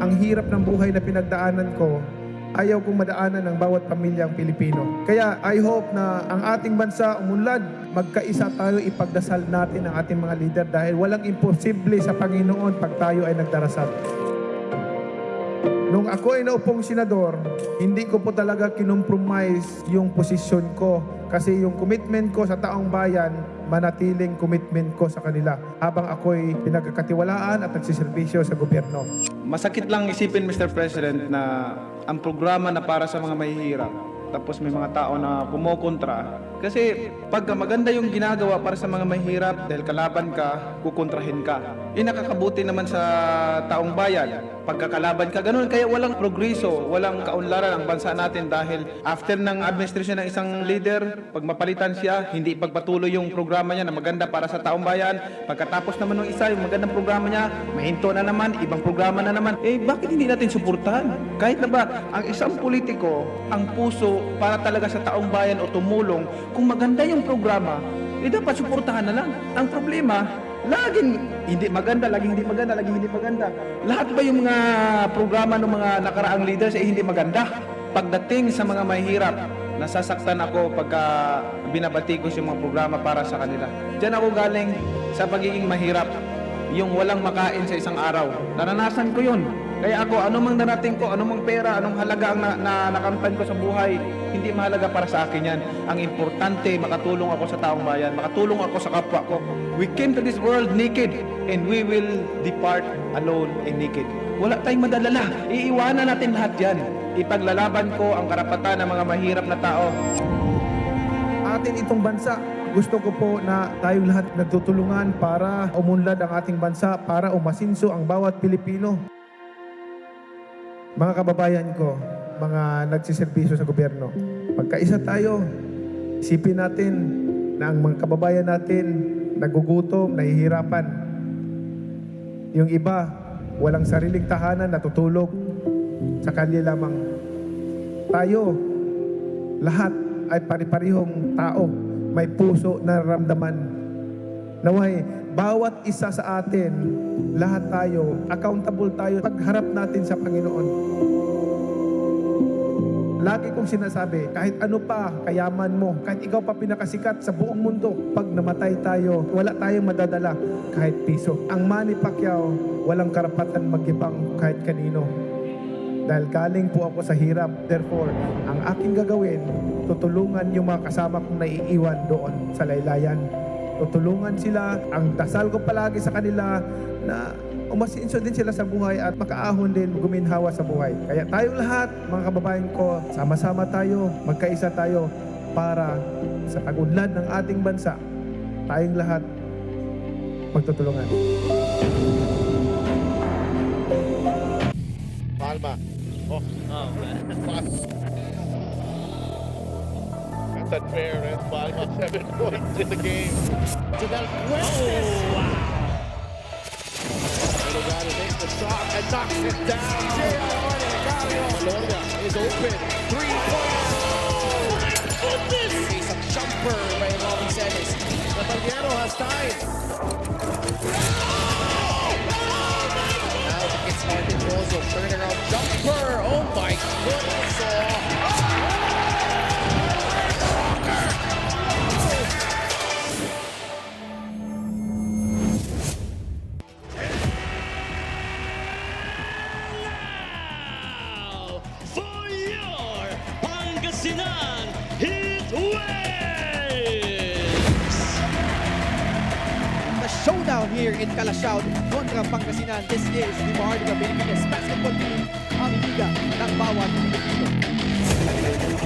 ang hirap ng buhay na pinagdaanan ko, ayaw kong madaanan ng bawat pamilyang Pilipino. Kaya I hope na ang ating bansa umunlad, magkaisa tayo, ipagdasal natin ang ating mga leader dahil walang imposible sa Panginoon pag tayo ay nagdarasal. Nung ako ay naupong senador, hindi ko po talaga kinompromise yung posisyon ko kasi yung commitment ko sa taong bayan, manatiling commitment ko sa kanila habang ako'y pinagkakatiwalaan at nagsiservisyo sa gobyerno. Masakit lang isipin, Mr. President, na ang programa na para sa mga mahihirap, tapos may mga tao na kumokontra. Kasi pag maganda yung ginagawa para sa mga mahihirap, dahil kalaban ka, kukontrahin ka. Nakakabuti naman sa taong bayan. Pagkakalaban ka, ganun. Kaya walang progreso, walang kaunlaran ang bansa natin dahil after ng administrasyon ng isang leader, pag mapalitan siya, hindi pagpatuloy yung programa niya na maganda para sa taong bayan. Pagkatapos naman ng isa, yung magandang programa niya, mahinto na naman, ibang programa na naman. Bakit hindi natin suportahan? Kahit na ba, ang isang politiko, ang puso para talaga sa taong bayan o tumulong, kung maganda yung programa, dapat suportahan na lang. Ang problema, laging hindi maganda, laging hindi maganda, laging hindi maganda. Lahat ba yung mga programa ng mga nakaraang leaders ay hindi maganda? Pagdating sa mga mahihirap, nasasaktan ako pagka binabatikos yung mga programa para sa kanila. Diyan ako galing sa pagiging mahirap, yung walang makain sa isang araw. Naranasan ko yun. Kaya ako, anumang darating ko, anumang pera, anong halaga ang nakamtan ko sa buhay, hindi mahalaga para sa akin yan. Ang importante, makatulong ako sa taong bayan, makatulong ako sa kapwa ko. We came to this world naked, and we will depart alone and naked. Wala tayong madalala. Iiwanan natin lahat yan. Ipaglalaban ko ang karapatan ng mga mahirap na tao. Atin itong bansa, gusto ko po na tayong lahat nagtutulungan para umunlad ang ating bansa, para umasinso ang bawat Pilipino. Mga kababayan ko, mga nagsiservisyo sa gobyerno, magkaisa tayo. Isipin natin na ang mga kababayan natin nagugutom, nahihirapan. Yung iba, walang sariling tahanan, natutulog sa kalye lamang. Tayo, lahat ay pari-parihong tao, may puso na nararamdaman. Naway, bawat isa sa atin, lahat tayo, accountable tayo pagharap natin sa Panginoon. Lagi kong sinasabi, kahit ano pa kayaman mo, kahit ikaw pa pinakasikat sa buong mundo, pag namatay tayo, wala tayong madadala kahit piso. Ang Manny Pacquiao, walang karapatan magibang kahit kanino. Dahil galing po ako sa hirap. Therefore, ang aking gagawin, tutulungan yung mga kasama kong naiiwan doon sa laylayan. Tutulungan sila. Ang dasal ko palagi sa kanila na umasinso din sila sa buhay at makaahon din, guminhawa sa buhay. Kaya tayong lahat, mga kababayan ko, sama-sama tayo, magkaisa tayo para sa pag-unlad ng ating bansa, tayong lahat magtutulungan. Palma. Oh, man. That's unfair, and Palma 7 points in the game. To Del Fuentes. Oh, wow. Delgado makes the shot and knocks it down. Malonga is open. 3-point. Oh my goodness! Face a jumper by Robin Celis. Natalgero has time. Now it gets started. Also turning around jumper. Oh my goodness! For your Pangasinan Heat Waves! The showdown here in Calasiao kontra Pangasinan. This is the Mahardika Pilipinas basketball team, ang liga ng bawat Pilipino.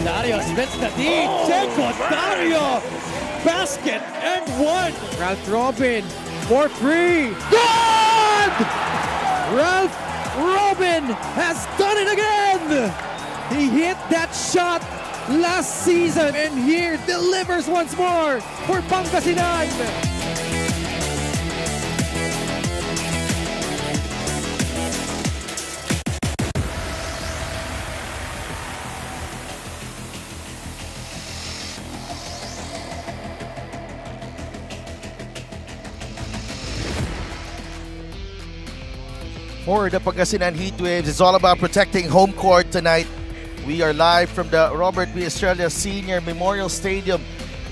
Dario spits the D. Checo Dario! Basket and one! Ralph Robin for free. Good! Ralph Robin has done it again! He hit that shot last season and here delivers once more for Pangasinan. for the Pangasinan Heatwaves. It's all about protecting home court tonight. We are live from the Robert B. Estrella Senior Memorial Stadium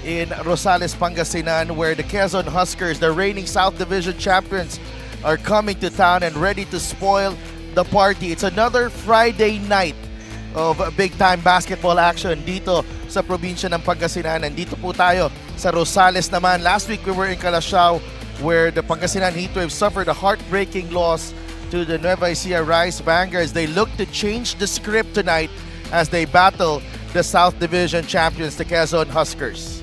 in Rosales, Pangasinan, where the Quezon Huskers, the reigning South Division champions, are coming to town and ready to spoil the party. It's another Friday night of big-time basketball action dito sa probinsya ng Pangasinan. Nandito po tayo sa Rosales naman. Last week we were in Calasiao, where the Pangasinan Heatwaves suffered a heartbreaking loss to the Nueva Ecija Rice Vanguards. They look to change the script tonight as they battle the South Division champions, the Quezon Huskers.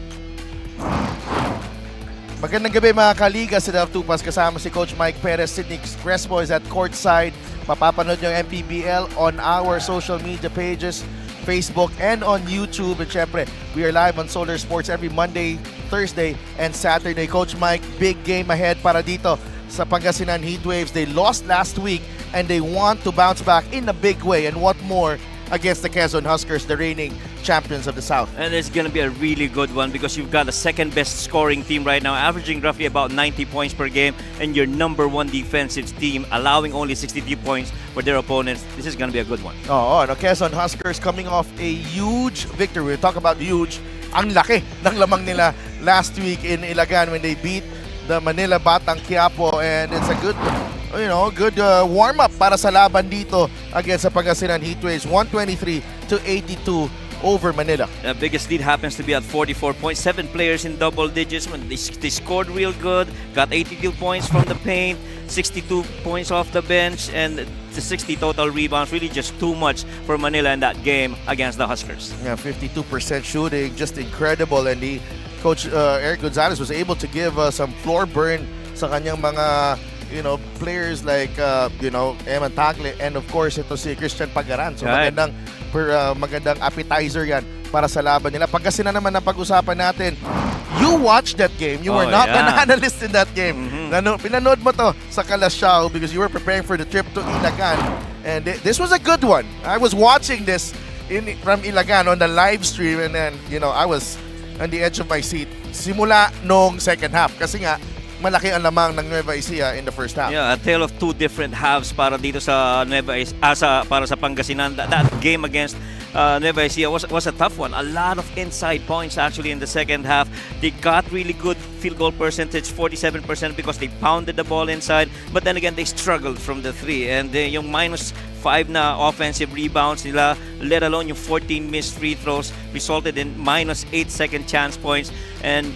Magandang gabi mga kaliga, sa Delf Tupas kasama si Coach Mike Perez. Sidney Crespo is at courtside. Mapapanood yung MPBL on our social media pages, Facebook and on YouTube. And syempre, we are live on Solar Sports every Monday, Thursday, and Saturday. Coach Mike, big game ahead para dito sa Pangasinan Heatwaves. They lost last week and they want to bounce back in a big way. And what more against the Quezon Huskers, the reigning champions of the South. And it's going to be a really good one because you've got the second best scoring team right now, averaging roughly about 90 points per game, and your number one defensive team allowing only 63 points for their opponents. This is going to be a good one. Oo, no, Quezon Huskers coming off a huge victory. We'll talk about huge. Ang laki ng lamang nila last week in Ilagan when they beat the Manila Batang Quiapo, and it's a good warm-up para sa laban dito against the Pangasinan Heatwaves. 123-82 over Manila. The biggest lead happens to be at 44 points. 7 players in double digits. They scored real good, got 82 points from the paint, 62 points off the bench, and the 60 total rebounds. Really just too much for Manila in that game against the Huskers. Yeah, 52% shooting, just incredible. And the coach Eric Gonzalez was able to give some floor burn sa kanyang mga players like Eman Tagle, and of course ito si Christian Pagaran. So right. magandang appetizer yan para sa laban nila. Pangasinan naman ang pag-usapan natin. You watched that game. You were not an analyst in that game. Pinanood mo to sa Calasiao because you were preparing for the trip to Ilagan. And this was a good one. I was watching this from Ilagan on the live stream, and then I was on the edge of my seat simula nung second half kasi nga malaki ang lamang ng Nueva Ecija in the first half. Yeah, a tale of two different halves para dito sa para sa Pangasinan. That game against Nueva Ecija was a tough one. A lot of inside points actually in the second half. They got really good field goal percentage, 47%, because they pounded the ball inside. But then again, they struggled from the three. And yung -5 na offensive rebounds nila, let alone yung 14 missed free throws, resulted in -8 second chance points. And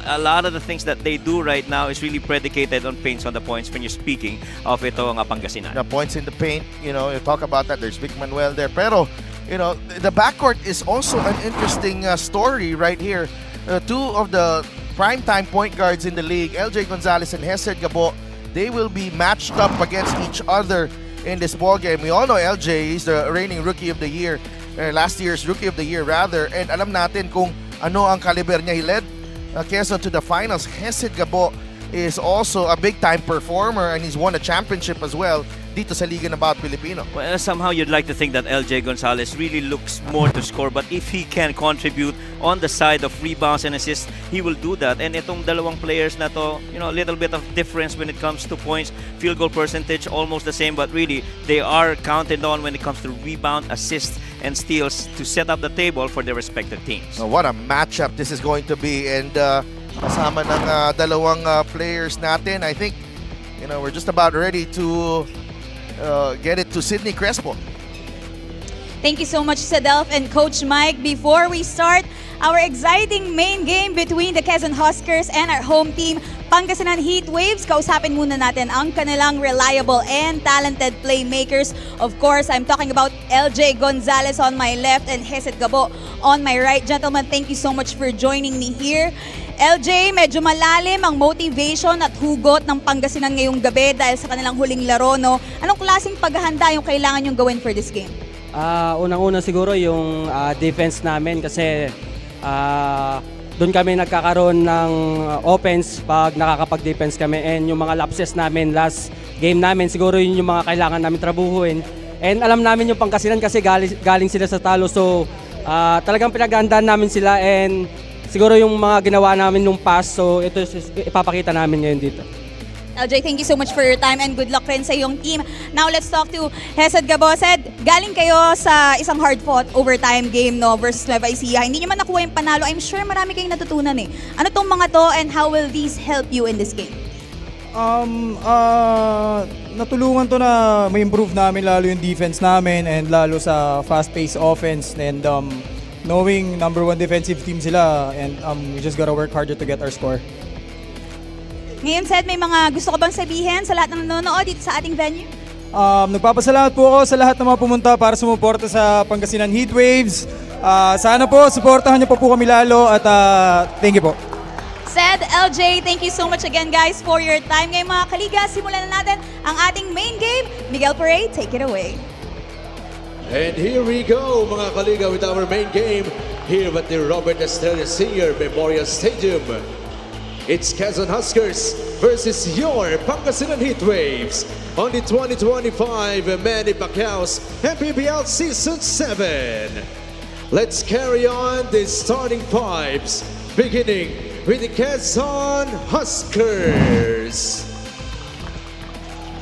a lot of the things that they do right now is really predicated on paints on the points when you're speaking of ito ang Pangasinan. The points in the paint, you talk about that. There's Vic Manuel there. Pero, the backcourt is also an interesting story right here. Two of the primetime point guards in the league, LJ Gonzalez and Hesed Gabo, they will be matched up against each other in this ball game. We all know LJ is the reigning Rookie of the Year, last year's Rookie of the Year rather, and alam natin kung ano ang caliber niya. He led Quezon to the finals. Hesed Gabo is also a big-time performer, and he's won a championship as well dito sa Liga ng Bawat Pilipino. Well, somehow you'd like to think that LJ Gonzalez really looks more to score, but if he can contribute on the side of rebounds and assists, he will do that. And itong dalawang players na to, a little bit of difference when it comes to points, field goal percentage, almost the same, but really they are counted on when it comes to rebound, assists, and steals to set up the table for their respective teams. So what a matchup this is going to be, and kasama ng dalawang players natin. I think we're just about ready to get it to Sidney Crespo. Thank you so much, Sadelf and Coach Mike. Before we start our exciting main game between the Quezon Huskers and our home team, Pangasinan Heatwaves, kausapin muna natin ang kanilang reliable and talented playmakers. Of course, I'm talking about LJ Gonzalez on my left and Hesed Gabo on my right. Gentlemen, thank you so much for joining me here. LJ, medyo malalim ang motivation at hugot ng Pangasinan ngayong gabi dahil sa kanilang huling laro, no? Anong klaseng paghahanda yung kailangan yung gawin for this game? Unang-una siguro yung defense namin kasi doon kami nagkakaroon ng offense pag nakakapag-defense kami, and yung mga lapses namin last game namin, siguro yun yung mga kailangan namin trabuhuin. And alam namin yung Pangasinan kasi galing sila sa talo, so talagang pinaghandaan namin sila, and siguro yung mga ginawa namin nung past, so ito ipapakita namin ngayon dito. LJ, thank you so much for your time and good luck rin sa iyong team. Now let's talk to Hesed Gabosed. Galing kayo sa isang hard-fought overtime game no versus Nueva Ecija. Hindi nyo man nakuha yung panalo. I'm sure marami kayong natutunan eh. Ano tong mga to and how will these help you in this game? Natulungan to na may improve namin lalo yung defense namin and lalo sa fast-paced offense and knowing number 1 defensive team sila and we just gotta work harder to get our score. Ngayon, Sed, may mga gusto ko bang sabihin sa lahat ng nanonood dito sa ating venue? Nagpapasalamat po ako sa lahat ng mga pumunta para sumuporta sa Pangasinan Heatwaves. Sana po, suportahan niyo pa po kami lalo at thank you po. Sed, LJ, thank you so much again guys for your time. Ngayon mga kaliga, simulan na natin ang ating main game. Miguel Parade, take it away. And here we go, mga kaliga, with our main game here at the Robert Estrella Senior Memorial Stadium. It's Quezon Huskers versus your Pangasinan Heatwaves on the 2025 Manny Pacquiao's MPBL Season 7. Let's carry on the starting fives, beginning with the Quezon Huskers.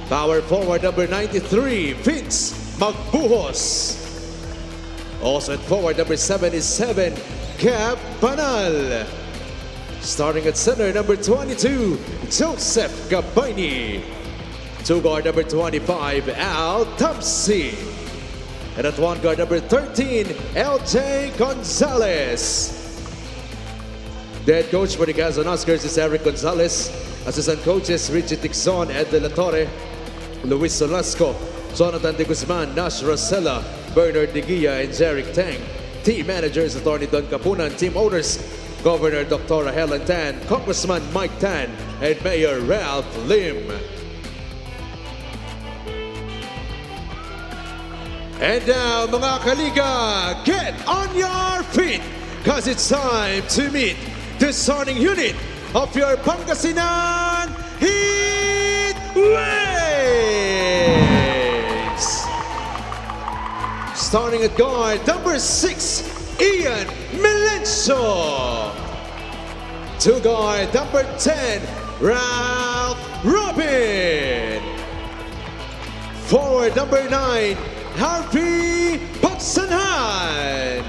Power forward number 93, Vince Magbuhos. Also at forward number 77, Gab Banal. Starting at center, number 22, Joseph Gabayni. Two guard, number 25, Al Tamsi. And at one guard, number 13, LJ Gonzalez. The head coach for the Quezon Huskers is Eric Gonzalez. Assistant coaches, Richie Tixon, Ed De La Torre, Luis Solasco, Jonathan De Guzman, Nash Rosella, Bernard De Guia, and Jeric Tang. Team managers, Attorney Don Capunan. Team owners, Governor Dr. Helen Tan, Congressman Mike Tan, and Mayor Ralph Lim. And now, mga kaliga, get on your feet, cause it's time to meet the starting unit of your Pangasinan Heatwaves. Starting at guard, number 6, Ian Melencio. To guard, number 10, Ralph Robin. Forward, number 9, Harvey Pagsanhan.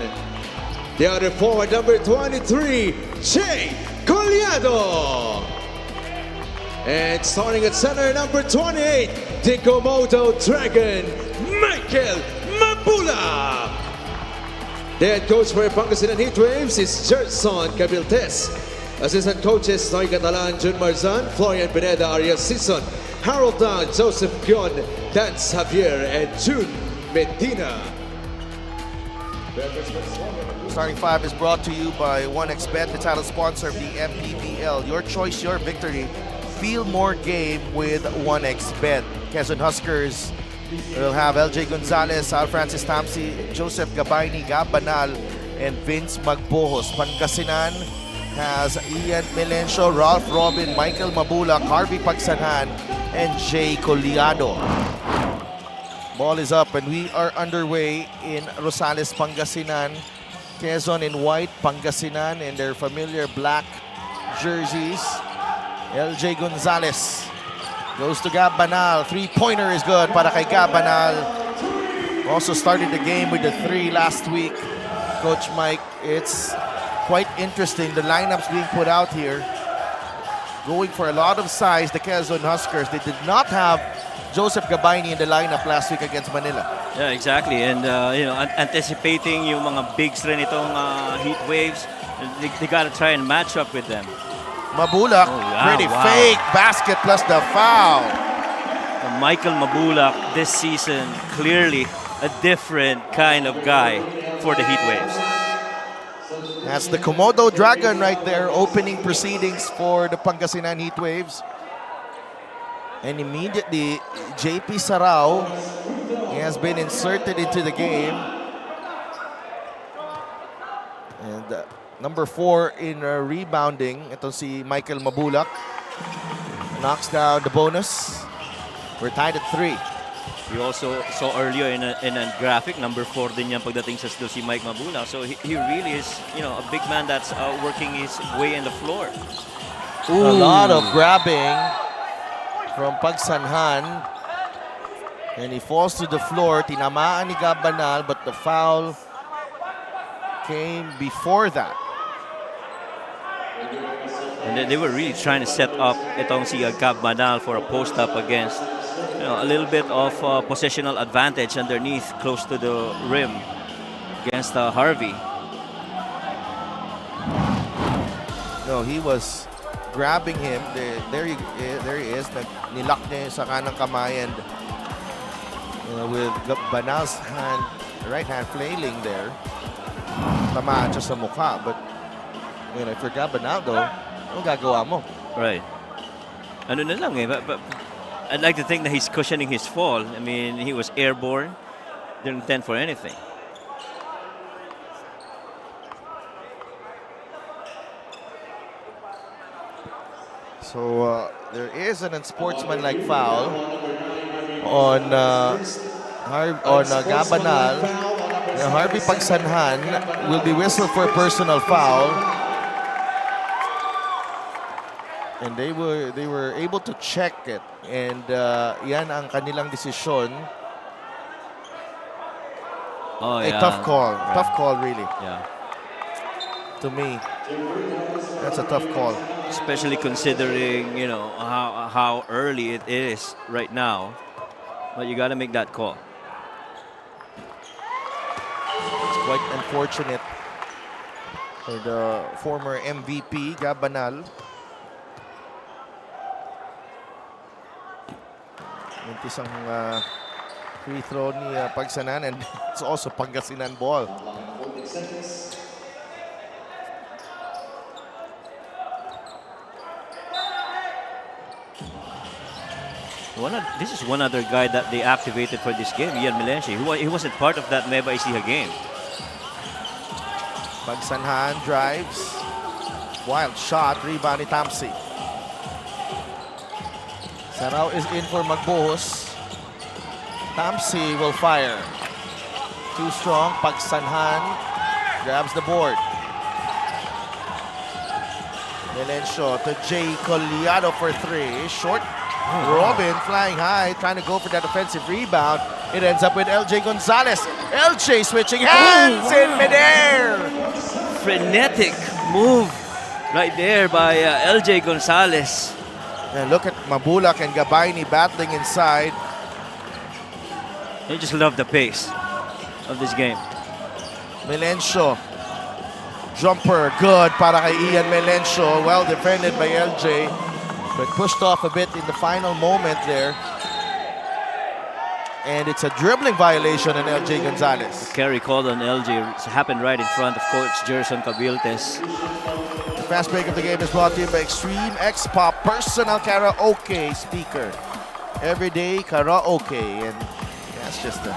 The other forward, number 23, Jay Collado. And starting at center, number 28, the Komodo Dragon, Michael Mabula. The head coach for Pangasinan Heatwaves is Gerson Cabiltes. Assistant coaches, Noy Catalan, Jun Marzan, Florian Pineda, Ariel Sison, Harold Down, Joseph Gion, Dan Javier, and June Medina. Starting five is brought to you by 1xBet, the title sponsor of the MPBL. Your choice, your victory. Feel more game with 1xBet. Quezon Huskers will have LJ Gonzalez, Al Francis Tamsi, Joseph Gabayni, Gab Banal, and Vince Magbuhos. Pangasinan has Ian Melencio, Ralph Robin, Michael Mabulak, Harvey Pagsanhan, and Jay Collado. Ball is up and we are underway in Rosales, Pangasinan. Quezon in white, Pangasinan in their familiar black jerseys. LJ Gonzalez goes to Gab Banal. Three-pointer is good para kay Gab Banal. Also started the game with the 3 last week. Coach Mike, it's quite interesting. The lineups being put out here, going for a lot of size. The Quezon Huskers, they did not have Joseph Gabayni in the lineup last week against Manila. Yeah, exactly. And anticipating yung mga bigs rin itong Heat Waves, they gotta try and match up with them. Mabulak, pretty fake basket plus the foul. Michael Mabulak this season, clearly a different kind of guy for the Heat Waves. That's the Komodo Dragon right there, opening proceedings for the Pangasinan Heat Waves. And immediately, JP Sarao has been inserted into the game. And number 4 in rebounding, ito si Michael Mabulak. Knocks down the bonus. We're tied at 3. We also saw earlier in a graphic, number 4 din yan pagdating sa si Mike Mabula. So he really is, a big man that's working his way in the floor. Ooh. A lot of grabbing. from Pagsanhan. And he falls to the floor. Tinamaan ni Gabanal, but the foul came before that. And they were really trying to set up itong si Gab Manal for a post-up against a little bit of positional advantage underneath close to the rim against Harvey. No, he was grabbing him. There he is. Nilak niya yung sa kanang kamay, and with Banal's hand, right hand flailing there. Tamaan siya sa mukha, but if you're Banal though, anong gagawa mo? Right. Ano na lang eh, but I'd like to think that he's cushioning his fall. I mean, he was airborne, didn't intend for anything. So there is an unsportsmanlike foul on Gabanal. Harvey Pagsanhan will be whistled for a personal foul. And they were able to check it, and yan ang kanilang desisyon. Oh, A yeah. tough call really. Yeah. To me, that's a tough call. Especially considering, how early it is right now. But you got to make that call. It's quite unfortunate for the former MVP, Gabanal. Mintis ang free throw ni Pagsanan, and it's also Pangasinan ball. This is one other guy that they activated for this game, Ian Melenci. He wasn't part of that Nueva Ecija game. Pagsanhan drives. Wild shot. Rebound ni Tamsi. Sarao is in for Magbuhos. Tamsi will fire. Too strong. Pagsanhan grabs the board. Melencio to Jay Collado for three. Short. Robin flying high, trying to go for that offensive rebound. It ends up with LJ Gonzalez. LJ switching hands in midair. Frenetic move right there by LJ Gonzalez. And look at Mabulak and Gabayni battling inside. You just love the pace of this game. Melencio. Jumper, good para kay Ian Melencio. Well defended by LJ. But pushed off a bit in the final moment there. And it's a dribbling violation on LJ Gonzalez. Carry called on LJ. It happened right in front of Coach Jerson Cabiltes. The fast break of the game is brought to you by Extreme X Pop Personal Karaoke Speaker. Everyday karaoke. And that's just a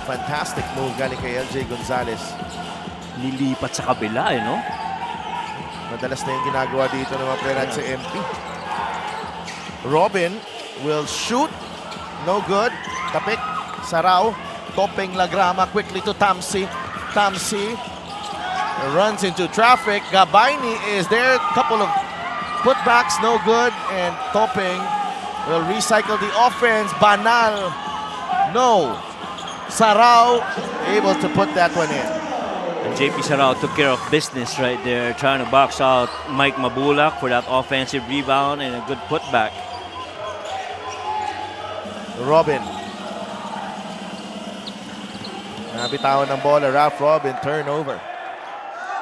fantastic move galing kay LJ Gonzalez. Lilipat sa kabila, no? Madalas na yung ginagawa dito ng mga player sa MP. Robin will shoot. No good. Tapik. Sarao. Topeng Lagrama quickly to Tamsi. Tamsi runs into traffic. Gabayni is there. Couple of putbacks. No good. And Topeng will recycle the offense. Banal. No. Sarao able to put that one in. And JP Sarao took care of business right there, trying to box out Mike Mabulak for that offensive rebound and a good putback. Robin. Nabitawan ng bola. Ralph Robin, turnover.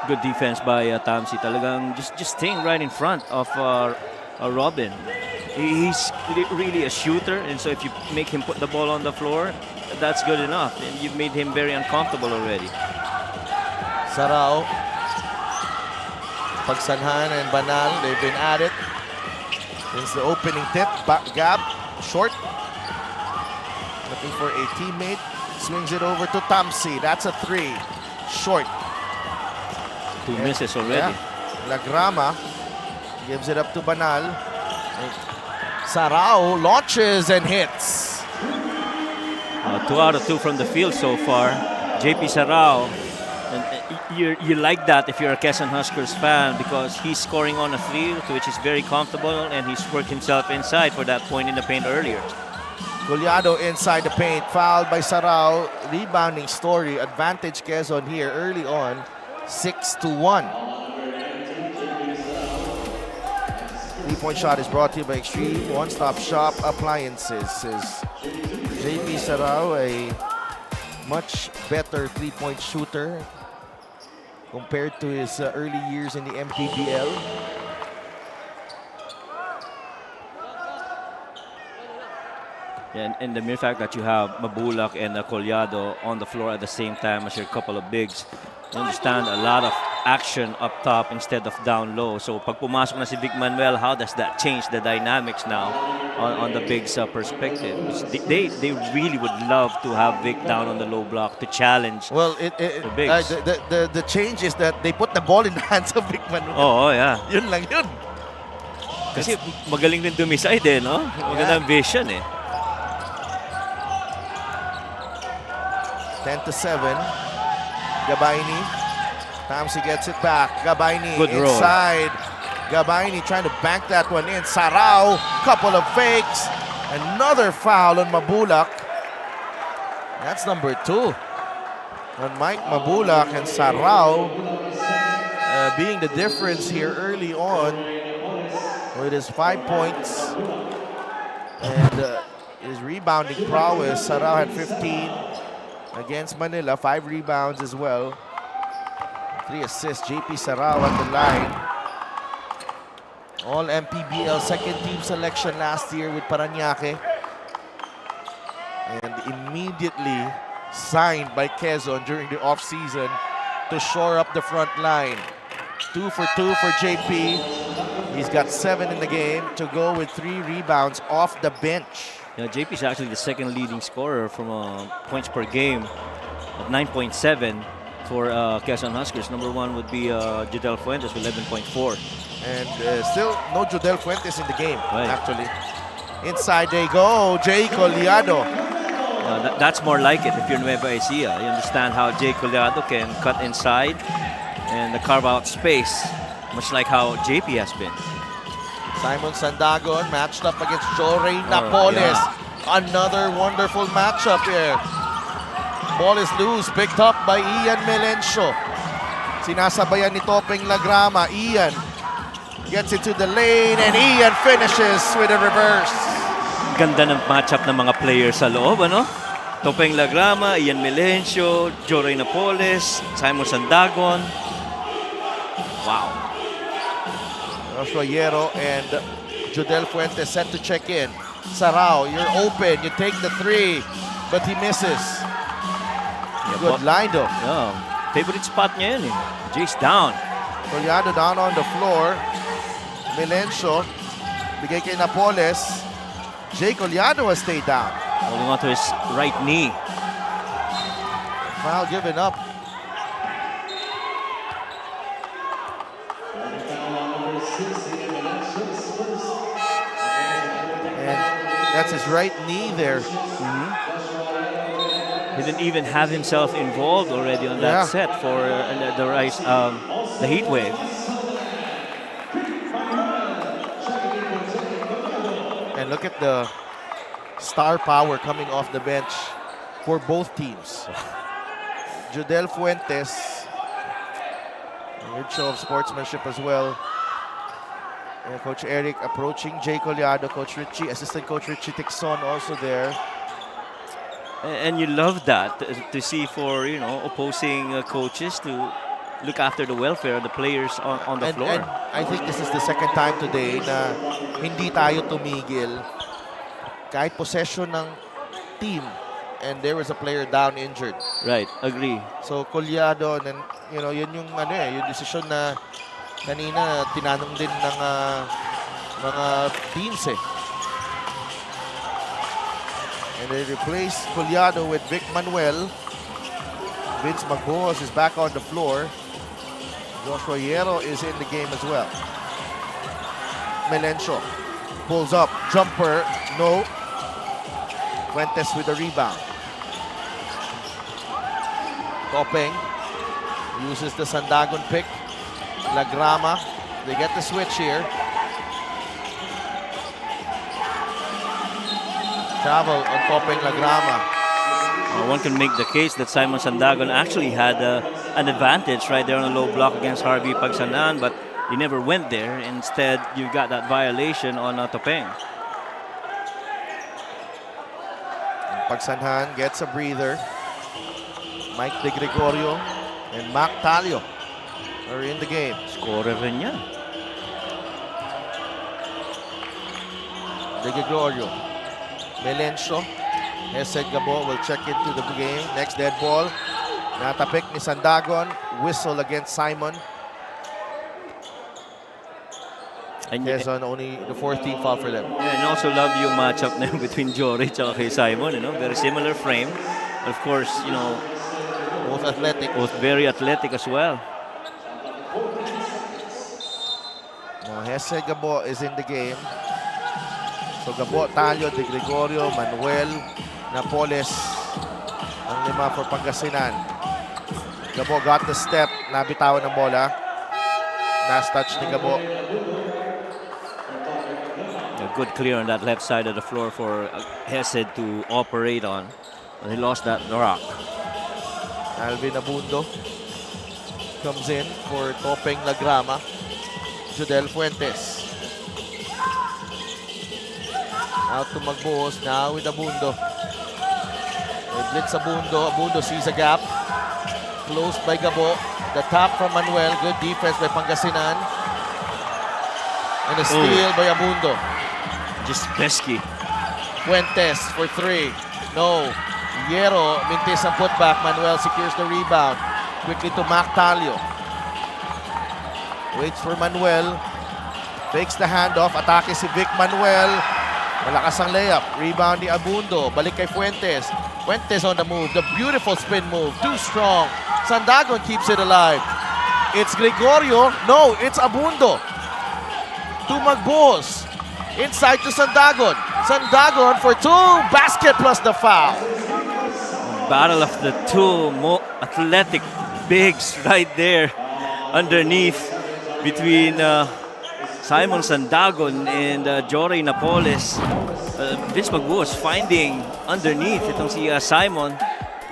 Good defense by Tamsi. Talagang just staying right in front of Robin. He's really a shooter, and so if you make him put the ball on the floor, that's good enough. And you've made him very uncomfortable already. Sarao. Pagsanhan and Banal, they've been at it since the opening tip. Back gap, short. Looking for a teammate. Swings it over to Tamsi. That's a three. Short. Two misses already. Yeah. Lagrama gives it up to Banal. Sarao launches and hits. 2 out of 2 from the field so far. JP Sarao. And you like that if you're a Quezon Huskers fan because he's scoring on a three, which is very comfortable, and he's worked himself inside for that point in the paint earlier. Collado inside the paint, fouled by Sarao. Rebounding story, advantage Quezon here early on, 6-1. Three-point shot is brought to you by Extreme One-Stop Shop Appliances. Says JP Sarao, a much better three-point shooter compared to his early years in the MPBL. Yeah, and the mere fact that you have Mabulak and Collado on the floor at the same time as your couple of bigs, you understand a lot of action up top instead of down low. So pag pumasok na si Vic Manuel, how does that change the dynamics now on the bigs perspective? They really would love to have Vic down on the low block to challenge Well, the bigs. the change is that they put the ball in the hands of Vic Manuel. Oo, yeah. Yun lang yun. Kasi magaling din dumiside eh, no? Magandang vision eh. 10-7. Gabaini. Tamsi gets it back. Gabaini Good roll. inside. Gabaini trying to bank that one in. Sarao, couple of fakes. Another foul on Mabulak. That's number 2. On Mike Mabulak and Sarao being the difference here early on with his 5 points and his rebounding prowess. Sarao had 15 against Manila, 5 rebounds as well. 3 assists. JP Sarao on the line. All MPBL second team selection last year with Parañaque. And immediately signed by Quezon during the offseason to shore up the front line. 2 for 2 for JP. He's got 7 in the game to go with 3 rebounds off the bench. Yeah, JP is actually the second leading scorer from points per game at 9.7 for Quezon Huskers. Number 1 would be Jodel Fuentes with 11.4. And still no Jodel Fuentes in the game, Right. actually. Inside they go, Jay Collado. That's more like it if you're Nueva Ecija. You understand how Jay Collado can cut inside and carve out space, much like how JP has been. Simon Sandagon matched up against Joray Napoles. Another wonderful matchup here. Ball is loose, picked up by Ian Melencio. Sinasabayan ni Topeng Lagrama. Ian gets into the lane and Ian finishes with a reverse. Ganda ng matchup ng mga players sa loob, ano? Topeng Lagrama, Ian Melencio, Joray Napoles, Simon Sandagon. Wow. Joshua Hierro and Jodel Fuentes set to check in. Sarao, you're open. You take the 3, but he misses. Good line though. Yeah, favorite spot niya yun eh. Jay's down. Collado down on the floor. Melencio, bigay kay Napoles. Jay Collado has stayed down. Holding on to his right knee. Foul given up. That's his right knee there. He didn't even have himself involved already on that set for the heat wave. And look at the star power coming off the bench for both teams. Jodel Fuentes, a good show of sportsmanship as well. And Coach Eric approaching Jay Collado, Coach Richie, Assistant Coach Richie Tixon also there. And you love that to see for opposing coaches to look after the welfare of the players on the floor. And I think this is the second time today na hindi tayo tumigil kahit possession ng team and there was a player down injured. Right, agree. So Collado, and yun yung yung desisyon na kanina tinanong din ng mga teams eh. And they replace Collado with Vic Manuel. Vince Magbuhos is back on the floor. Joshua Hierro is in the game as well. Melencio pulls up, jumper, no. Fuentes with the rebound. Topeng Uses the Sandagon pick. Lagrama. They get the switch here. Travel on Topeng Lagrama. One can make the case that Simon Sandagon actually had an advantage right there on a low block against Harvey Pagsanan, but he never went there. Instead, you got that violation on Topeng. Pagsanhan gets a breather. Mike De Gregorio and Mac Talio are in the game. Scorer rin yan. De Gregorio. Melencio. Hesed Gabo will check into the game. Next dead ball. Natapik ni Sandagon. Whistle against Simon. And, Quezon only the 4th team foul for them. and also love yung matchup na yun between Jory and kay Simon. Very similar frame. Of course, Both athletic. both very athletic as well. Now Hesed Gabo is in the game. So Gabo, Talio, De Gregorio, Manuel, Napoles ang 5 for Pangasinan. Gabo got the step. Nabitawan ng bola. Last touch ni Gabo. A good clear on that left side of the floor for Hesed to operate on. He lost that rock. Alvin Abundo comes in for Topeng Lagrama. Judel Fuentes. Out to Magbuhos now with Abundo. They blitz Abundo. Abundo sees a gap. Closed by Gabo. The tap from Manuel. Good defense by Pangasinan. And a steal by Abundo. Just pesky. Fuentes for 3. No. Hierro mintis ang putback. Manuel secures the rebound. Quickly to Mac Talio. Waits for Manuel. Fakes the handoff. Atake si Vic Manuel. Malakas ang layup. Rebound ni Abundo. Balik kay Fuentes. Fuentes on the move. The beautiful spin move. Too strong. Sandagon keeps it alive. It's Gregorio. No, it's Abundo. To Magbuhos. Inside to Sandagon. Sandagon for 2. Basket plus the foul. Battle of the two athletic bigs right there underneath between Simon Sandagon and Jory Napoles. Vince Magbuhos finding underneath itong si Simon,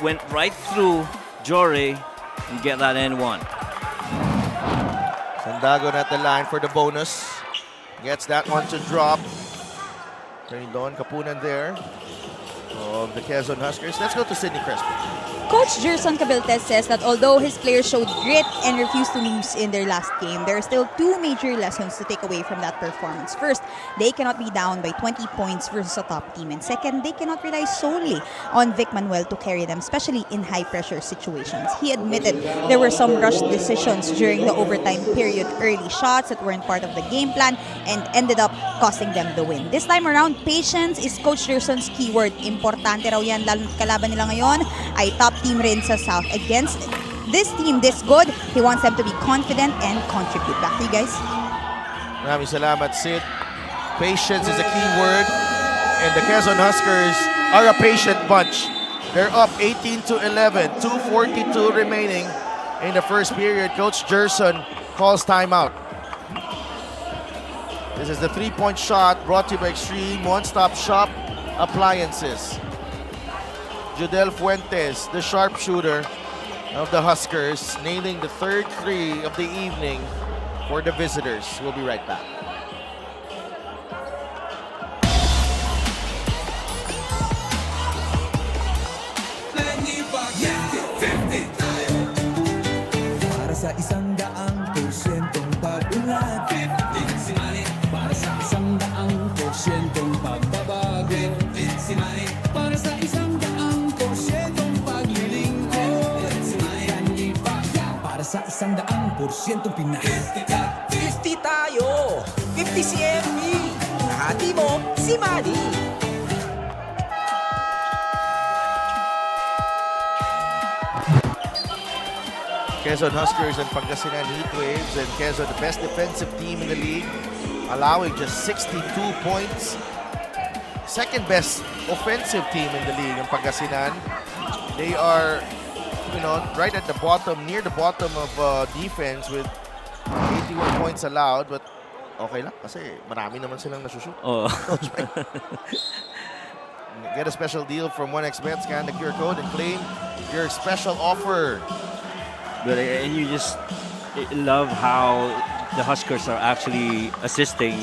went right through Jory and get that N1. Sandagon at the line for the bonus. Gets that one to drop. Don Kapunan there of the Quezon Huskers. Let's go to Sidney Crespo. Coach Gerson Cabiltes says that although his players showed grit and refused to lose in their last game, there are still 2 major lessons to take away from that performance. First, they cannot be down by 20 points versus a top team. And second, they cannot rely solely on Vic Manuel to carry them, especially in high-pressure situations. He admitted there were some rushed decisions during the overtime period, early shots that weren't part of the game plan and ended up costing them the win. This time around, patience is Coach Gerson's keyword. Importante raw yan, lalo kalaban nila ngayon ay top team rin sa South. Against this team this good, he wants them to be confident and contribute. Back to you guys. Maraming salamat, Sid. Patience is a key word. And the Quezon Huskers are a patient bunch. They're up 18-11, 2:42 remaining in the first period. Coach Gerson calls timeout. This is the 3-point shot brought to you by Extreme One-Stop Shop Appliances. Judel Fuentes, the sharpshooter of the Huskers, nailing the 3rd 3 of the evening for the visitors. We'll be right back. Para sa 100% pag-unlad, para sa 100% pagbabago, para sa 100% paglilingkod, para sa 100% Pinas. 50 tayo, 50 si Emmy, hati mo si Manny. Quezon Huskers and Pangasinan Heatwaves, and Quezon, the best defensive team in the league, allowing just 62 points. Second best offensive team in the league in Pangasinan. They are right at the bottom, near the bottom of defense with 81 points allowed. But okay lang kasi marami naman silang nasushoot. Oh. Get a special deal from 1xBet. Scan the QR code and claim your special offer. But and you just love how the Huskers are actually assisting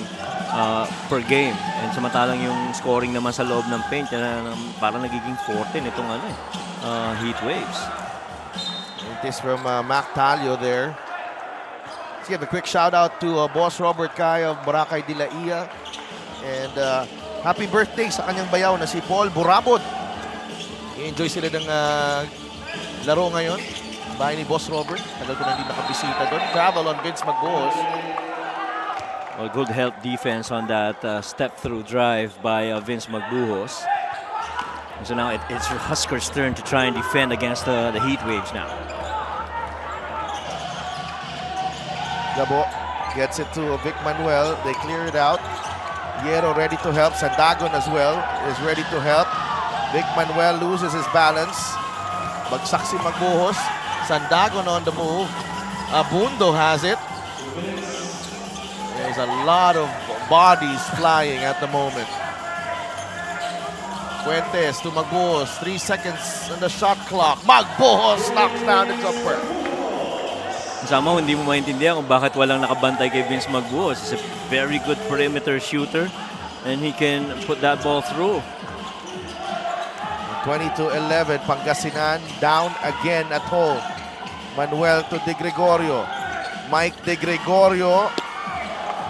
per game. And samantalang yung scoring naman sa loob ng paint, parang nagiging 14 itong Heat Waves. This from Mac Talio there. Let's give a quick shout out to Boss Robert Kai of Boracay de la Ia. And happy birthday sa kanyang bayaw na si Paul Burabod. I-enjoy sila ng laro ngayon. Bahay ni Boss Robert. Tagal ko na hindi nakabisita doon. Travel on Vince Magbuhos. Well, good help defense on that step-through drive by Vince Magbuhos. So now it's Huskers' turn to try and defend against the Heat Waves now. Gabo gets it to Vic Manuel. They clear it out. Hierro ready to help. Sandagon as well is ready to help. Vic Manuel loses his balance. Bagsak si Magbuhos. Sandagon on the move. Abundo has it. There's a lot of bodies flying at the moment. Fuentes to Magbuhos. 3 seconds on the shot clock. Magbuhos knocks down the jumper. Sama, hindi mo maintindihan kung bakit walang nakabantay kay Vince Magbuhos. He's a very good perimeter shooter and he can put that ball through. 20-11, Pangasinan down again at home. Manuel to De Gregorio. Mike De Gregorio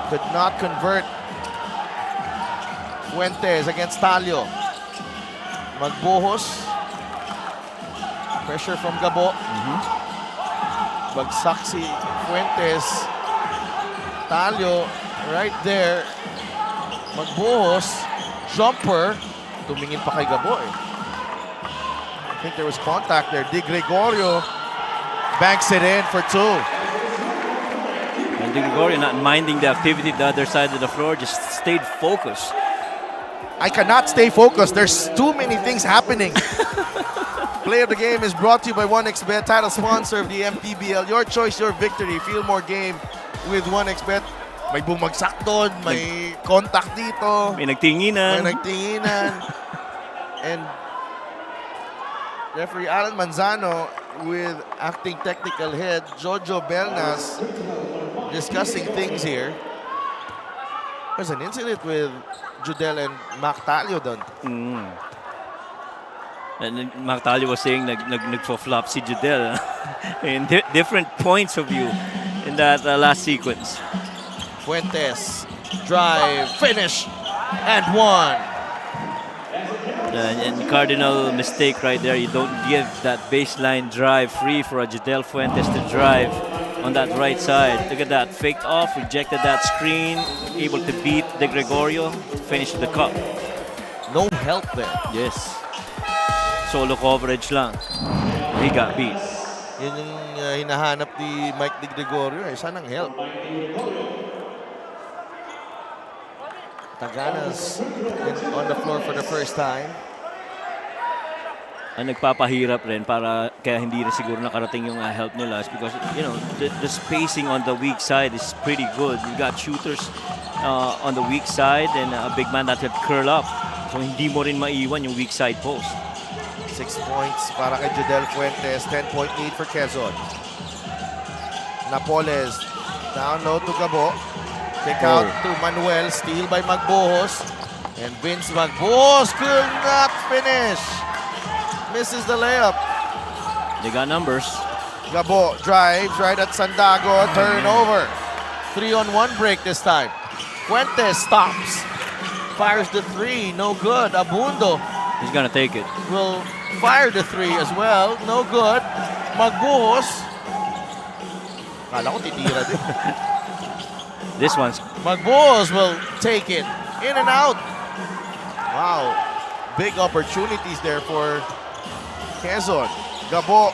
could not convert. Fuentes against Talio. Magbuhos. Pressure from Gabo. Bagsak si Fuentes. Talio right there. Magbuhos. Jumper. Tumingin pa kay Gabo eh. I think there was contact there. De Gregorio banks it in for 2. And De Gregorio not minding the activity the other side of the floor, just stayed focused. I cannot stay focused. There's too many things happening. Play of the game is brought to you by 1xBet, title sponsor of the MPBL. Your choice, your victory. Feel more game with 1xBet. May bumagsak doon, may contact dito. May nagtinginan. May nagtinginan. And referee Alan Manzano with acting technical head Jojo Belnas discussing things here. There's an incident with Judel and Mac Talio doon. And Mac Talio was saying nagfo-flop si Judel in different points of view in that last sequence. Fuentes, drive, finish, and 1. And cardinal mistake right there. You don't give that baseline drive free for a Judel Fuentes to drive on that right side. Look at that, faked off, rejected that screen, able to beat De Gregorio, finish the cup. No help there. Yes. Solo coverage lang. He got beat. Yun yung hinahanap ni Mike De Gregorio. Sanang help. Taganas on the floor for the first time. Ang nagpapahirap rin para kaya hindi rin siguro nakarating yung help nila is because the spacing on the weak side is pretty good. You got shooters on the weak side and a big man that could curl up. So hindi mo rin maiwan yung weak side post. 6 points para kay Judel Fuentes. 10-point lead for Quezon. Napoles down low to Gabo. Kick out to Manuel. Steal by Magbuhos. And Vince Magbuhos could not finish. Misses the layup. They got numbers. Gabo drives right at Sandago. Turnover. 3-on-1 break this time. Fuentes stops. Fires the 3. No good. Abundo. He's gonna take it. Will fire the 3 as well. No good. Magbuhos. Kala ko titira din. This one's... Magbuhos will take it. In and out. Wow. Big opportunities there for Quezon. Gabo,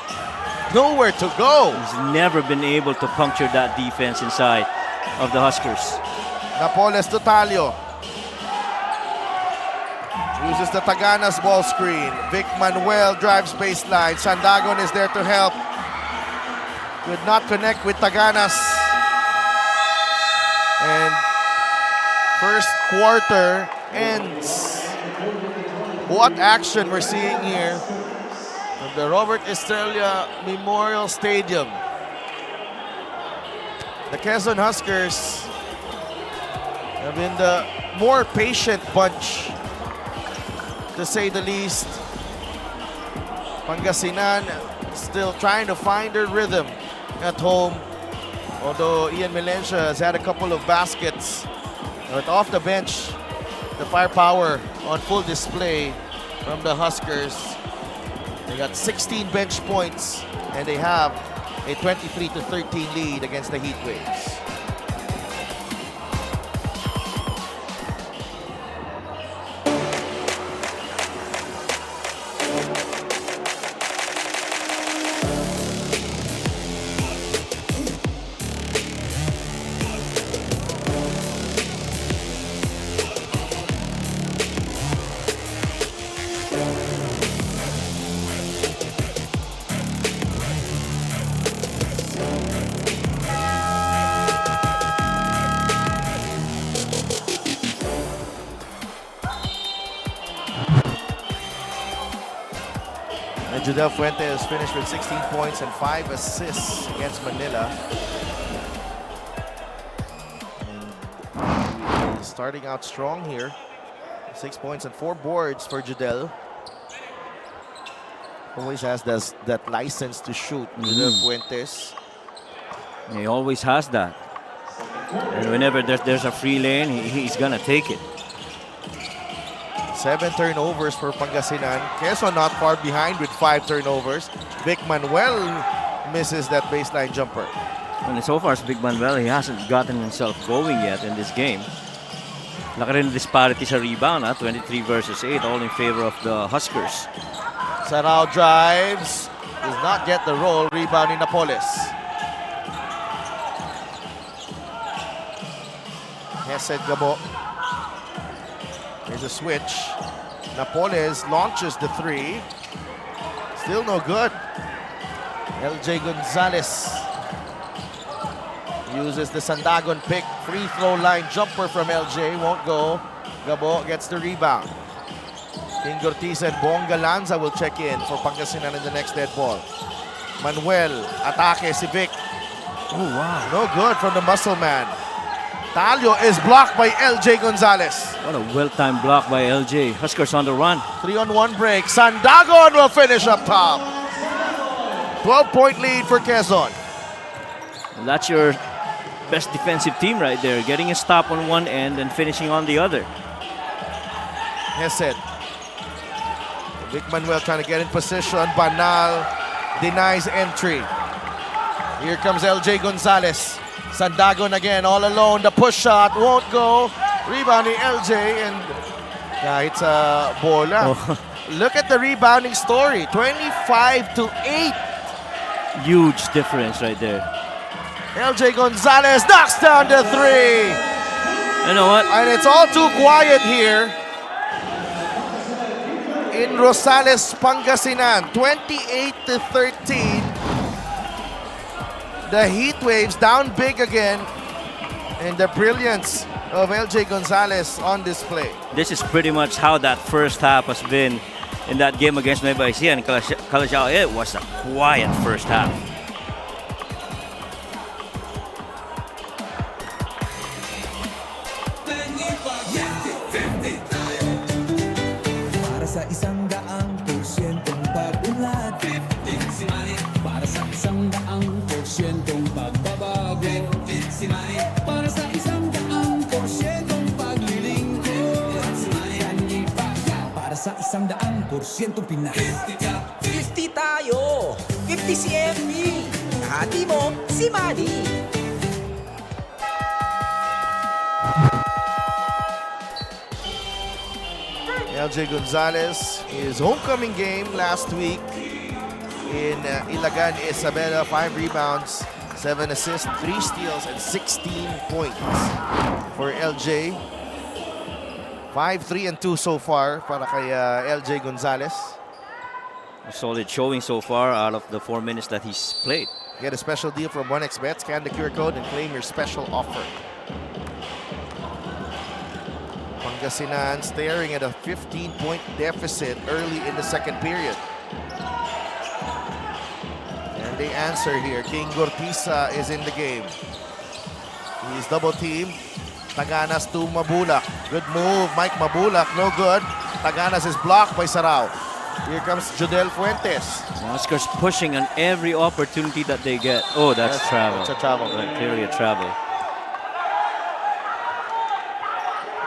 nowhere to go. He's never been able to puncture that defense inside of the Huskers. Napoles to Talio. Uses the Taganas ball screen. Vic Manuel drives baseline. Sandagon is there to help. Could not connect with Taganas. And first quarter ends. What action we're seeing here from the Robert Estrella Memorial Stadium. The Quezon Huskers have been the more patient bunch, to say the least. Pangasinan still trying to find their rhythm at home. Although Ian Melencia has had a couple of baskets, but off the bench, the firepower on full display from the Huskers. They got 16 bench points and they have a 23-13 lead against the Heat Waves. And Judel Fuentes finished with 16 points and 5 assists against Manila. And he's starting out strong here. 6 points and 4 boards for Judel. Always has that license to shoot, Judel Fuentes. He always has that. And whenever there's a free lane, he's gonna take it. 7 turnovers for Pangasinan. Quezon not far behind with 5 turnovers. Vic Manuel misses that baseline jumper. And so far, Big Manuel, he hasn't gotten himself going yet in this game. Laki rin disparity sa rebound, 23 versus 8, all in favor of the Huskers. Sarao drives. Does not get the roll. Rebound in Napoles. Hesed Gabo. Here's a switch. Napoles launches the 3. Still no good. LJ Gonzalez uses the Sandagon pick. Free throw line jumper from LJ. Won't go. Gabo gets the rebound. King Ortiz and Bonga Lanza will check in for Pangasinan in the next dead ball. Manuel, atake si Vic. Oh, wow. No good from the muscle man. Talio is blocked by LJ Gonzalez. What a well-timed block by LJ. Huskers on the run. 3-on-1 break. Sandagon will finish up top. 12-point lead for Quezon. And that's your best defensive team right there. Getting a stop on one end and finishing on the other. Hesed. Vic Manuel trying to get in position. Banal denies entry. Here comes LJ Gonzalez. Sandagon again, all alone. The push shot won't go. Rebounding LJ and it's a bola. Oh. Look at the rebounding story. 25-8. Huge difference right there. LJ Gonzalez knocks down the 3. You know what? And it's all too quiet here in Rosales, Pangasinan. 28-13. The Heat Waves down big again, and the brilliance of LJ Gonzalez on display. This is pretty much how that first half has been in that game against Nueva Ecija and Calasiao. It was a quiet first half. Para sa 100%'ong pag-unlad, 15 si Manny. Para sa 100%'ong pagbabago, 15 si Manny. Para sa 100%'ong paglilingkod, 15 si Manny. Para sa 100%'ong Pinas, 50 tayo, 50 si MB. Hati mo si Manny. LJ Gonzalez, his homecoming game last week in Ilagan, Isabela. 5 rebounds, 7 assists, 3 steals, and 16 points for LJ. 5-3-2 so far para kay LJ Gonzalez. A solid showing so far out of the 4 minutes that he's played. Get a special deal from 1xBet. Scan the QR code and claim your special offer. Pangasinan staring at a 15-point deficit early in the second period. And they answer here. King Gortisa is in the game. He's double teamed. Taganas to Mabulak. Good move. Mike Mabulak, no good. Taganas is blocked by Sarao. Here comes Jodel Fuentes. Oscars pushing on every opportunity that they get. Oh, that's travel. It's a travel. Right, clearly a travel.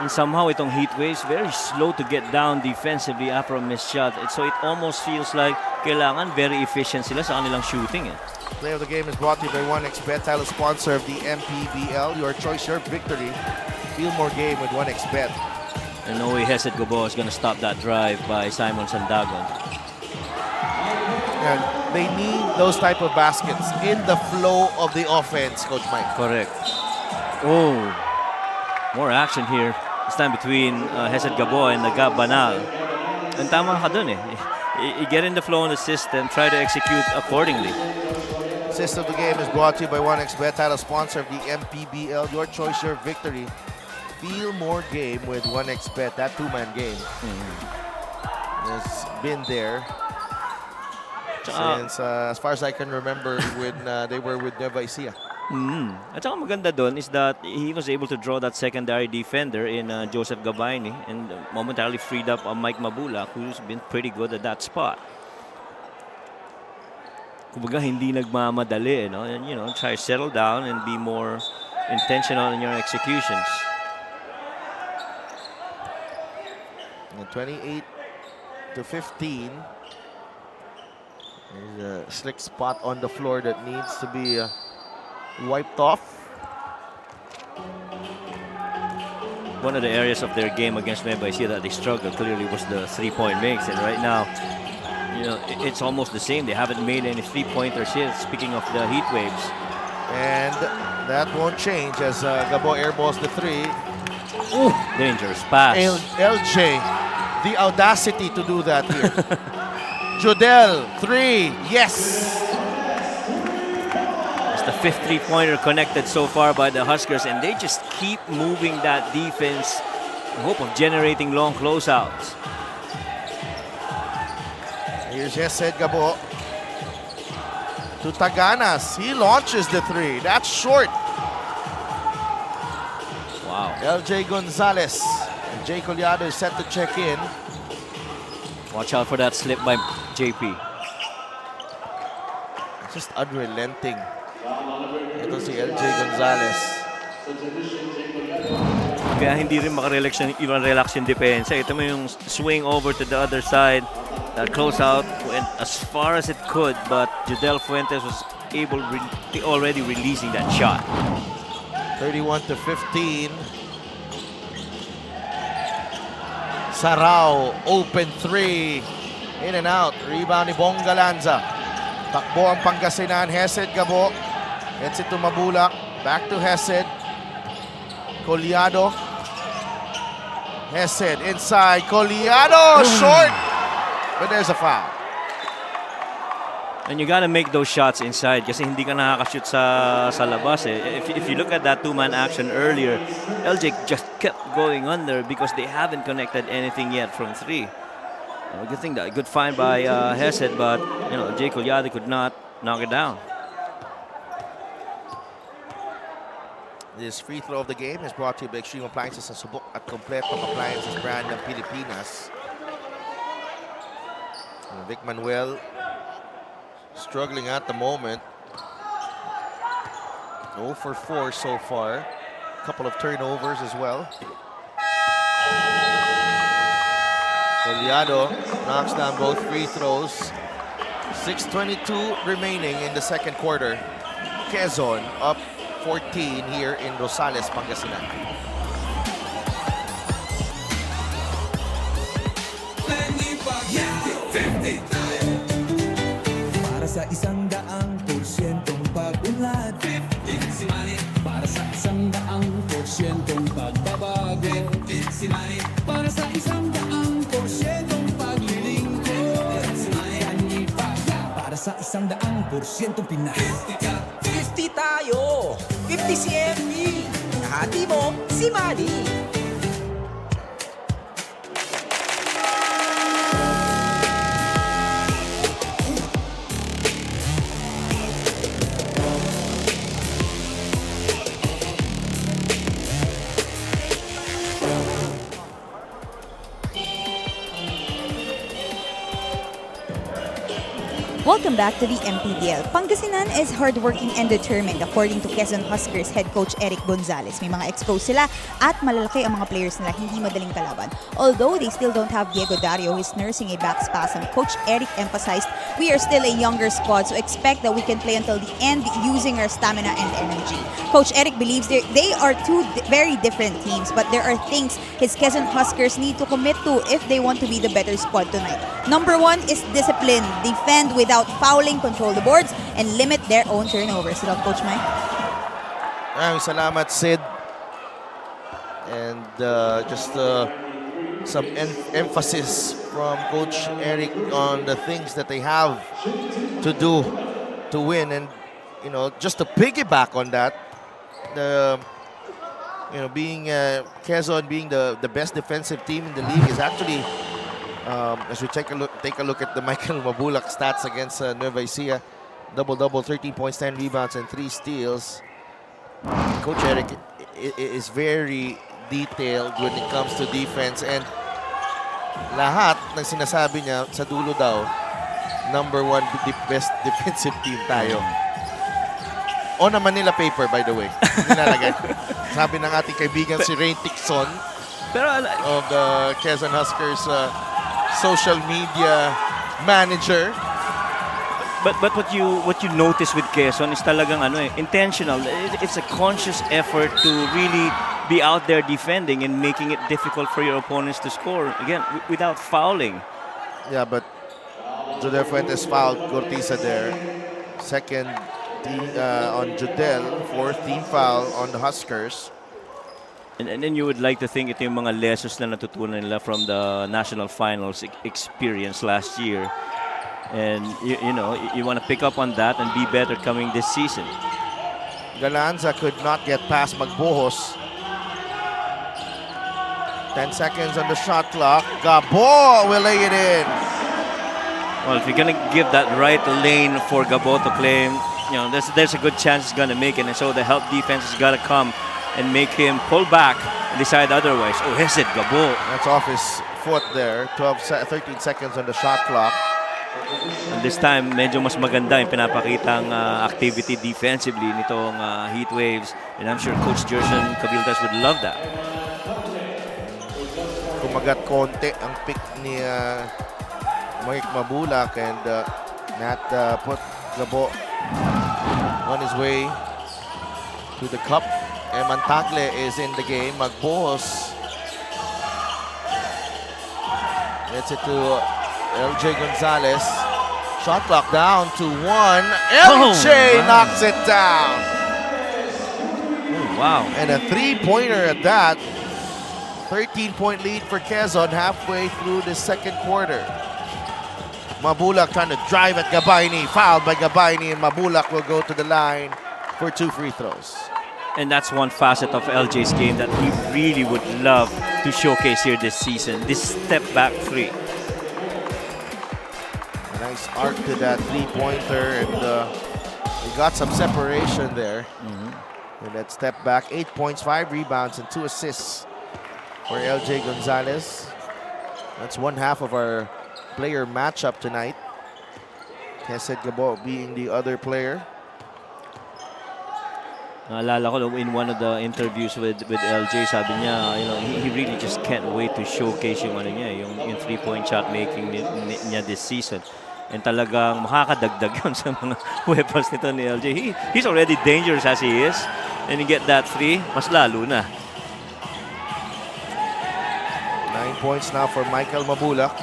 And somehow itong Heatwaves very slow to get down defensively after a missed shot. So it almost feels like kailangan very efficient sila sa kanilang shooting. Play of the game is brought to you by 1xBet, title sponsor of the MPBL. Your choice, your victory. Feel more game with 1xBet. And no way Hesed Gobo is going to stop that drive by Simon Sandagon. And they need those type of baskets in the flow of the offense, Coach Mike. Correct. Oh, more action here. This time between Hesed Gabo and Nagab Banal. And tama ka dun eh. You get in the flow in the system, try to execute accordingly. Assist of the game is brought to you by 1xBet, title sponsor of the MPBL. Your choice, your victory. Feel more game with 1xBet. That two-man game has been there since, as far as I can remember, when they were with Nueva Ecija. At saka maganda doon is that he was able to draw that secondary defender in Joseph Gabayni and momentarily freed up Mike Mabulak, who's been pretty good at that spot. Kumbaga hindi nagmamadali, no? And try to settle down and be more intentional in your executions. 28-15. There's a slick spot on the floor that needs to be wiped off. One of the areas of their game against Nueva Ecija that they struggled clearly was the three-point makes, and right now, it's almost the same. They haven't made any three-pointers yet. Speaking of the heat waves, and that won't change as Gabo airballs the three. Ooh, dangerous pass. LJ, the audacity to do that here. Jodel, three, yes. It's the fifth three-pointer connected so far by the Huskers, and they just keep moving that defense in hope of generating long closeouts. Here's Hesed Gabo to Taganas. He launches the three. That's short. Wow. LJ Gonzalez. And Jay Collado is set to check in. Watch out for that slip by JP. Just unrelenting. Ito si LJ Gonzalez. Kaya hindi rin makarelax yung depensa. Ito mo yung swing over to the other side. That closeout went as far as it could, but Jodel Fuentes was able already releasing that shot. 31-15. Sarao, open three. In and out. Rebound ni Bonga Lanza. Takbo ang Pangasinan. Hesed Gabo. Gets it to Mabulak. Back to Hesed. Collado. Hesed inside. Collado short. But there's a foul. And you gotta make those shots inside kasi hindi ka nakakashoot sa labas eh. If you look at that two-man action earlier, LJ just kept going under because they haven't connected anything yet from three. Good thing that good find by Hesed, but Jay Collado could not knock it down. This free throw of the game is brought to you by Extreme Appliances sa subok at kompletong appliances brand ng Pilipinas. Vic Manuel struggling at the moment. 0 for 4 so far. A couple of turnovers as well. Collado knocks down both free throws. 6:22 remaining in the second quarter. Quezon up 14 here in Rosales, Pangasinan. Para sa 100% pag-unlad, para sa 100% pagbabago, para 100% Pinas. 50 tayo! 50 si MB! Kahati mo, si Manny! Welcome back to the MPBL. Pangasinan is hardworking and determined according to Quezon Huskers head coach Eric Gonzalez. May mga exposed sila at malalaki ang mga players nila, hindi madaling kalaban. Although they still don't have Diego Dario who is nursing a back spasm, Coach Eric emphasized, we are still a younger squad, so expect that we can play until the end using our stamina and energy. Coach Eric believes they are two very different teams, but there are things his Quezon Huskers need to commit to if they want to be the better squad tonight. Number one is discipline. Defend without fouling, control the boards, and limit their own turnovers. Love, Coach Mike. Maraming salamat, Sid. And just some emphasis from Coach Eric on the things that they have to do to win. And, you know, just to piggyback on that, being Quezon being the best defensive team in the league is actually, as we take a look at the Michael Mabulak stats against Nueva Ecija, double-double, 13 points, 10 rebounds, and 3 steals. Coach Eric is very detailed when it comes to defense, and lahat ng sinasabi niya sa dulo daw, number 1 best defensive team tayo. On a Manila paper, by the way. Nilalagay. Sabi ng ating kaibigan si Rain Tixon of the Quezon Huskers social media manager. But what you notice with Quezon is talagang intentional. It's a conscious effort to really be out there defending and making it difficult for your opponents to score. Again, without fouling. Yeah, but Jodel Fuentes fouled Cortiza there. Second on Jodel, 4th team foul on the Huskers. And then you would like to think ito yung mga lessons na natutunan nila from the national finals experience last year. And you want to pick up on that and be better coming this season. Galanza could not get past Magbuhos. 10 seconds on the shot clock. Gabo will lay it in. Well, if you're going to give that right lane for Gabo to play, there's a good chance he's going to make it. And so the help defense has got to come and make him pull back and decide otherwise. Oh, here's it, Gabo. That's off his foot there. 13 seconds on the shot clock. And this time, medyo mas maganda yung pinapakitang activity defensively nitong Heat Waves. And I'm sure Coach Jerson Cabildas would love that. Kumagat konti ang pick ni Mike Mabulak, and Nat put Gabo on his way to the cup. Mantagle is in the game. Magbuhos gets it to LJ Gonzalez. Shot clock down to 1. LJ knocks it down. Oh, wow. And a 3-pointer at that. 13-point lead for Quezon halfway through the second quarter. Mabulak trying to drive at Gabayni. Fouled by Gabayni, and Mabulak will go to the line for 2 free throws. And that's one facet of LJ's game that he really would love to showcase here this season. This step-back 3. A nice arc to that 3-pointer, and he got some separation there. With that step back, 8 points, 5 rebounds, and 2 assists for LJ Gonzalez. That's one half of our player matchup tonight. Kesed Gabo being the other player. Naalala ko in one of the interviews with LJ, sabi niya, he really just can't wait to showcase yung yung 3-point shot making niya this season. And talagang makakadagdag yun sa mga weapons nito ni LJ. He's already dangerous as he is. And you get that 3, mas lalo na. 9 points now for Michael Mabulak.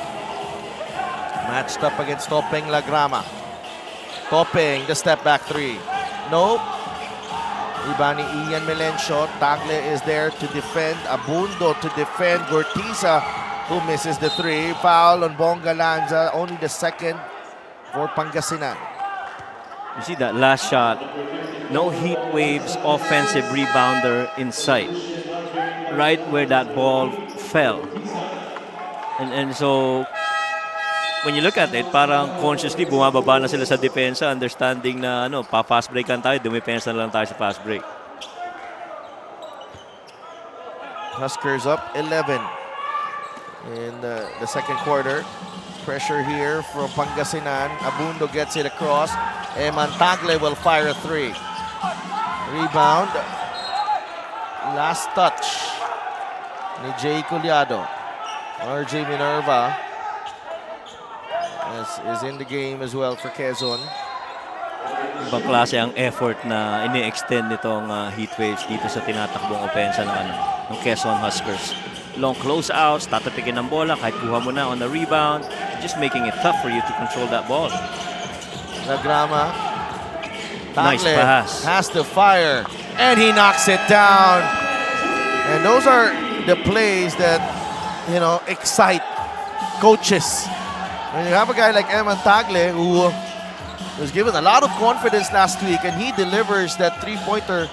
Matched up against Topeng Lagrama. Topeng, the step back 3. Nope. Ibani Ian Melencio. Tagle is there to defend. Abundo to defend. Gortiza, who misses the 3. Foul on Bonga Lanza. Only the second for Pangasinan. You see that last shot? No Heat Waves offensive rebounder in sight. Right where that ball fell. And so, when you look at it, parang consciously bumababa na sila sa depensa, understanding na pa-fast breakan tayo, dumipensa na lang tayo sa fast break. Huskers up 11 in the second quarter. Pressure here from Pangasinan. Abundo gets it across. Mantagle will fire a three. Rebound. Last touch ni Jay Culiado. RJ Minerva is in the game as well for Quezon. Ibang klase ang effort na ini-extend nitong Heat Waves dito sa tinatakbong opensa ng Quezon Huskers. Long closeouts, tatapikin ng bola, kahit kuha mo na on the rebound, just making it tough for you to control that ball. Lagrama. Nice pass. Has to fire, and he knocks it down. And those are the plays that, excite coaches. When you have a guy like Eman Tagle who was given a lot of confidence last week, and he delivers that three-pointer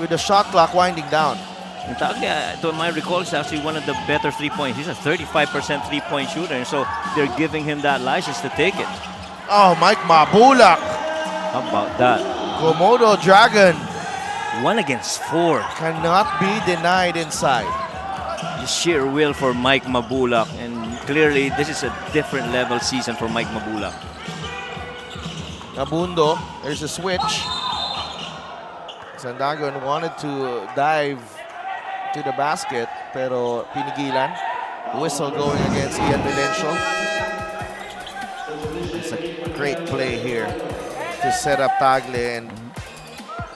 with the shot clock winding down. And Tagle, to my recall, is actually one of the better three-point. He's a 35% three-point shooter, and so they're giving him that license to take it. Oh, Mike Mabulak. How about that? Komodo Dragon 1 against 4. cannot be denied inside. The sheer will for Mike Mabulak, and clearly this is a different level season for Mike Mabulak. Abundo, there's a switch. Sandagon wanted to dive to the basket, pero pinigilan. Whistle going against Ian Melencio. It's a great play here to set up Tagle, and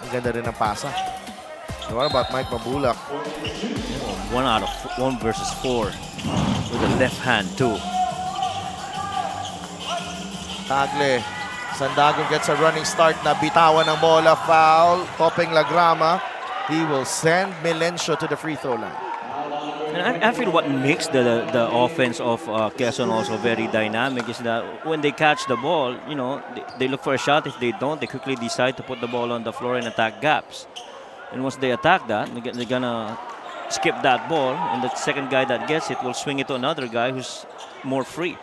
ang ganda rin ang pasa. What about Mike Mabulak? 1 versus 4 with the left hand too. Tagle, Sandagon gets a running start, na bitawan ng bola, foul, topping Lagrama. He will send Melencio to the free throw line. And I feel what makes the offense of Quezon also very dynamic is that when they catch the ball, they look for a shot. If they don't, they quickly decide to put the ball on the floor and attack gaps. And once they attack that, they're gonna skip that ball, and the second guy that gets it will swing it to another guy who's more free.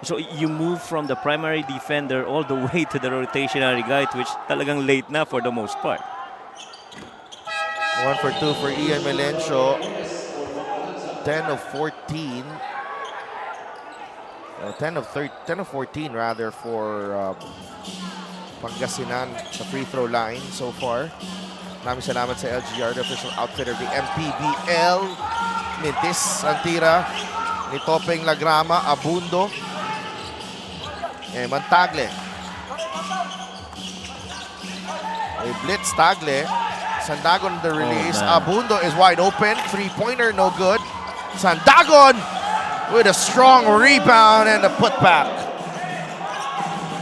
So you move from the primary defender all the way to the rotationary guy, which talagang late na for the most part. 1 for 2 for Ian Melencio. 10 of 14. 10 of 14 rather for Pangasinan sa free throw line so far. Maraming salamat sa LGR, the official outfitter of the MPBL. Mintis ang tira ni Topeng Lagrama, Abundo. Mantagle. A blitz Tagle. Sandagon the release. Abundo is wide open. Three-pointer, no good. Sandagon with a strong rebound and a putback.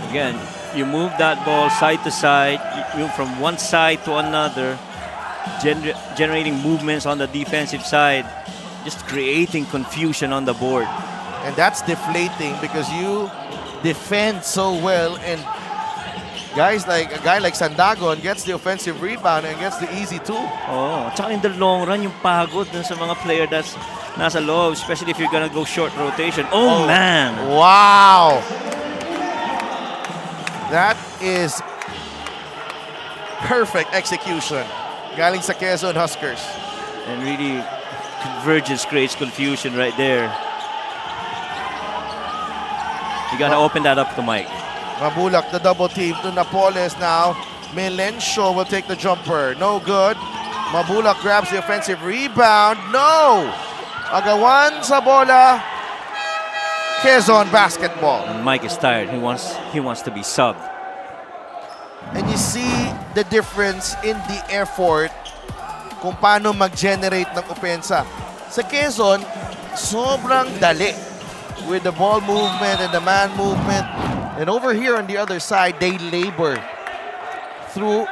Again, you move that ball side to side, you move from one side to another, generating movements on the defensive side, just creating confusion on the board. And that's deflating because you defend so well, and a guy like Sandagon gets the offensive rebound and gets the easy two. Oh, tsaka in the long run, yung pagod dun sa mga player that's nasa loob, especially if you're gonna go short rotation. Oh man! Wow! That is perfect execution. Galing sa Quezon Huskers. And really, convergence creates confusion right there. You gotta open that up to Mike. Mabulak, the double team to Napoles now. Melencio will take the jumper. No good. Mabulak grabs the offensive rebound. No! Agawan sa bola. Quezon basketball. And Mike is tired. He wants to be subbed. And you see the difference in the effort kung paano mag-generate ng opensa. Sa Quezon, sobrang dali with the ball movement and the man movement. And over here on the other side, they labor through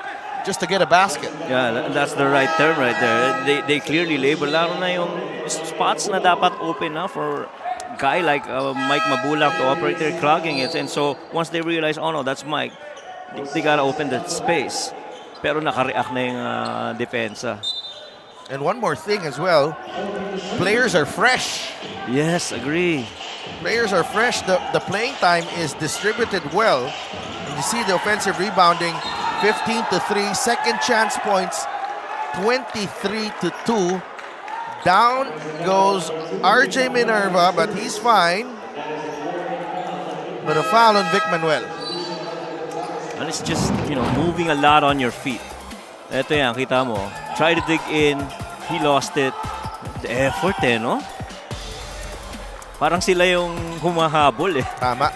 just to get a basket. Yeah, that's the right term right there. They clearly labor. Lalo na yung spots na dapat open na for a guy like Mike Mabulak to operate, they're clogging it. And so once they realize, oh no, that's Mike, they gotta open that space. Pero nakareact na yung depensa. And one more thing as well, players are fresh. Yes, agree. Players are fresh. The playing time is distributed well. And you see the offensive rebounding, 15-3. Second chance points, 23-2. Down goes RJ Minerva, but he's fine. But a foul on Vic Manuel. And it's just, moving a lot on your feet. Ito yan, kita mo. Try to dig in. He lost it. The effort no? Parang sila yung humahabol Tama.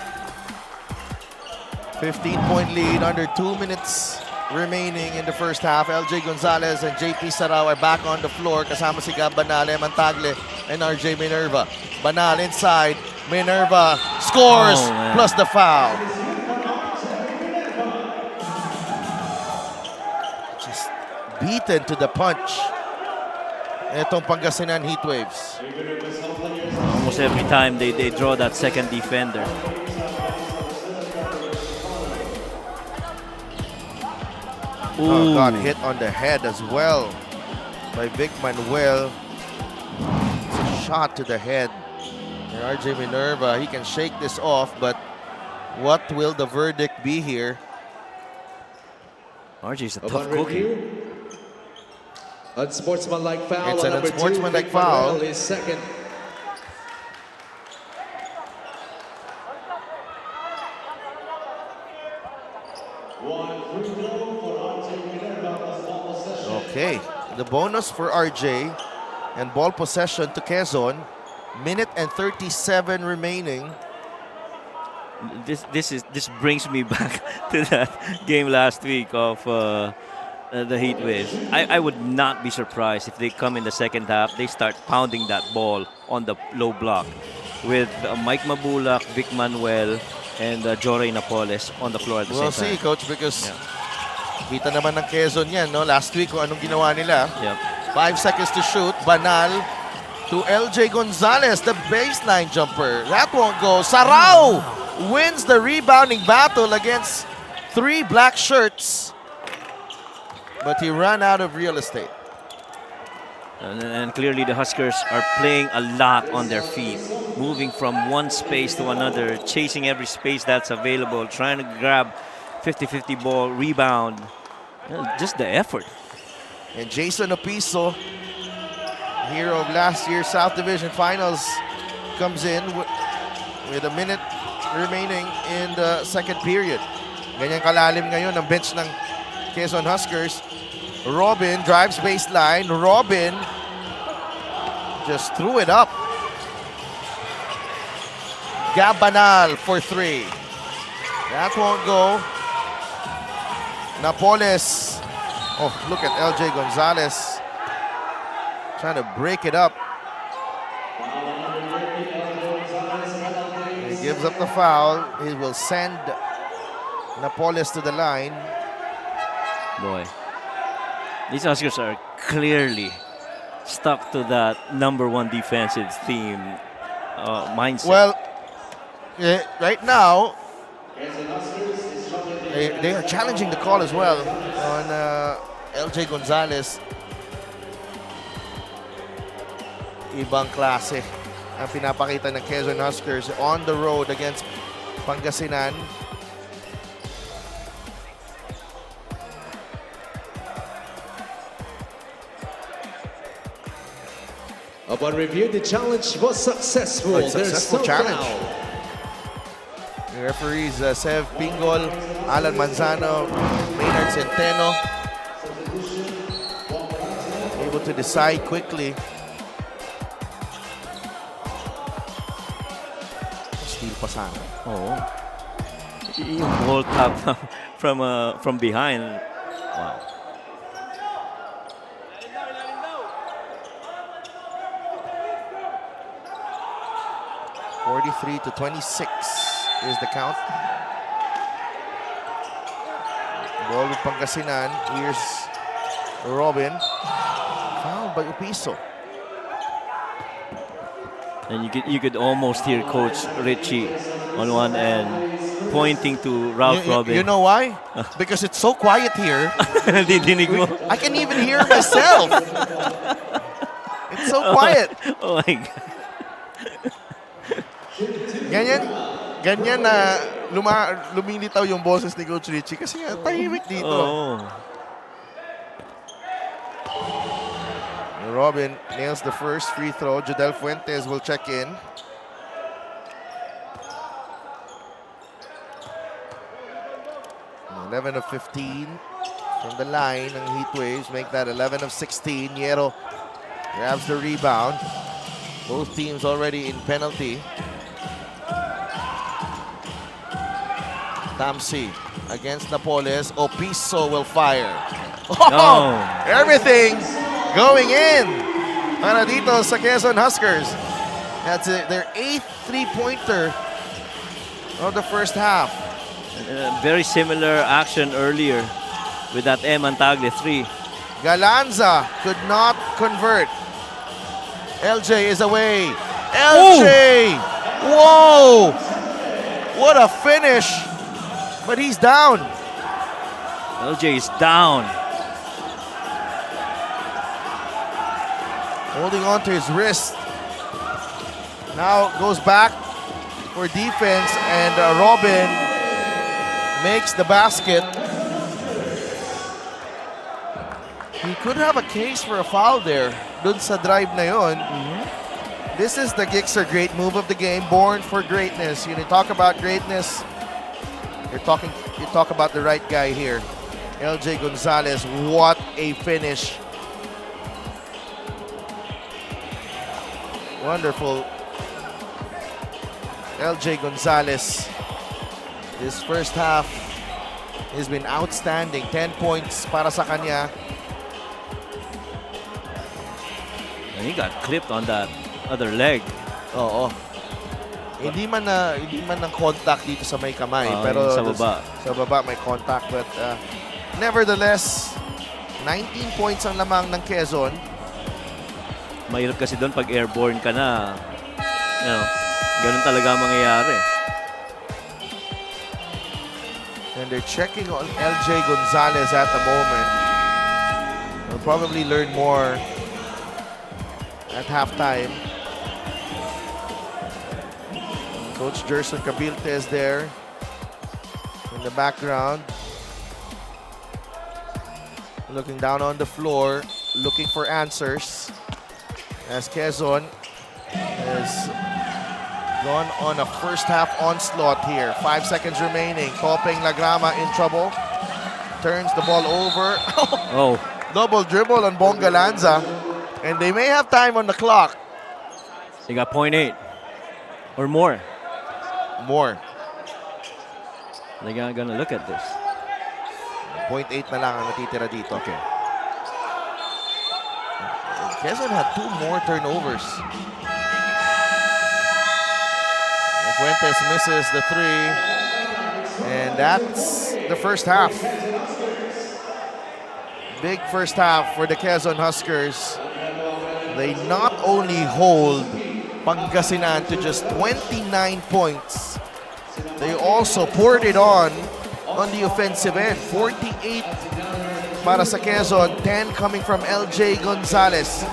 15-point lead, under 2 minutes remaining in the first half. LJ Gonzalez and JP Sarao are back on the floor. Kasama si Gab Banal, Mantagle, and RJ Minerva. Banal inside. Minerva scores plus the foul. Just beaten to the punch. Itong Pangasinan Heatwaves. Almost every time they draw that second defender. Oh, got hit on the head as well by Vic Manuel. It's a shot to the head. And RJ Minerva, he can shake this off, but what will the verdict be here? RJ's a tough cookie. Unsportsmanlike foul. It's an number unsportsmanlike 2. foul. Is second. Okay, the bonus for RJ and ball possession to Quezon. Minute and 37 remaining. This brings me back to that game last week of the Heatwaves. I would not be surprised if they come in the second half, they start pounding that ball on the low block with Mike Mabulak, Vic Manuel, and Joray Napoles on the floor at the We'll same see, time. Coach, because kita naman ng Quezon yan, no? Last week kung anong ginawa nila. Yep. 5 seconds to shoot. Banal to LJ Gonzalez, the baseline jumper. That won't go. Sarao wins the rebounding battle against 3 black shirts. But he ran out of real estate. And clearly the Huskers are playing a lot on their feet, moving from one space to another, chasing every space that's available, trying to grab 50-50 ball, rebound. Just the effort. And Jason Opiso, hero of last year's South Division Finals, comes in with a minute remaining in the second period. Ganyan kalalim ngayon ang bench ng Quezon Huskers. Robin drives baseline. Robin just threw it up. Gabanal for 3. That won't go. Napoles. Oh, look at LJ Gonzalez trying to break it up. He gives up the foul. He will send Napoles to the line. Boy, these Huskers are clearly stuck to that #1 defensive theme mindset. Well, right now, they are challenging the call as well on LJ Gonzalez. Ibang klase ang pinapakita ng Quezon Huskers on the road against Pangasinan. Upon review, the challenge was successful. Oh, successful challenge. Foul. The referees Sev Pingol, Alan Manzano, Maynard Centeno, able to decide quickly. Steal pa sana. Oh, yung ball tap from behind. Wow. (43-26) is the count. Ball with Pangasinan. Here's Robin. Fouled by Opiso. And you could almost hear Coach Richie on one end pointing to Ralph Robin. You know why? Because it's so quiet here. Didinig mo. I can even hear myself. It's so quiet. Oh my God. Ganyan na lumilitaw yung boses ni Coach Richie kasi nga tahimik dito. Oh. Robin nails the first free throw. Jodel Fuentes will check in. And 11 of 15 from the line ng Heatwaves. Make that 11 of 16. Hierro grabs the rebound. Both teams already in penalty. Tamsi against Napoles. Opiso will fire. No. Everything going in para dito sa Quezon Huskers. That's their 8th three-pointer of the first half. Very similar action earlier with that Antagle 3. Galanza could not convert. LJ is away. LJ! Whoa! What a finish! But he's down. LJ is down. Holding on to his wrist. Now goes back for defense and Robin makes the basket. He could have a case for a foul there. Dun sa drive na yun. This is the Gixxer great move of the game, born for greatness. You talk about greatness, you talk about the right guy here. LJ Gonzalez, what a finish. Wonderful. LJ Gonzalez. This first half has been outstanding. 10 points para sa kanya. And he got clipped on that other leg. Oo. Hindi man ng contact dito sa may kamay, pero sa baba. Sa baba may contact, but nevertheless 19 points ang lamang ng Quezon. Mahirap kasi doon pag airborne ka na. You know, ganun talaga ang mangyayari. And they're checking on LJ Gonzalez at the moment. We'll probably learn more at halftime. Coach Gerson Cabilte is there in the background. Looking down on the floor, looking for answers. As Quezon has gone on a first half onslaught here. 5 seconds remaining. Topeng Lagrama in trouble. Turns the ball over. Oh. Double dribble on Bonga Lanza. And they may have time on the clock. They got 0.8 or more. More. They're gonna look at this. 0.8 na lang ang natitira dito. Okay. Quezon had 2 more turnovers. Fuentes misses the 3. And that's the first half. Big first half for the Quezon Huskers. They not only hold Pangasinan to just 29 points, they also poured it on the offensive end. 48 para sa Quezon, 10 coming from LJ Gonzalez.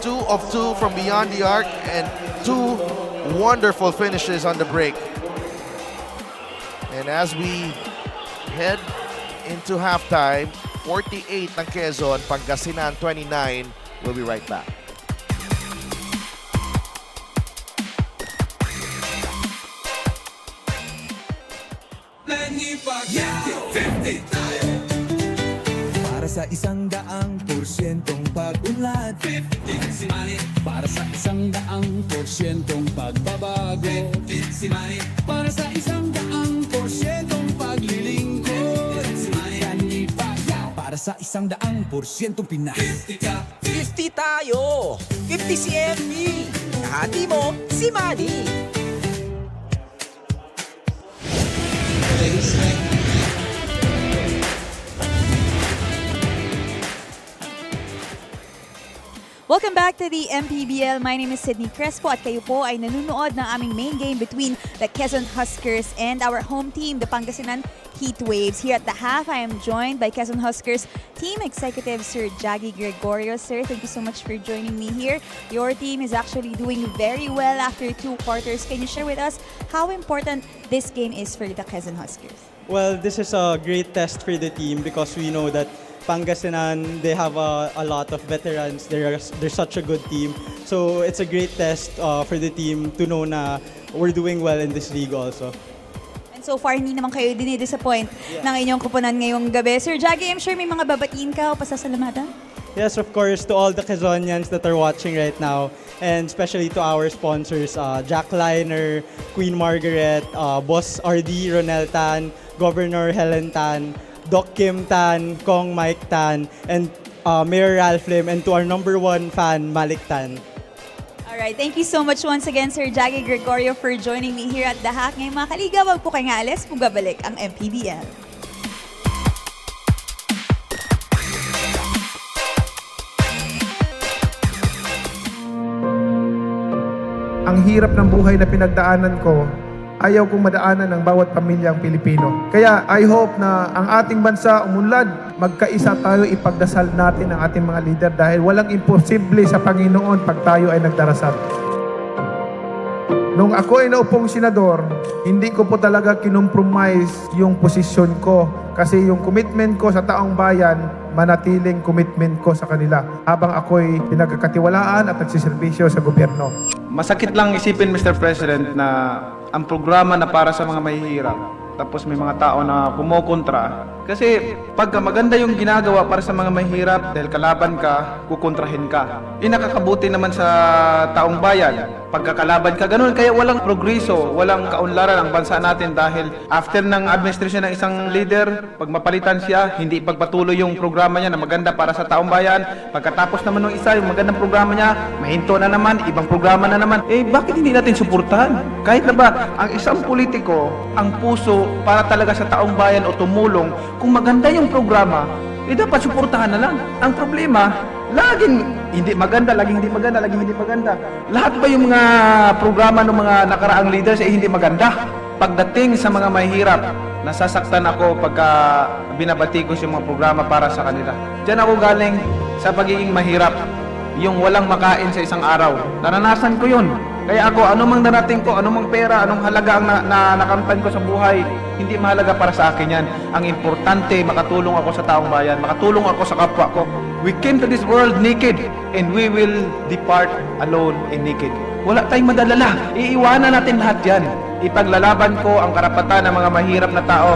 2 of 2 from beyond the arc and 2 wonderful finishes on the break. And as we head into halftime, 48 ng Quezon, Pangasinan 29. We'll be right back. Para sa 100%'ong pag-unlad 15 si Manny. Para sa 100%'ong pagbabago 15 si Manny. Para sa 100%'ong paglilingkod 15 si Manny. Para sa 100%'ong Pinas 50 ka. 50 tayo! 50 si MP! Kahati mo, si Manny! Welcome back to the MPBL. My name is Sydney Crespo at kayo po ay nanonood ng aming main game between the Quezon Huskers and our home team, the Pangasinan Heatwaves. Here at the half, I am joined by Quezon Huskers Team Executive Sir Jaggy Gregorio. Sir, thank you so much for joining me here. Your team is actually doing very well after 2 quarters. Can you share with us how important this game is for the Quezon Huskers? Well, this is a great test for the team because we know that Pangasinan, they have a lot of veterans. They're such a good team. So it's a great test for the team to know na we're doing well in this league also. And so far, hindi naman kayo dinidisappoint ng inyong kupunan ngayong gabi. Sir Jaggy, I'm sure may mga babatiin ka o pasasalamatan? Yes, of course, to all the Quezonians that are watching right now, and especially to our sponsors, Jack Liner, Queen Margaret, Boss RD Ronel Tan, Governor Helen Tan, Doc Kim Tan, Kong Mike Tan, and Mayor Ralph Lim, and to our #1 fan, Malik Tan. Alright, thank you so much once again, Sir Jaggy Gregorio, for joining me here at The Hack. Ngayon mga kaliga, wag po kayo alis, bumabalik ang MPBL. Ang hirap ng buhay na pinagdaanan ko, ayaw kong madaanan ng bawat pamilyang Pilipino. Kaya I hope na ang ating bansa umunlad, magkaisa tayo, ipagdasal natin ang ating mga leader dahil walang imposible sa Panginoon pag tayo ay nagdarasal. Nung ako ay naupong senador, hindi ko po talaga kinompromise yung posisyon ko kasi yung commitment ko sa taong bayan, manatiling commitment ko sa kanila habang ako'y pinagkakatiwalaan at nagsiservisyo sa gobyerno. Masakit lang isipin, Mr. President, na ang programa na para sa mga mahihirap, tapos may mga tao na kumokontra. Kasi pagka maganda yung ginagawa para sa mga mahihirap, dahil kalaban ka, kukontrahin ka. Nakakabuti naman sa taong bayan. Pagkakalaban ka, ganun. Kaya walang progreso, walang kaunlaran ang bansa natin dahil after ng administrasyon ng isang leader, pag mapalitan siya, hindi ipagpatuloy yung programa niya na maganda para sa taong bayan. Pagkatapos naman ng isa, yung magandang programa niya, mahinto na naman, ibang programa na naman. Bakit hindi natin suportahan? Kahit na ba, ang isang politiko, ang puso para talaga sa taong bayan o tumulong, kung maganda yung programa, dapat suportahan na lang. Ang problema, laging hindi maganda, laging hindi maganda, laging hindi maganda. Lahat ba yung mga programa ng mga nakaraang leaders ay hindi maganda? Pagdating sa mga mahihirap, nasasaktan ako pagka binabatikos yung mga programa para sa kanila. Diyan ako galing sa pagiging mahirap. Yung walang makain sa isang araw. Naranasan ko yun. Kaya ako, anumang darating ko, anumang pera, anong halaga ang nakamtan ko sa buhay, hindi mahalaga para sa akin yan. Ang importante, makatulong ako sa taong bayan, makatulong ako sa kapwa ko. We came to this world naked, and we will depart alone and naked. Wala tayong madalala. Iiwanan natin lahat yan. Ipaglalaban ko ang karapatan ng mga mahirap na tao.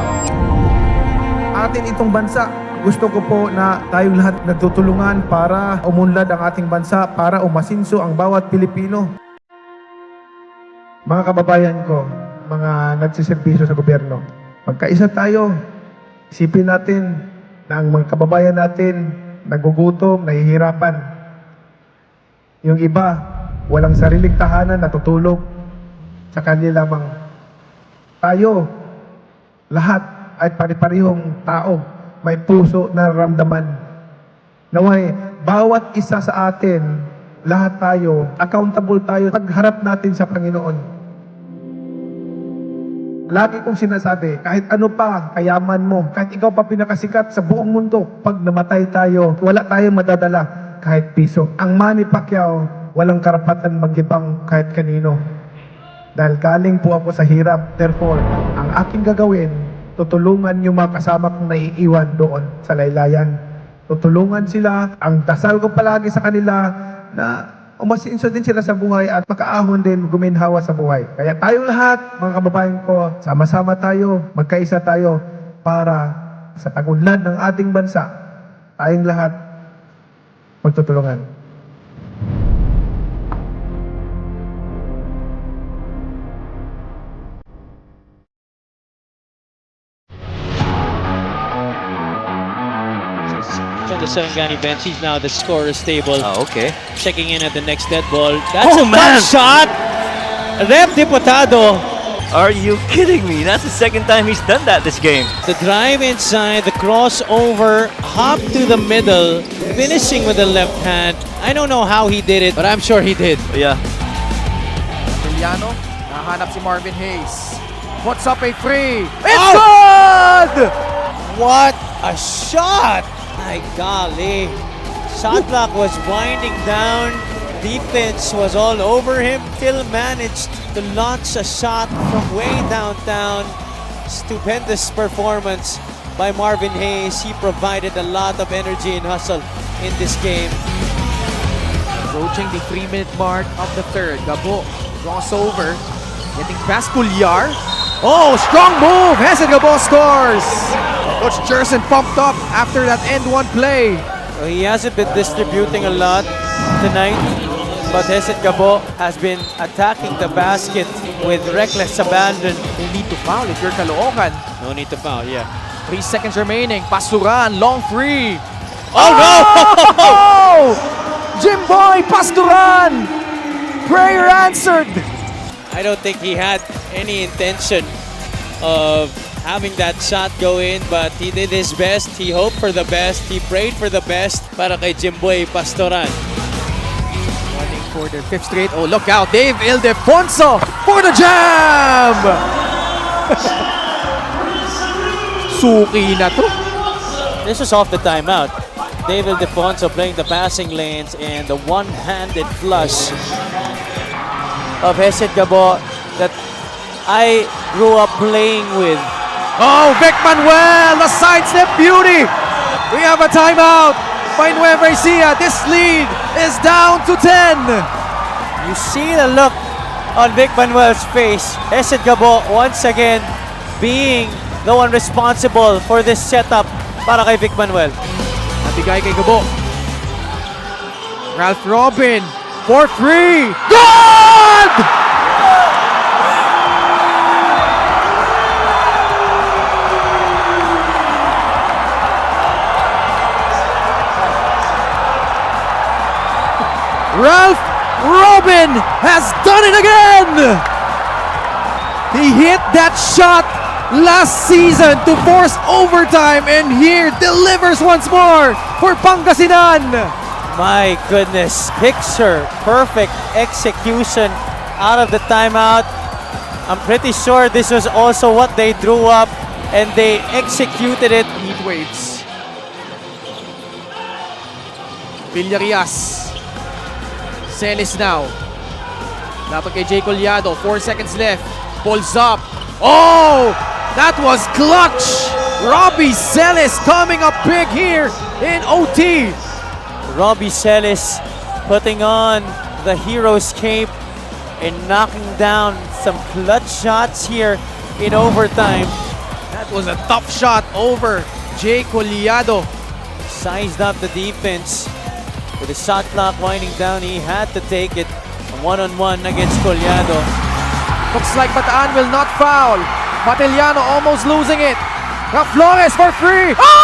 Atin itong bansa, gusto ko po na tayong lahat nagtutulungan para umunlad ang ating bansa, para umasinso ang bawat Pilipino. Mga kababayan ko, mga nagsiservisyo sa gobyerno, magkaisa tayo. Isipin natin na ang mga kababayan natin nagugutom, nahihirapan. Yung iba, walang sariling tahanan, natutulog sa kanila lamang. Tayo, lahat ay pari-parihong tao, may puso na ramdaman. Naway, bawat isa sa atin, lahat tayo, accountable tayo, pagharap natin sa Panginoon. Lagi kong sinasabi, kahit ano pa kayaman mo, kahit ikaw pa pinakasikat sa buong mundo, pag namatay tayo, wala tayong madadala kahit piso. Ang Manny Pacquiao, walang karapatan maglibang kahit kanino. Dahil galing po ako sa hirap. Therefore, ang aking gagawin, tutulungan yung mga kasama kong naiiwan doon sa laylayan. Tutulungan sila. Ang dasal ko palagi sa kanila na umasinso din sila sa buhay at makaahon din, guminhawa sa buhay. Kaya tayong lahat, mga kababayan ko, sama-sama tayo, magkaisa tayo para sa pag-unlad ng ating bansa, tayong lahat magtutulungan. From the Sarangani bench, he's now the scorer's table. Okay. Checking in at the next dead ball. That's Oh, a man! tough shot! Rep Diputado Are you kidding me? That's the second time he's done that this game. The drive inside, the crossover, hop to the middle, finishing with the left hand. I don't know how he did it, but I'm sure he did. Yeah. Emiliano, nahanap si Marvin Hayes. Puts up a free. It's good! What a shot! My golly. Shot clock was winding down. Defense was all over him. Still managed to launch a shot from way downtown. Stupendous performance by Marvin Hayes. He provided a lot of energy and hustle in this game. Approaching the 3-minute mark of the third. Gabo, crossover. Getting past Culyar. Oh, strong move! Hesed Gabo scores! Coach Jerson pumped up after that end one play. Well, he hasn't been distributing a lot tonight, but Hesed Gabo has been attacking the basket with reckless abandon. You need to foul if you're Caloocan. No need to foul, yeah. 3 seconds remaining. Pasturan, long three. Oh, no! Jimboy Pasturan! Prayer answered! I don't think he had any intention of having that shot go in, but he did his best. He hoped for the best. He prayed for the best para kay Jimboy Pastoran. Running for their 5th straight. Oh, look out. Dave Ildefonso for the jam! Suki na to. This was off the timeout. Dave Ildefonso playing the passing lanes and the one-handed flush of Hesed Gabo that I grew up playing with. Oh, Vic Manuel, the sidestep beauty. We have a timeout by Nueva Ecija. This lead is down to 10. You see the look on Vic Manuel's face. Hesed Gabo once again being the one responsible for this setup para kay Vic Manuel. Nabigay kay Gabo. Ralph Robin for 3. Good! Ralph Robin has done it again! He hit that shot last season to force overtime and here delivers once more for Pangasinan! My goodness, picture perfect execution out of the timeout. I'm pretty sure this was also what they drew up and they executed it. Heat waves. Villarias. Celis now. Dapat kay Jay Collado. 4 seconds left. Pulls up. Oh! That was clutch! Robbie Celis coming up big here in OT. Robbie Celis putting on the hero's cape and knocking down some clutch shots here in overtime. That was a tough shot over Jay Collado. Sized up the defense. With the shot clock winding down, he had to take it one-on-one against Collado. Looks like Bataan will not foul. Mateliano almost losing it. Now Flores for 3. Oh!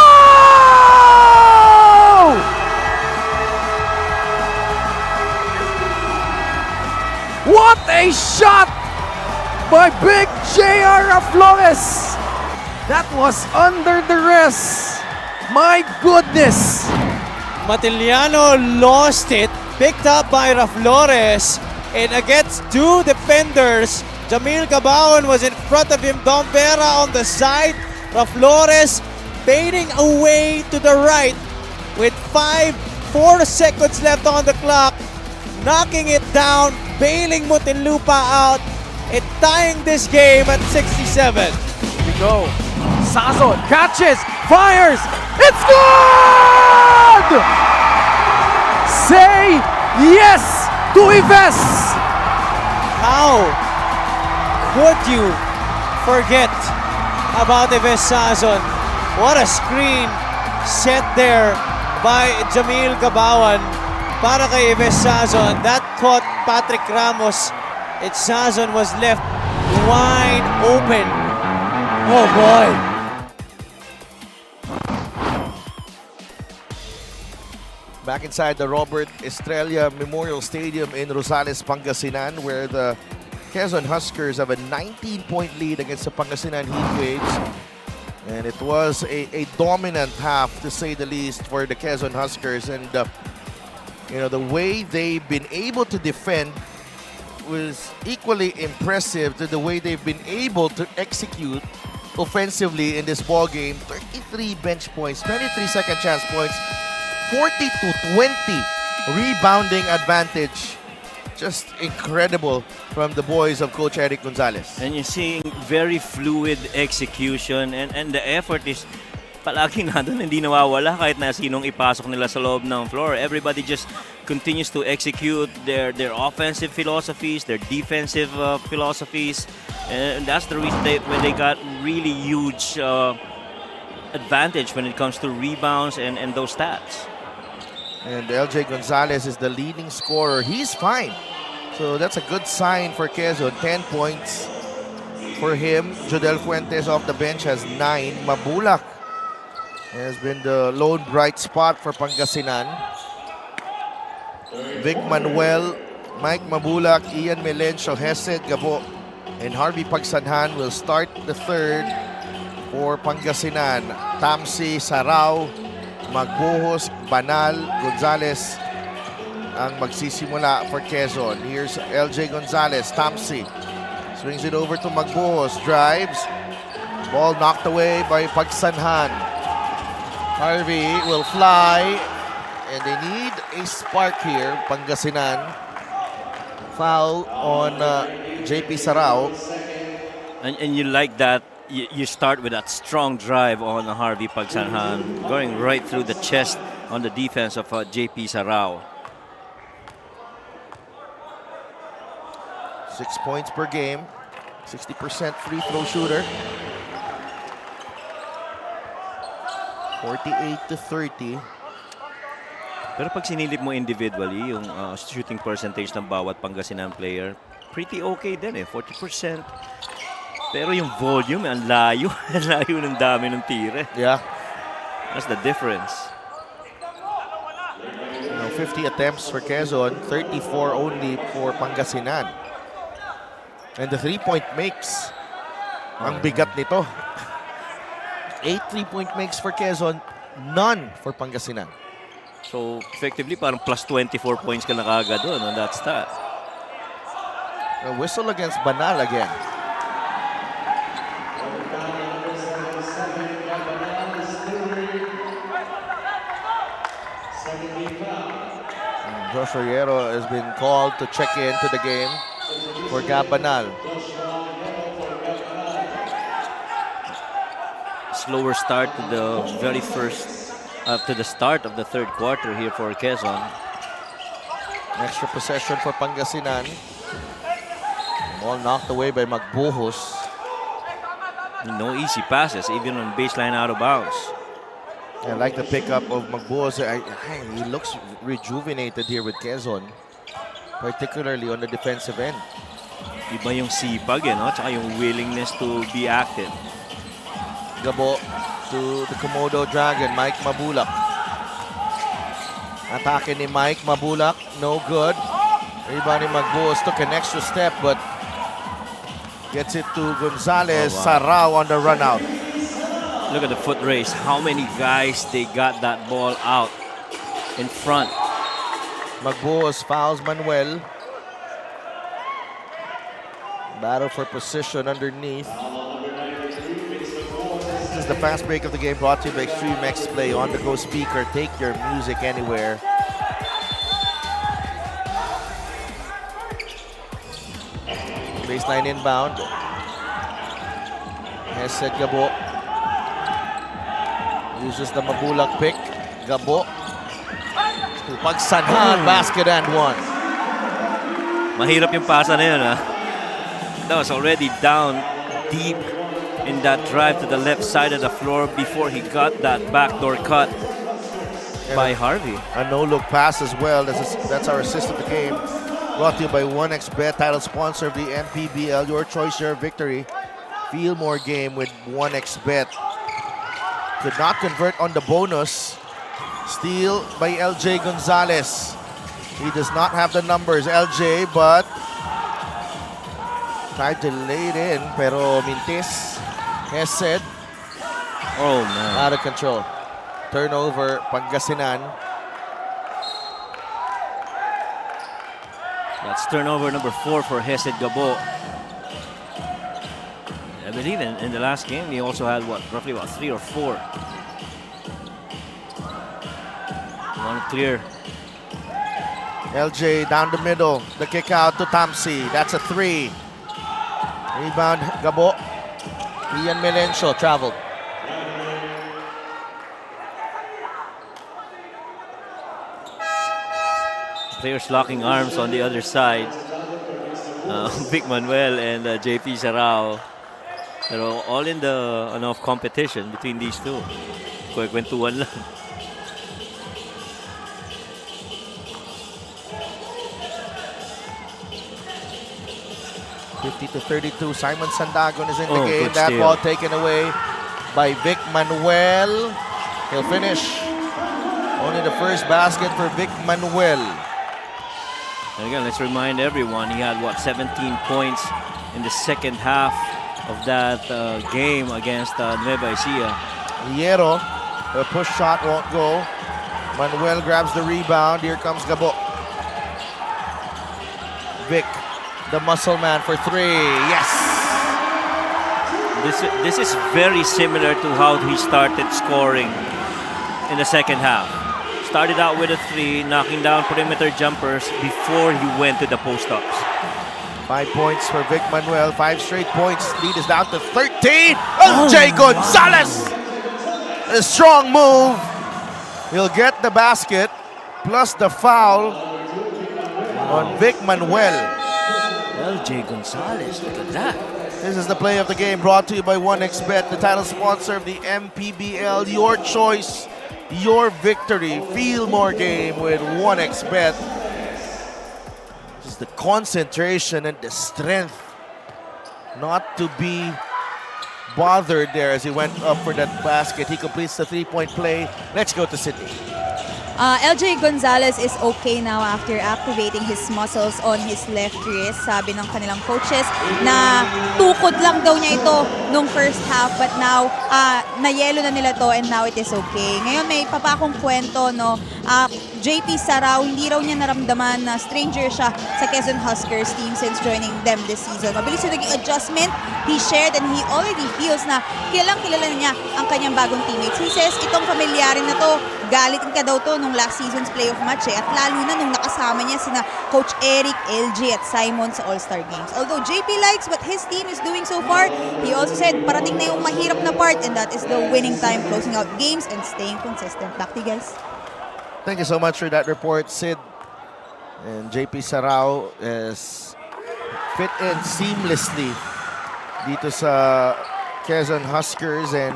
What a shot by Big J.R. Flores. That was under the rest. My goodness. Matiliano lost it, picked up by Flores, and against 2 defenders, Jamil Cabaon was in front of him, Dom Vera on the side, Flores fading away to the right with 4 seconds left on the clock, knocking it down, bailing Muntinlupa out, and tying this game at 67. Here we go. Sazon catches, fires, it's good! Say yes to Ives! How could you forget about Ives Sazon? What a screen set there by Jamil Cabawan para kay Ives Sazon. That caught Patrick Ramos and Sazon was left wide open. Oh boy! Back inside the Robert Estrella Memorial Stadium in Rosales, Pangasinan, where the Quezon Huskers have a 19-point lead against the Pangasinan Heatwaves. And it was a dominant half, to say the least, for the Quezon Huskers. And, you know, the way they've been able to defend was equally impressive to the way they've been able to execute offensively in this ball game. 33 bench points, 23 second chance points, 40-20 rebounding advantage. Just incredible from the boys of Coach Eric Gonzalez. And you're seeing very fluid execution and the effort is palaging nandun, hindi nawawala kahit na sinong ipasok nila sa loob ng floor. Everybody just continues to execute their offensive philosophies, their defensive philosophies. And that's the reason when they got really huge advantage when it comes to rebounds and those stats. And LJ Gonzalez is the leading scorer. He's fine. So that's a good sign for Quezon. 10 points for him. Jodel Fuentes off the bench has 9. Mabulak has been the lone bright spot for Pangasinan. Vic Manuel, Mike Mabulak, Ian Melencio, Hesed Gabo, and Harvey Pagsanhan will start the third for Pangasinan. Tamsi, Sarao, Magbuhos, Banal, Gonzalez ang magsisimula for Quezon. Here's LJ Gonzalez, Tamsi. Swings it over to Magbuhos, drives. Ball knocked away by Pagsanhan. Harvey will fly, and they need a spark here. Pangasinan. Foul on JP Sarao. And you like that. You start with that strong drive on Harvey Pagsanhan, going right through the chest on the defense of JP Sarao. 6 points per game, 60% free throw shooter. 48-30. Pero pag sinilip mo individually, yung shooting percentage ng bawat Pangasinan player, pretty okay din eh, 40%. Pero yung volume, ang layo. Ang layo ng dami ng tire. Yeah. That's the difference. 50 attempts for Quezon, 34 only for Pangasinan. And the three-point makes, ang bigat nito. 8 three-point makes for Quezon, none for Pangasinan. So, effectively, parang plus 24 points ka na kagad doon on that stat. A whistle against Banal again. Josh Royero has been called to check into the game for Gab Banal. Slower start to the very first, to the start of the third quarter here for Quezon. Extra possession for Pangasinan. Ball knocked away by Magbuhos. No easy passes, even on baseline out of bounds. I like the pickup of Magbuhos. He looks rejuvenated here with Quezon, particularly on the defensive end. Iba yung sipag, no? Tsaka yung willingness to be active. Gabo to the Komodo Dragon, Mike Mabulak. Atake ni Mike Mabulak, no good. Rebound ni Magbuhos took an extra step, but gets it to Gonzalez. Sarao on the run out. Look at the foot race. How many guys they got that ball out in front. Magbuhos fouls Manuel. Battle for position underneath. This is the fast break of the game, brought to you by Extreme X Play on-the-go speaker. Take your music anywhere. Baseline inbound. Hesed Gabo uses the Mabulak pick. Gabo to Pagsanhan, basket and one. Mahirap yung pasa na yun, ha? That was already down deep in that drive to the left side of the floor before he got that backdoor cut by Harvey. A no-look pass as well. That's our assist of the game. Brought to you by 1xBet, title sponsor of the MPBL. Your choice, your victory. Feel more game with 1xBet. Could not convert on the bonus. Steal by LJ Gonzalez. He does not have the numbers, LJ, but Tried to lay it in, pero mintis. Hesed, Oh, man. out of control. Turnover, Pangasinan. That's turnover number 4 for Hesed Gabo. I believe in the last game, he also had, roughly about 3 or 4. One clear. LJ down the middle. The kick out to Tamsi. That's a 3. Rebound, Gabo. Ian Melencio traveled. Players locking arms on the other side. Vic Manuel and JP Sarao. Pero all in the competition between these two. Kwentuhan lang. 50-32. Simon Sandagon is in the Oh, game. good That steal. ball taken away by Vic Manuel. He'll finish. Only the first basket for Vic Manuel. And again, let's remind everyone, he had 17 points in the second half of that game against Nueva Ecija. Hierro, the push shot won't go. Manuel grabs the rebound. Here comes Gabo. Vic, the muscle man for 3. Yes! This is very similar to how he started scoring in the second half. Started out with a 3, knocking down perimeter jumpers before he went to the post-ups. 5 points for Vic Manuel. 5 straight points. Lead is down to 13. LJ Gonzalez! A strong move. He'll get the basket plus the foul on Vic Manuel. LJ Gonzalez, look at that. This is the play of the game brought to you by 1xBet, the title sponsor of the MPBL. Your choice, your victory. Feel more game with 1xBet. Just the concentration and the strength not to be bothered there as he went up for that basket. He completes the 3-point play. Let's go to Sydney. LJ Gonzalez is okay now after activating his muscles on his left wrist. Sabi ng kanilang coaches na tukod lang daw niya ito nung first half, but now nayelo na nila to and now it is okay. Ngayon may papakong kwento, no. JP Sarao, hindi raw niya naramdaman na stranger siya sa Quezon Huskers team since joining them this season. Mabilis yung naging adjustment. He shared and he already feels na kilalang-kilala na niya ang kanyang bagong teammates. He says, itong pamilyarin na to, galitin ka daw to nung last season's playoff match at lalo na nung nakasama niya sina Coach Eric, LJ at Simon sa All-Star Games. Although JP likes what his team is doing so far, he also said parating na yung mahirap na part and that is the winning time, closing out games and staying consistent. Back to you guys. Thank you so much for that report, Sid. And JP Sarao is fit in seamlessly dito sa Quezon Huskers, and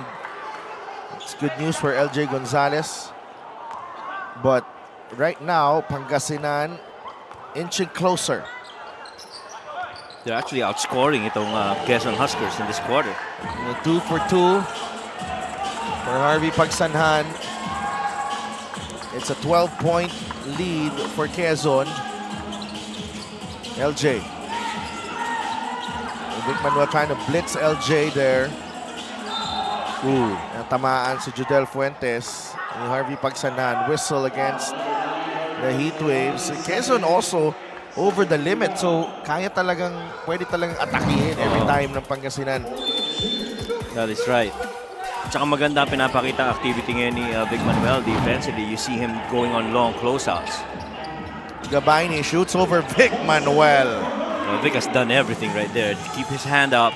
it's good news for LJ Gonzalez. But right now, Pangasinan inching closer. They're actually outscoring itong Quezon Huskers in this quarter. 2 for 2 for Harvey Pagsanhan. It's a 12-point lead for Quezon. LJ. Vic Manuel trying to blitz LJ there. Ooh, natamaan si Judel Fuentes. Ni Harvey Pagsanhan, whistle against the Heat Waves. Quezon also over the limit, so pwede talagang atakihin every time ng Pangasinan. That is right. Tsaka maganda pinapakita activity ngayon ni Vic Manuel defensively. You see him going on long closeouts. Gabayni shoots over Vic Manuel. Vic has done everything right there to keep his hand up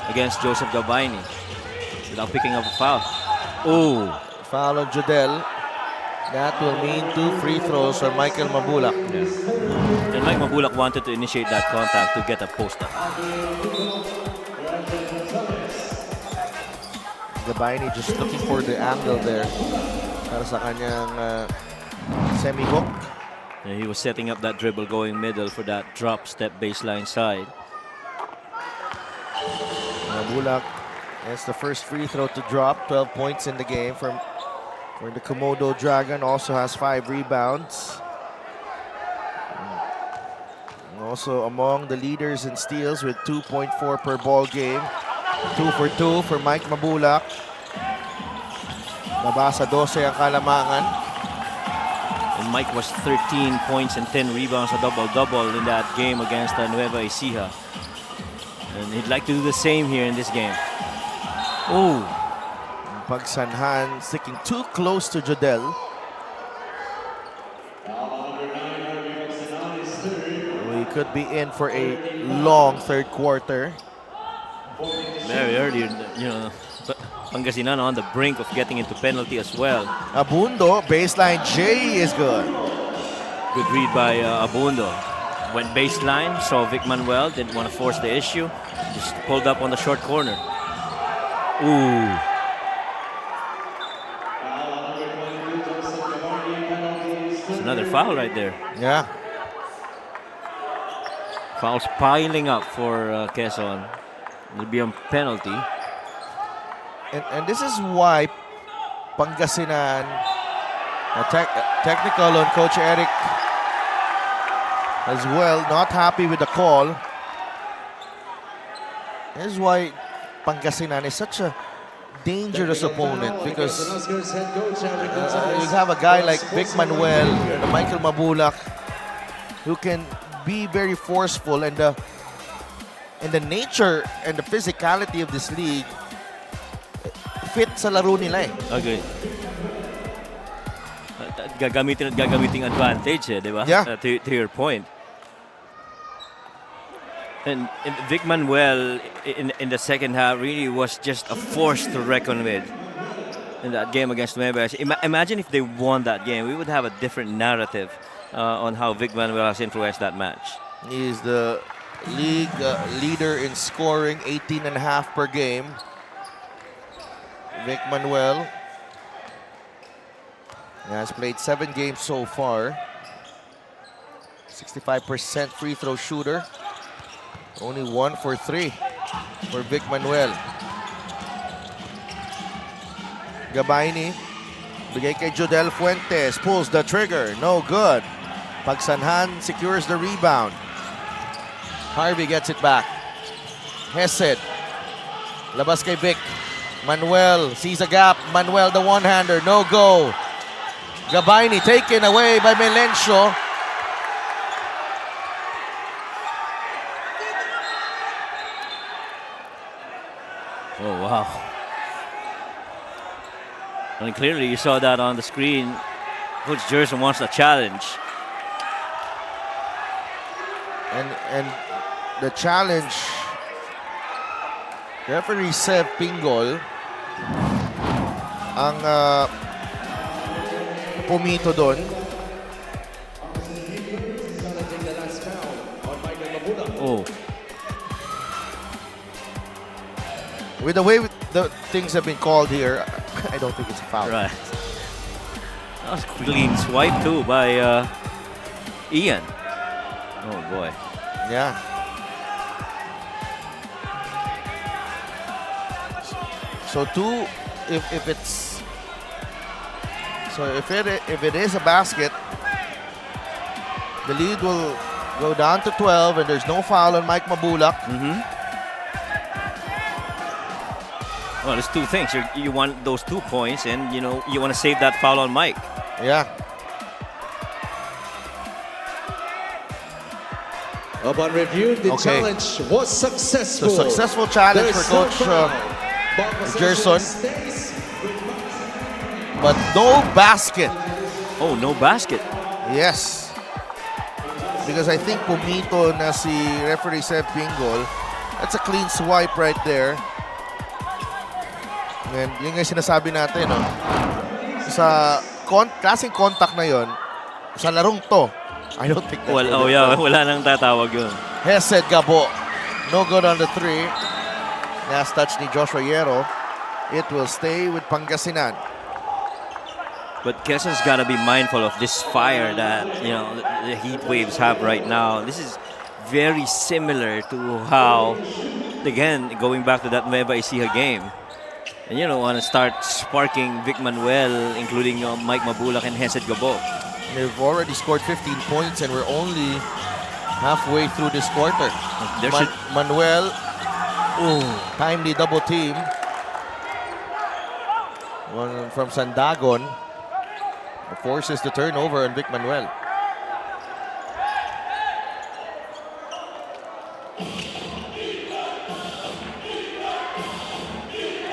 against Joseph Gabayni without picking up a foul. Oh, foul on Judel. That will mean 2 free throws for Michael Mabulak. Yeah. And Mike Mabulak wanted to initiate that contact to get a post-up. Gabayni just looking for the angle there para sa kanyang semi-hook. Yeah, he was setting up that dribble going middle for that drop step baseline side. Mabulak, that's the first free throw to drop. 12 points in the game for the Komodo Dragon. Also has 5 rebounds. Also among the leaders in steals with 2.4 per ball game. 2 for 2 for Mike Mabulak. Nabasa 12 ang kalamangan. And Mike was 13 points and 10 rebounds, a double-double in that game against Nueva Ecija. And he'd like to do the same here in this game. Oh, Pagsanhan sticking too close to Jodel. We could be in for a long third quarter. very early, you know. Pangasinan on the brink of getting into penalty as well. Abundo, baseline J is good. Good read by Abundo. Went baseline, saw Vic Manuel, didn't want to force the issue. Just pulled up on the short corner. Ooh. It's another foul right there. Yeah. Fouls piling up for Quezon. It'll be a penalty. And this is why Pangasinan, technical on Coach Eric as well, not happy with the call. This is why Pangasinan is such a dangerous opponent, because you have a guy like Vic Manuel, Michael Mabulak, who can be very forceful, and the nature and the physicality of this league fit sa laro nila eh. Okay. Gagamiting advantage eh, di ba? Yeah. To your point. And Vic Manuel in the second half really was just a force to reckon with in that game against Nueva. Imagine if they won that game, we would have a different narrative on how Vic Manuel has influenced that match. He is the league leader in scoring, 18.5 per game. Vic Manuel has played 7 games so far. 65% free throw shooter. Only 1 for 3 for Vic Manuel. Gabayni, bigay kay Jodel Fuentes, pulls the trigger, no good. Pagsanhan secures the rebound. Harvey gets it back. Hesed, labas kay Vic. Manuel sees a gap. Manuel the one-hander, no go. Gabayni taken away by Melencio. Oh, wow. I mean, clearly you saw that on the screen. Coach Gerson wants a challenge. And the challenge, referee Seb Pingol ang pumito doon. Oh. With the way the things have been called here, I don't think it's a foul. Right. That was a clean swipe too by Ian. Oh boy. Yeah. So if it is a basket, the lead will go down to 12, and there's no foul on Mike Mabulak. Well, there's two things. You want those 2 points, and you want to save that foul on Mike. Yeah. Upon review, the challenge was successful. So successful challenge for Coach Gerson. But no basket. Oh, no basket. Yes. Because I think pumito na si referee Seb Pingol. That's a clean swipe right there. And yun nga sinasabi natin, no? Sa klaseng contact na yon, sa larong to, I don't think that wala nang tatawag yun. Hesed Gabo, no good on the 3. Last touch ni Joshua Yero. It will stay with Pangasinan. But Quezon's got to be mindful of this fire that the Heat Waves have right now. This is very similar to how, again, going back to that Nueva Ecija game, and you don't want to start sparking Vic Manuel, including Mike Mabulak and Hesed Gabo. They've already scored 15 points, and we're only halfway through this quarter. Manuel, timely double team. One from Sandagon forces the turnover on Vic Manuel.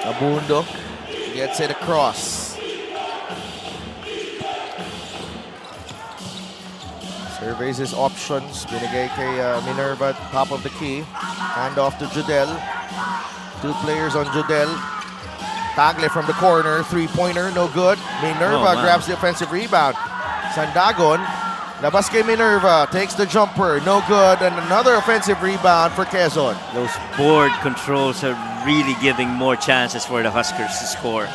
Abundo gets it across. Surveys his options. Binigay kay Minerva, top of the key. Hand off to Judel. 2 players on Judel. Tagle from the corner. 3-pointer, no good. Minerva grabs the offensive rebound. Sandagon, labas kay Minerva. Takes the jumper, no good. And another offensive rebound for Quezon. Those board controls are really giving more chances for the Huskers to score.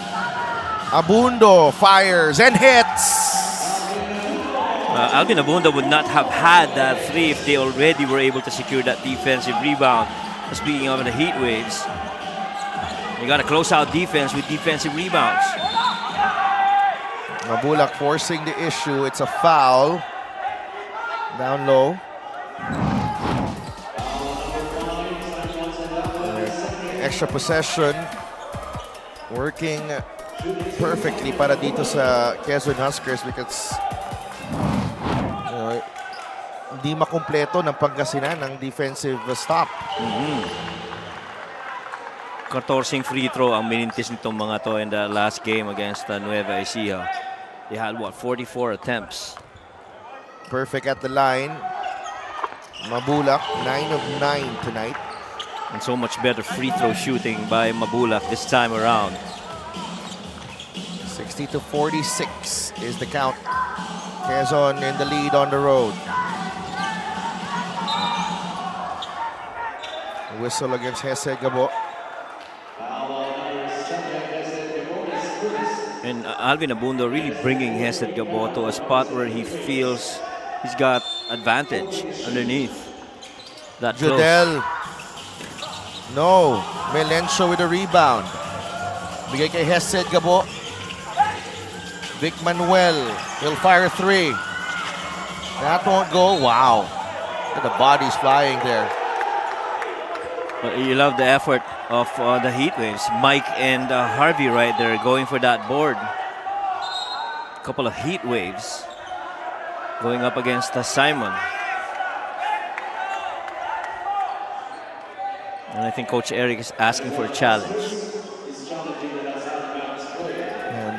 Abundo fires and hits. Alvin Abundo would not have had that 3 if they already were able to secure that defensive rebound. Speaking of the heat waves, you got to close out defense with defensive rebounds. Mabulak forcing the issue. It's a foul. Down low. Extra possession. Working perfectly para dito sa Quezon Huskers because hindi makumpleto ng Pangasinan ang defensive stop. 14 free throw ang minintis nitong mga to in the last game against Nueva Ecija. They had, 44 attempts. Perfect at the line. Mabulak, 9 of 9 tonight. And so much better free throw shooting by Mabulak this time around. 60-46 is the count. Quezon in the lead on the road. Whistle against Hesed Gabo. And Alvin Abundo really bringing Hesed Gabo to a spot where he feels he's got advantage underneath. That Judel. No. Melencio with a rebound. Bigay kay Hesed Gabo. Vic Manuel. He'll fire 3. That won't go. Wow. Look at the bodies flying there. But you love the effort of the heat waves. Mike and Harvey right there going for that board. A couple of heat waves going up against Simon. And I think Coach Eric is asking for a challenge. And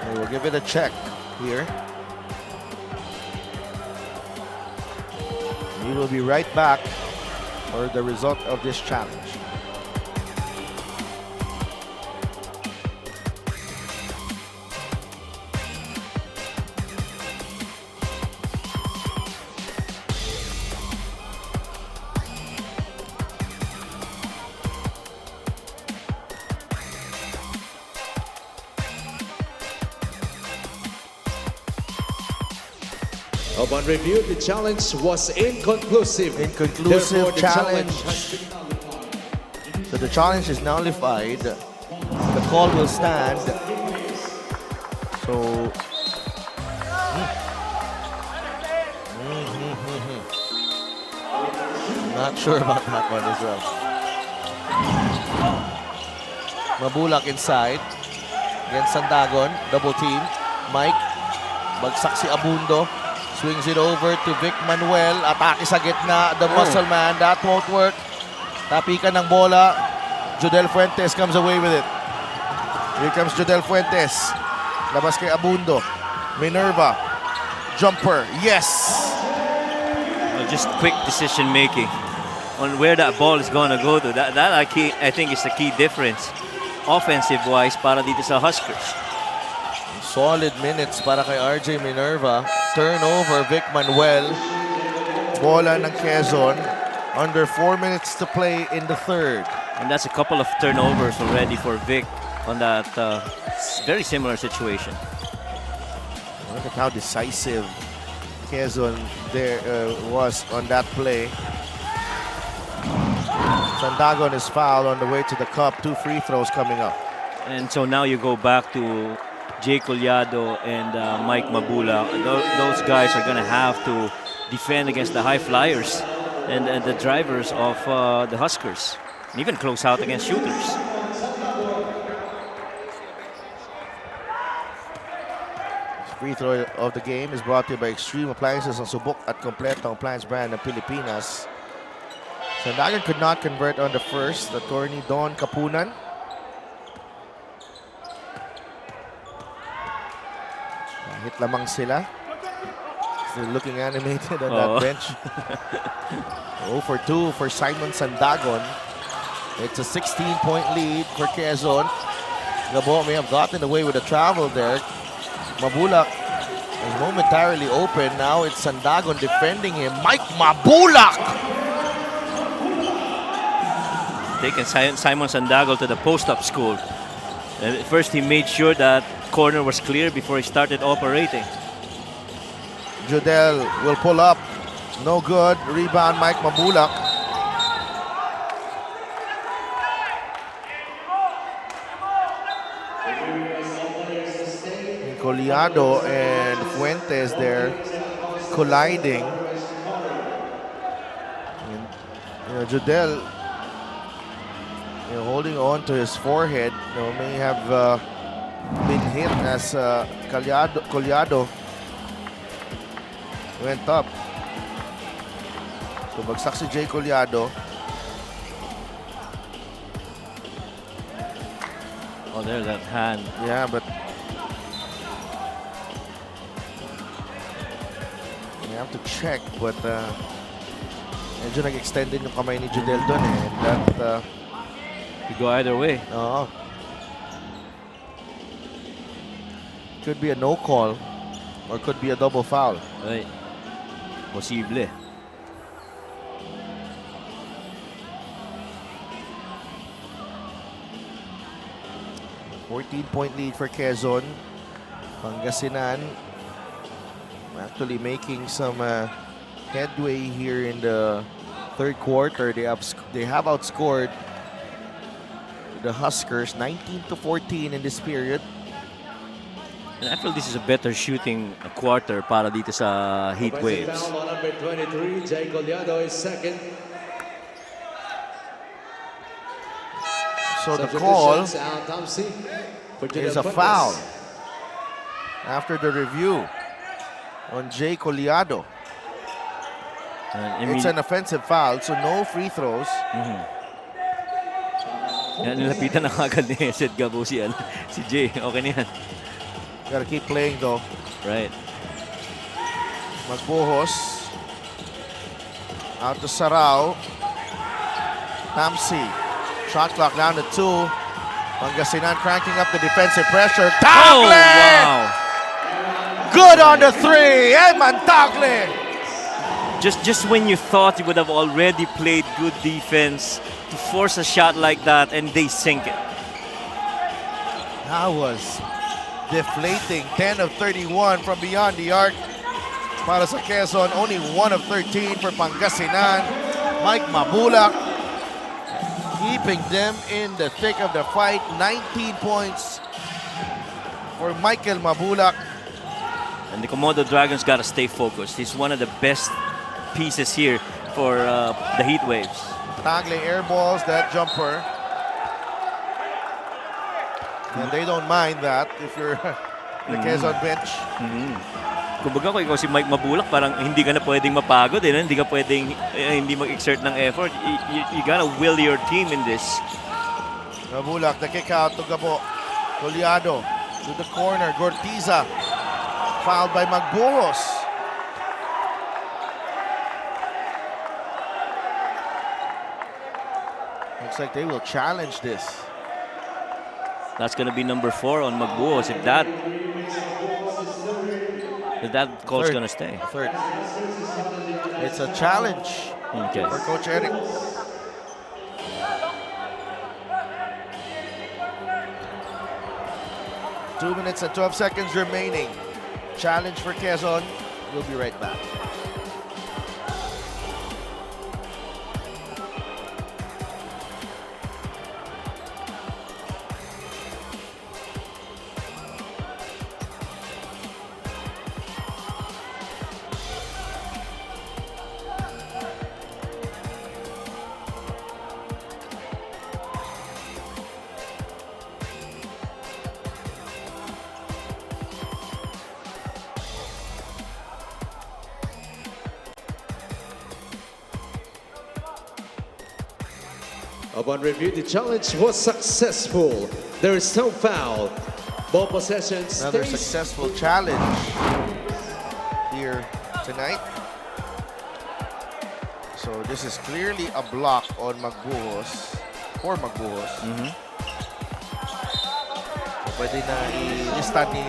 they will give it a check here. We will be right back for the result of this challenge. Upon review, the challenge was inconclusive. Inconclusive Therefore, the challenge. has been So the challenge is nullified. The call will stand. So not sure about that one as well. Mabulak inside against Sandagon. Double team. Mike. Bagsak si Abundo. Swings it over to Vic Manuel. Atake sa gitna. The muscle man. That won't work. Tapikan ng bola. Judel Fuentes comes away with it. Here comes Judel Fuentes. Labas kay Abundo. Minerva. Jumper. Yes! Just quick decision making on where that ball is going to go to. That I think is the key difference offensive-wise para dito sa Huskers. Solid minutes para kay RJ Minerva. Turnover, Vic Manuel. Bola ng Quezon. Under 4 minutes to play in the third. And that's a couple of turnovers already for Vic on that very similar situation. Look at how decisive Quezon there was on that play. Sandagon is fouled on the way to the cup. 2 free throws coming up. And so now you go back to Jay Collado and Mike Mabula. Those guys are going to have to defend against the high flyers and the drivers of the Huskers. And even close out against shooters. Free throw of the game is brought to you by Extreme Appliances ang subok at kompletong appliance brand ng Pilipinas. Sandagan could not convert on the first. Attorney Don Kapunan. Hit lamang sila. Still looking animated on that bench. 0 for 2 for Simon Sandagon. It's a 16-point lead for Quezon. Gabo may have gotten away with a travel there. Mabulak is momentarily open. Now it's Sandagon defending him. Mike Mabulak! Taking Simon Sandagon to the post-up school. And first he made sure that corner was clear before he started operating. Judel will pull up. No good. Rebound Mike Mabulak. Collado and Fuentes there colliding. And, Judel holding on to his forehead. May have been hit as Collado went up. So bagsak si Jay Collado. Oh, there's that hand. Yeah, but you have to check, but medyo nag-extend din yung kamay ni Judel doon eh. And that could go either way. Oo. Could be a no call or could be a double foul. Right. Posible. $14-point lead for Quezon. Pangasinan actually making some headway here in the third quarter. They have outscored the Huskers 19-14 in this period. And I feel this is a better shooting quarter para dito sa Heat Waves. Number 23, Jay Collado is second. So the call is is a foul after the review on Jay Collado. It's an offensive foul, so no free throws. Yan, nilapitan na agad ni Seth Gabo si Jay. Okay na yan. Gotta keep playing though. Right. Magbuhos. Out to Sarao. Tamsi. Shot clock down to 2. Pangasinan cranking up the defensive pressure. Tagle! Oh, wow. Good on the 3. Edman Tagle! Just when you thought you would have already played good defense to force a shot like that and they sink it. That was deflating. 10 of 31 from beyond the arc. Para sa Quezon, only 1 of 13 for Pangasinan. Mike Mabulak keeping them in the thick of the fight. 19 points for Michael Mabulak. And the Komodo Dragons got to stay focused. He's one of the best pieces here for the Heat Waves. Tagle airballs that jumper. And they don't mind that if you're the Quezon bench. Kumbaga kung ikaw si Mike Mabulak, parang hindi ka na pwedeng mapagod. Hindi ka pwedeng hindi mag-exert ng effort. You gotta will your team in this. Mabulak, the kick out to Gabo. Collado to the corner. Gortiza fouled by Magbuhos. Looks like they will challenge this. That's gonna be number 4 on Magbuhos if that call's gonna stay. Third. It's a challenge for Coach Eric. Two minutes and 12 seconds remaining. Challenge for Quezon. We'll be right back. Upon review, the challenge was successful. There is no foul. Ball possession Another stays. successful challenge here tonight. So this is clearly a block on Magbuhos, for Magbuhos. So pwede na i-lista ni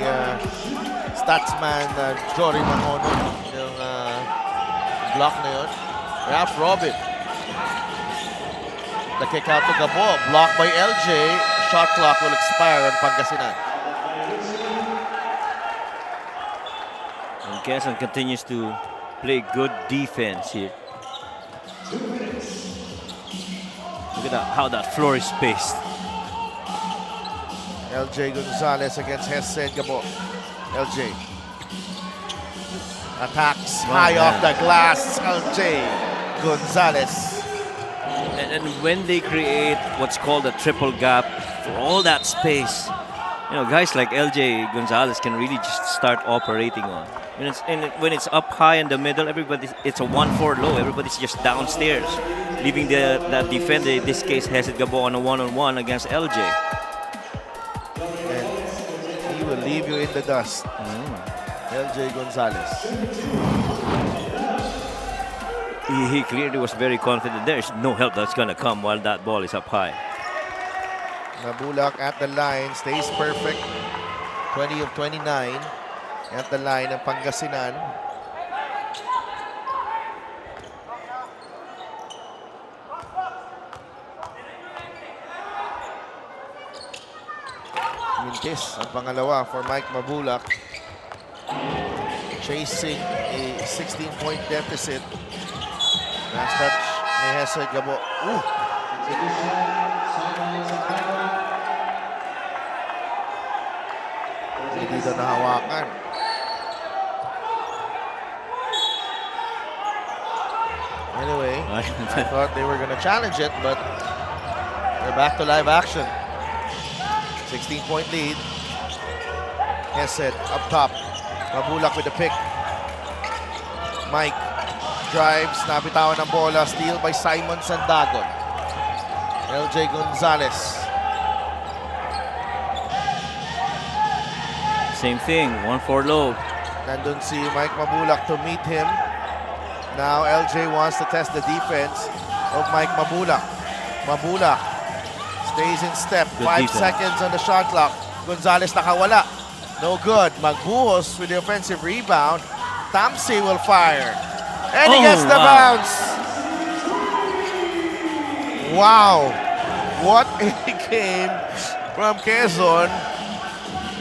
Statsman Jory Mangono yung block na yun. Ralph Robin. The kick out to Gabo, blocked by LJ. Shot clock will expire on Pangasinan. And Quezon continues to play good defense here. Look at that, how that floor is spaced. LJ Gonzalez against Hesed Gabo. LJ attacks high off the glass. LJ Gonzalez. And when they create what's called a triple gap for all that space, you know, guys like LJ Gonzalez can really just start operating on. When it's up high in the middle, it's a 1-4 low. Everybody's just downstairs, leaving that defender, in this case Hesed Gabo, on a one-on-one against LJ. And he will leave you in the dust. LJ Gonzalez. He clearly was very confident. There's no help that's gonna come while that ball is up high. Mabulak at the line, stays perfect. 20 of 29 at the line ng Pangasinan. Mintis ang pangalawa for Mike Mabulak. Chasing a 16-point deficit. Last touch ni Hesed Gabo. Hindi dito nahawakan. Anyway, I thought they were going to challenge it, but they're back to live action. 16-point lead. Hesed up top. Mabulak with the pick. Mike drives, nabitawan ng bola, steal by Simon Sandagon. LJ Gonzalez. Same thing, 1-4 low. Nandun si Mike Mabulak to meet him. Now LJ wants to test the defense of Mike Mabulak. Mabulak stays in step. Good 5 defense. seconds on the shot clock. Gonzalez nakawala. No good. Magbuhos with the offensive rebound. Tamsi will fire. And he gets the bounce. Wow. What a game from Quezon.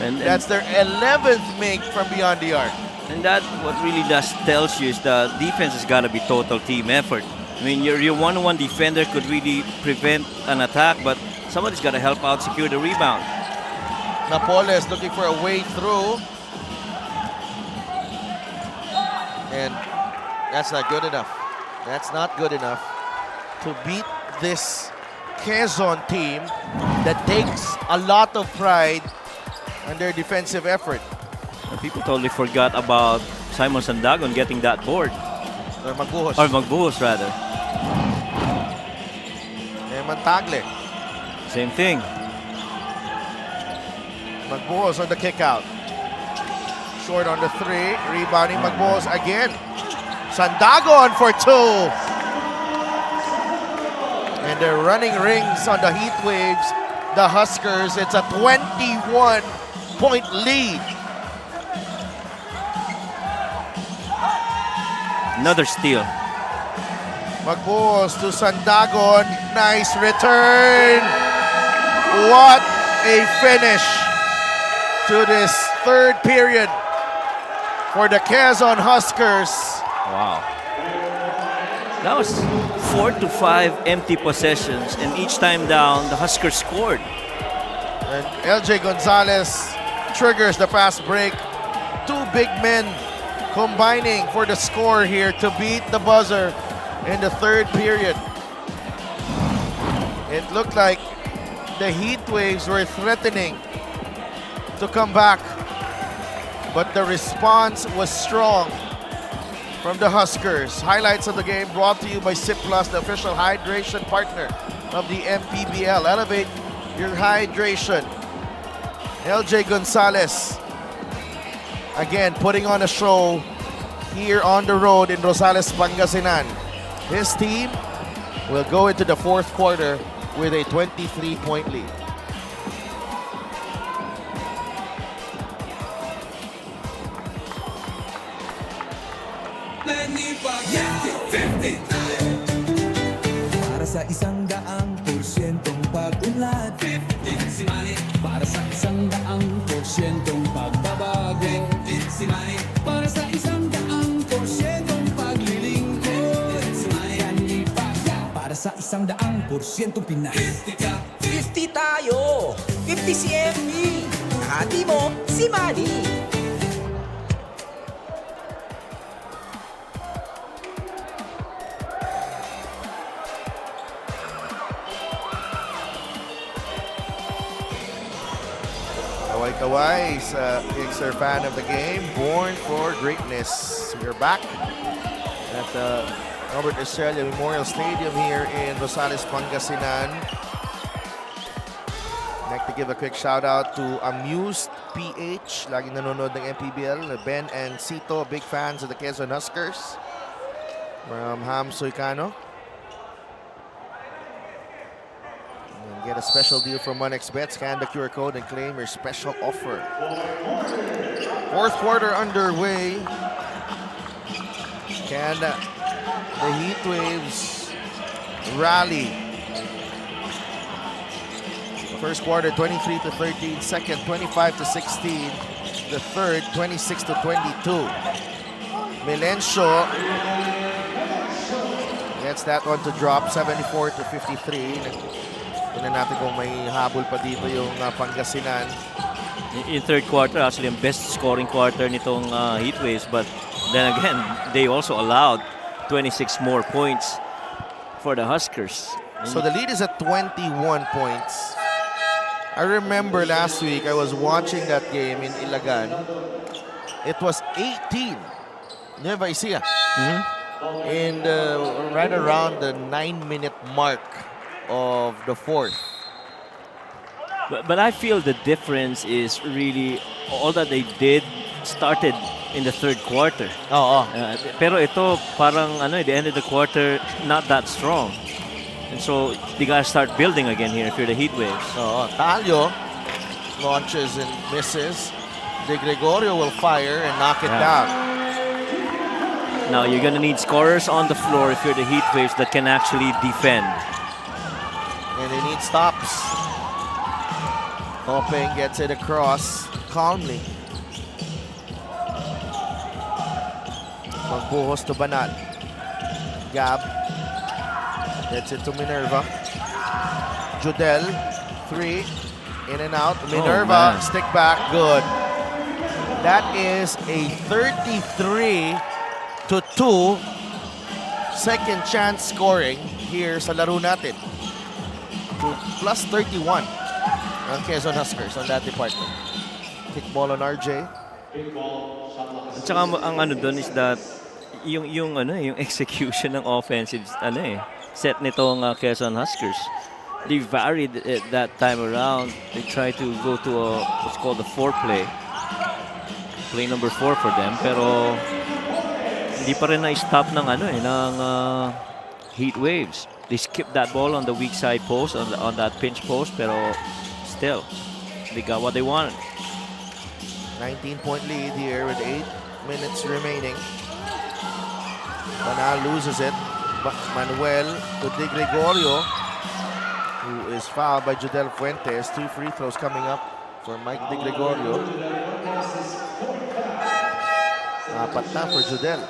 And That's their 11th make from beyond the arc. And that what really does tells you is the defense has got to be total team effort. I mean, your one-on-one defender could really prevent an attack, but somebody's got to help out secure the rebound. Napoles looking for a way through. And that's not good enough. That's not good enough to beat this Quezon team that takes a lot of pride in their defensive effort. And people totally forgot about Simon Sandagon getting that board. Or Magbuhos. Or Magbuhos, rather. Eman Tagle. Same thing. Magbuhos on the kick out. Short on the 3. Rebounding Magbuhos again. Sandagon for 2. And they're running rings on the Heat Waves. The Huskers, it's a 21-point lead. Another steal. Magbuhos to Sandagon. Nice return. What a finish to this third period for the Quezon Huskers. Wow. That was 4 to 5 empty possessions, and each time down, the Huskers scored. And LJ Gonzalez triggers the fast break. 2 big men combining for the score here to beat the buzzer in the third period. It looked like the Heat Waves were threatening to come back, but the response was strong from the Huskers. Highlights of the game brought to you by SIP Plus, the official hydration partner of the MPBL. Elevate your hydration. LJ Gonzalez, again, putting on a show here on the road in Rosales, Pangasinan. His team will go into the fourth quarter with a 23-point lead. Para sa 100%'ong pag-unlad, 15 si Manny. Para sa 100%'ong pagbabago, 15 si Manny. Para sa 100%'ong paglilingkod, 15 si Manny. Manny Pacquiao. Para sa 100%'ong Pinas, 50 tayo, 50 si MB. Hati mo si Manny. Kawai is a Pixar fan of the game, born for greatness. We're back at the Robert Estrella Memorial Stadium here in Rosales, Pangasinan. I'd like to give a quick shout out to Amused PH, laging nanonood ng MPBL. Ben and Cito, big fans of the Quezon Huskers. From Ham Soicano. Get a special deal from 1xBet. Scan the QR code and claim your special offer. Fourth quarter underway. Can the Heat Waves rally? First quarter 23-13. Second 25-16. The third 26-22. Melencio gets that one to drop 74-53. Tingnan natin kung may habol pa dito yung Pangasinan. In third quarter, actually, ang best scoring quarter nitong Heatwaves. But then again, they also allowed 26 more points for the Huskers. So the lead is at 21 points. I remember last week, I was watching that game in Ilagan. It was 18. Nueva Ecija. And right around the 9-minute mark of the fourth. But I feel the difference is really all that they did started in the third quarter. Pero ito parang the end of the quarter not that strong. And so they gotta start building again here if you're the Heatwaves. Talio launches and misses. De Gregorio will fire and knock it down. Now you're gonna need scorers on the floor if you're the Heatwaves that can actually defend. And they need stops. Hoping gets it across calmly. Magbuhos to Banal. Gab gets it to Minerva. Judel, 3, in and out. Minerva, stick back, good. That is a 33-2 second chance scoring here sa laro natin. To plus 31 ang Quezon Huskers on that department. Kick ball on RJ. At saka ang doon is that yung execution ng offensive set nitong Quezon Huskers. They varied it that time around. They tried to go to what's called the 4-play. Play number 4 for them, pero hindi pa rin na-stop ng Heat Waves. They skipped that ball on the weak side post, on that pinch post, pero still, they got what they wanted. 19-point lead here with 8 minutes remaining. Banal loses it. Manuel to De Gregorio, who is fouled by Judel Fuentes. 2 free throws coming up for Mike De Gregorio. Apat na for Judel.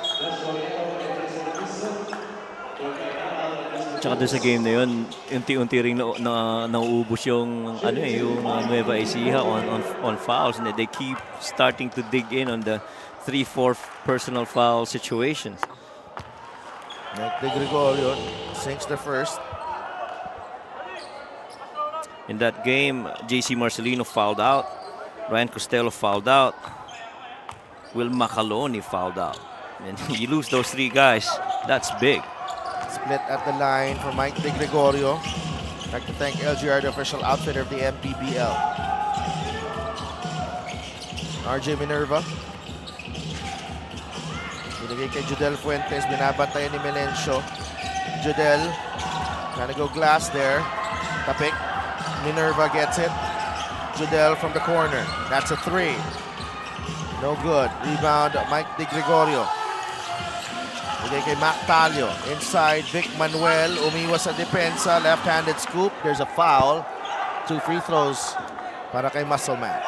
Tsaka doon sa game na yun, unti-unti rin nauubos yung Nueva Ecija on fouls, and they keep starting to dig in on the 3-4 personal foul situations. Mike De Gregorio sinks the first. In that game, JC Marcelino fouled out, Ryan Costello fouled out, Will Macaloni fouled out. And you lose those 3 guys, that's big. Split at the line for Mike De Gregorio. I'd like to thank LGR, the official outfitter of the MPBL. RJ Minerva. Binigay kay Judel Fuentes, binabantayan ni Melencio. Judel, trying to go glass there. Tapik, Minerva gets it. Judel from the corner, that's a 3. No good. Rebound, Mike Di Gregorio. Bigay kay Mac Talio. Inside, Vic Manuel. Umiwas sa depensa. Left-handed scoop. There's a foul. 2 free throws para kay Muscleman.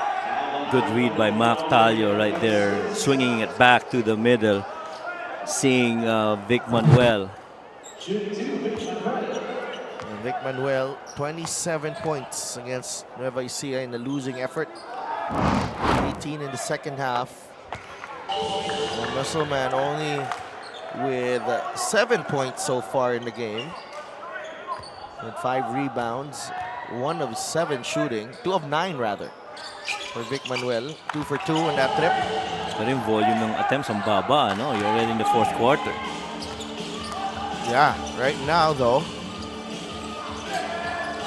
Good read by Mac Talio right there, swinging it back to the middle, seeing Vic Manuel. And Vic Manuel, 27 points against Nueva Ecija in the losing effort. 18 in the second half. And Muscleman only with 7 points so far in the game. With 5 rebounds, 1 of 7 shooting, 2 of 9 rather. For Vic Manuel, 2 for 2 on that trip. Pero yung volume ng attempts ang baba, no? You're already in the fourth quarter. Yeah, right now though,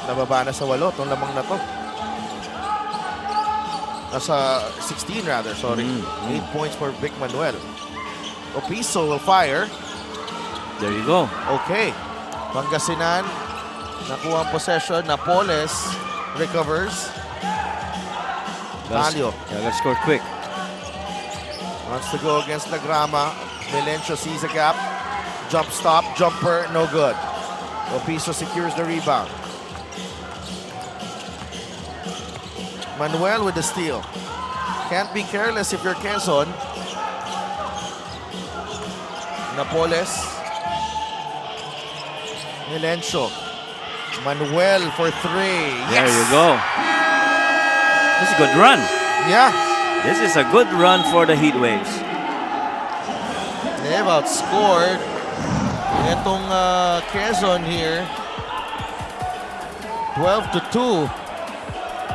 nababa na sa 8 itong lamang na to. Nasa 16 rather, sorry. 8 points for Vic Manuel. Opiso will fire. There you go. Okay. Pangasinan, nakuha ang possession. Napoles recovers. Talio. Gotta score quick. Wants to go against Lagrama. Melencio sees a gap. Jump stop, jumper, no good. Opiso secures the rebound. Manuel with the steal. Can't be careless if you're Quezon. Napoles. Melencio. Manuel for 3. There you go. This is a good run. Yeah. This is a good run for the Heat Waves. They've outscored itong Quezon here 12-2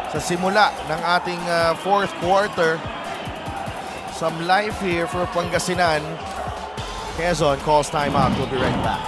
sa simula ng ating fourth quarter. Some life here for Pangasinan. Quezon calls timeout. We'll be right back.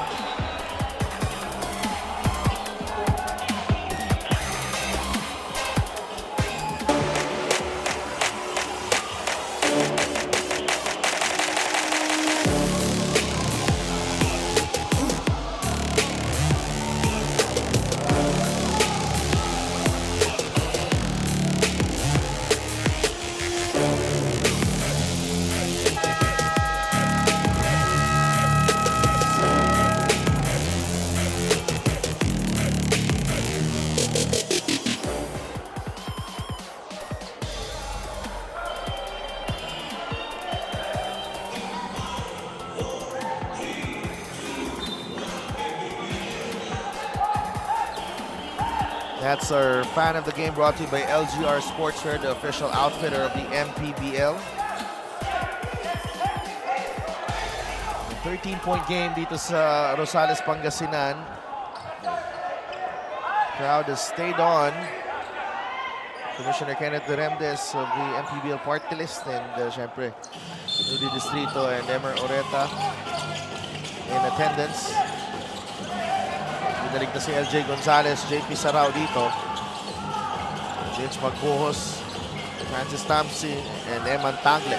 That's our fan of the game, brought to you by LGR Sportswear, the official outfitter of the MPBL. 13-point game dito sa Rosales, Pangasinan. Crowd has stayed on. Commissioner Kenneth Duremdes of the MPBL party list, and syempre Rudy Distrito and Emer Oreta in attendance. Binalig na si LJ Gonzalez, JP Sarao dito. James Magbuhos, Francis Tamsi, and Eman Tagle.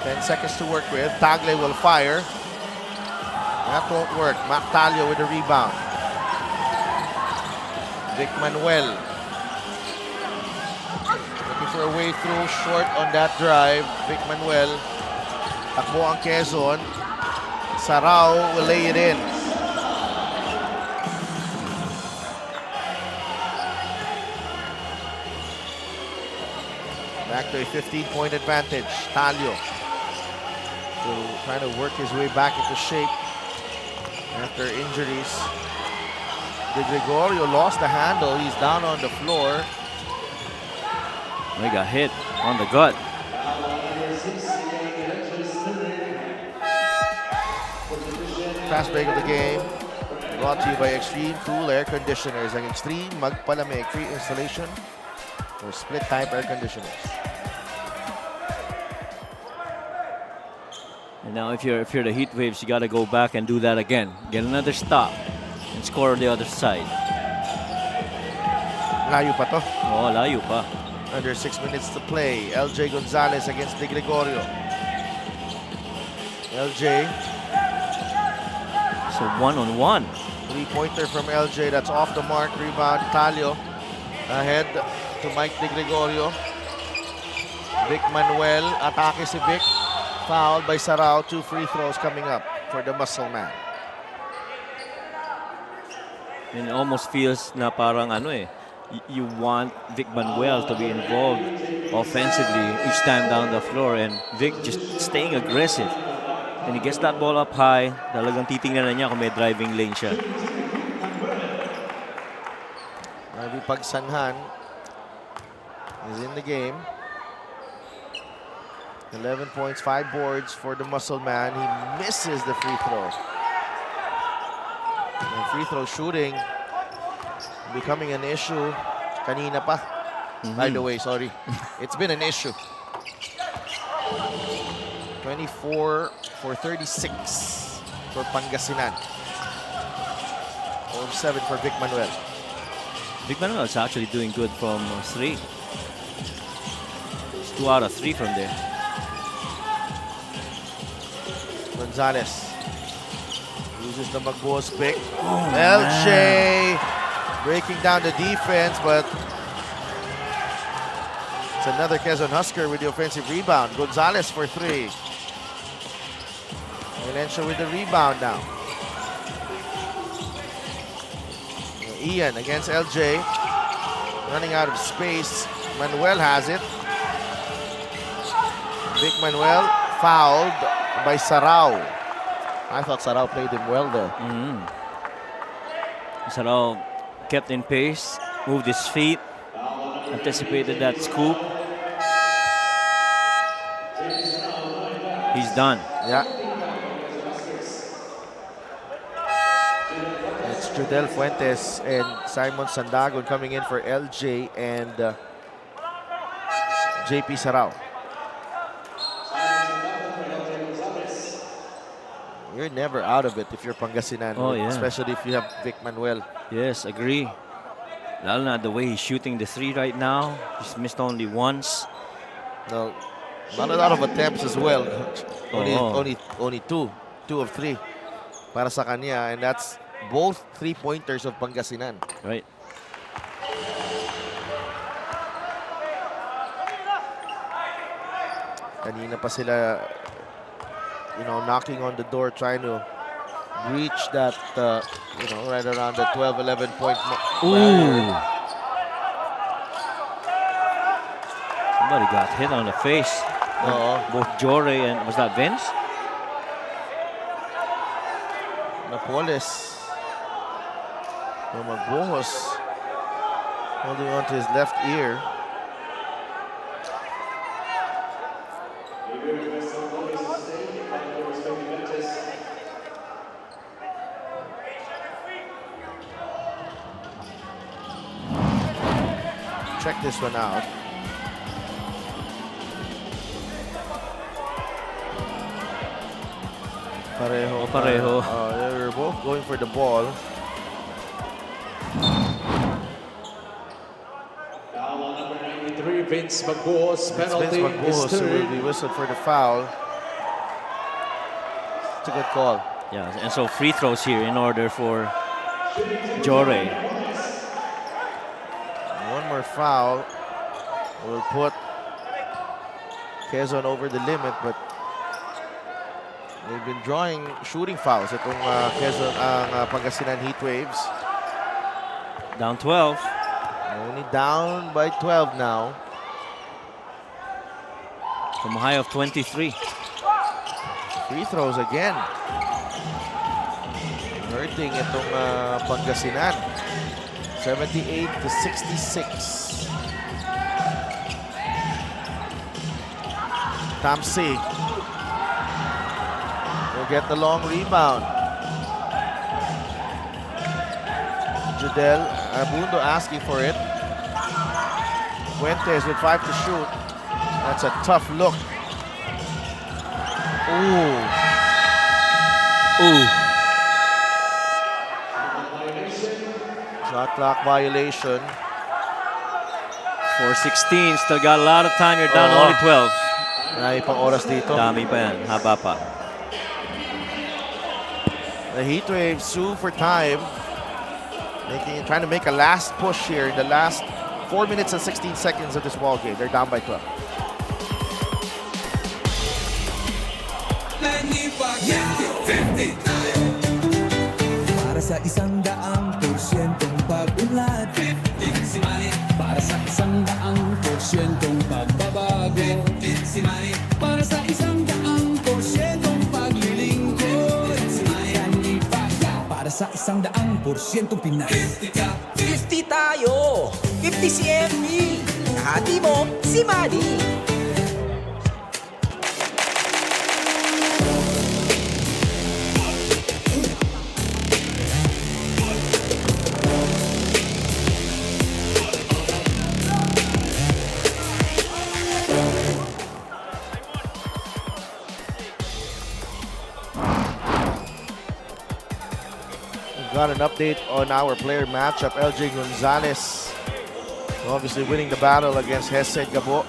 10 seconds to work with. Tagle will fire. That won't work. Mac Talio with the rebound. Vic Manuel looking for a way through, short on that drive. Vic Manuel. Takbo ang Quezon. Sarao will lay it in. Back to a 15-point advantage. Talio still trying to work his way back into shape after injuries. De Gregorio lost the handle. He's down on the floor. He got hit on the gut. Fast break of the game brought to you by Extreme Cool Air Conditioners. Ang Extreme Magpalamig free installation for split type air conditioners. And now if you're the Heat Waves, you got to go back and do that again. Get another stop and score on the other side. Layo pa to. Oh, layo pa. Under 6 minutes to play. LJ Gonzalez against De Gregorio. LJ. So 1-on-1. Three-pointer from LJ. That's off the mark. Rebound. Talio. Ahead to Mike De Gregorio. Vic Manuel. Atake si Vic. Fouled by Sarao. 2 free throws coming up for the muscle man. And it almost feels na parang ano eh. You want Vic Manuel to be involved offensively each time down the floor, and Vic just staying aggressive. And he gets that ball up high. Talagang titingnan na niya kung may driving lane siya. Ravi Pagsanhan is in the game. 11 points, 5 boards for the muscle man. He misses the free throw. And free throw shooting becoming an issue. Kanina pa. By the way, sorry. It's been an issue. 24 for 36 for Pangasinan. 4 of 7 for Vic Manuel. Vic Manuel is actually doing good from 3. It's 2 out of 3 from there. Gonzalez uses the Magbuos pick. LJ breaking down the defense, but it's another Quezon Husker with the offensive rebound. Gonzalez for 3. Valencia with the rebound now. Ian against LJ. Running out of space. Manuel has it. Vic Manuel fouled by Sarao. I thought Sarao played him well there. Sarao kept in pace, moved his feet, anticipated that scoop. He's done. Yeah. It's Judel Fuentes and Simon Sandagon coming in for LJ and JP Sarao. You're never out of it if you're Pangasinan, especially if you have Vic Manuel. Yes, agree. Lalo na the way he's shooting the 3 right now. He's missed only once. No, not a lot of attempts as well. Only 2 of 3 para sa kanya, and that's both 3-pointers of Pangasinan. Right. Kanina pa sila, knocking on the door, trying to reach that, right around the 12, 11 point mark. Somebody got hit on the face. Both Jore and, was that Vince? Napoles. Magbuhos holding on to his left ear. Check this one out. Pareho. They were both going for the ball. Vince Magbuhos, penalty Vince Magbuhos who will be whistled for the foul. It's a good call. Yeah, and so free throws here in order for Jore. One more foul will put Quezon over the limit, but they've been drawing shooting fouls itong Quezon, Pangasinan Heat Waves. Down 12. Only down by 12 now. From a high of 23. Free throws again. Hurting itong Pangasinan. 78 to 66. Tamsi will get the long rebound. Judel Abundo asking for it. Fuentes with 5 to shoot. That's a tough look. Ooh. Ooh. Shot clock violation. 4:16. Still got a lot of time. You're down Oo. only 12. Marami pang oras dito. Dami pa yan. Haba pa. The Heat Waves sue for time. Trying to make a last push here in the last 4 minutes and 16 seconds of this ball game. They're down by 12. Para sa 100%'ong pag-unlad, 15 si Manny. Para sa 100%'ong pagbabago, 15 si Manny. Para sa 100%'ong paglilingkod, 15 si Manny. Para sa 100%'ong Pinas, 50 tayo! 50 si MB! Kahati mo, si Manny! Got an update on our player matchup. LJ Gonzalez obviously winning the battle against Hesed Gabo.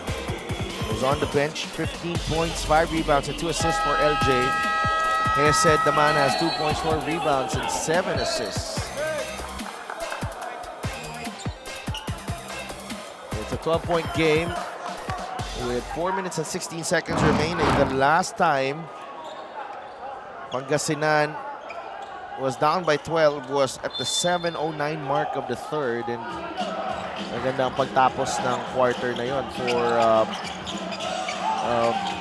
Was on the bench, 15 points, 5 rebounds, and 2 assists for LJ. Hesed naman has 2 points, 4 rebounds, and 7 assists. It's a 12-point game with 4 minutes and 16 seconds remaining. The last time Pangasinan was down by 12 was at the 7:09 mark of the third, and maganda ang pagtapos ng quarter na yon for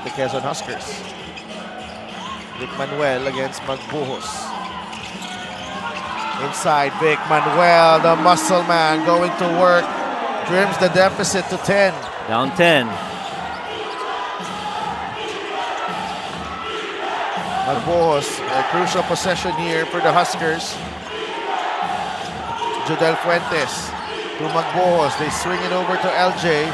the Quezon Huskers. Vic Manuel against Magbuhos. Inside, Vic Manuel, the muscle man, going to work, trims the deficit to 10. Down 10. Magbuhos, a crucial possession here for the Huskers. Judel Fuentes to Magbuhos. They swing it over to LJ.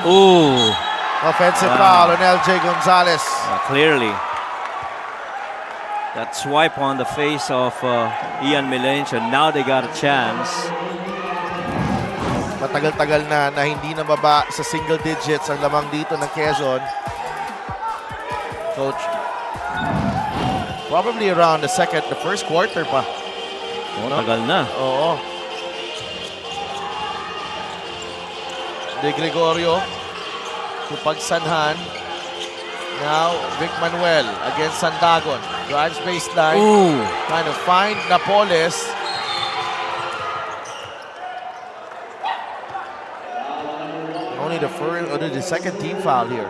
Ooh. Offensive foul on LJ Gonzalez. Clearly. That swipe on the face of Ian Melencio. Now they got a chance. Matagal-tagal na hindi nababa sa single digits ang lamang dito ng Quezon. Coach, probably around the first quarter pa. Tagal na. Oo. De Gregorio to Pagsanhan. Now, Vic Manuel against Sandagon. Drives baseline. Ooh. Trying to find Napoles. Only the second team foul here.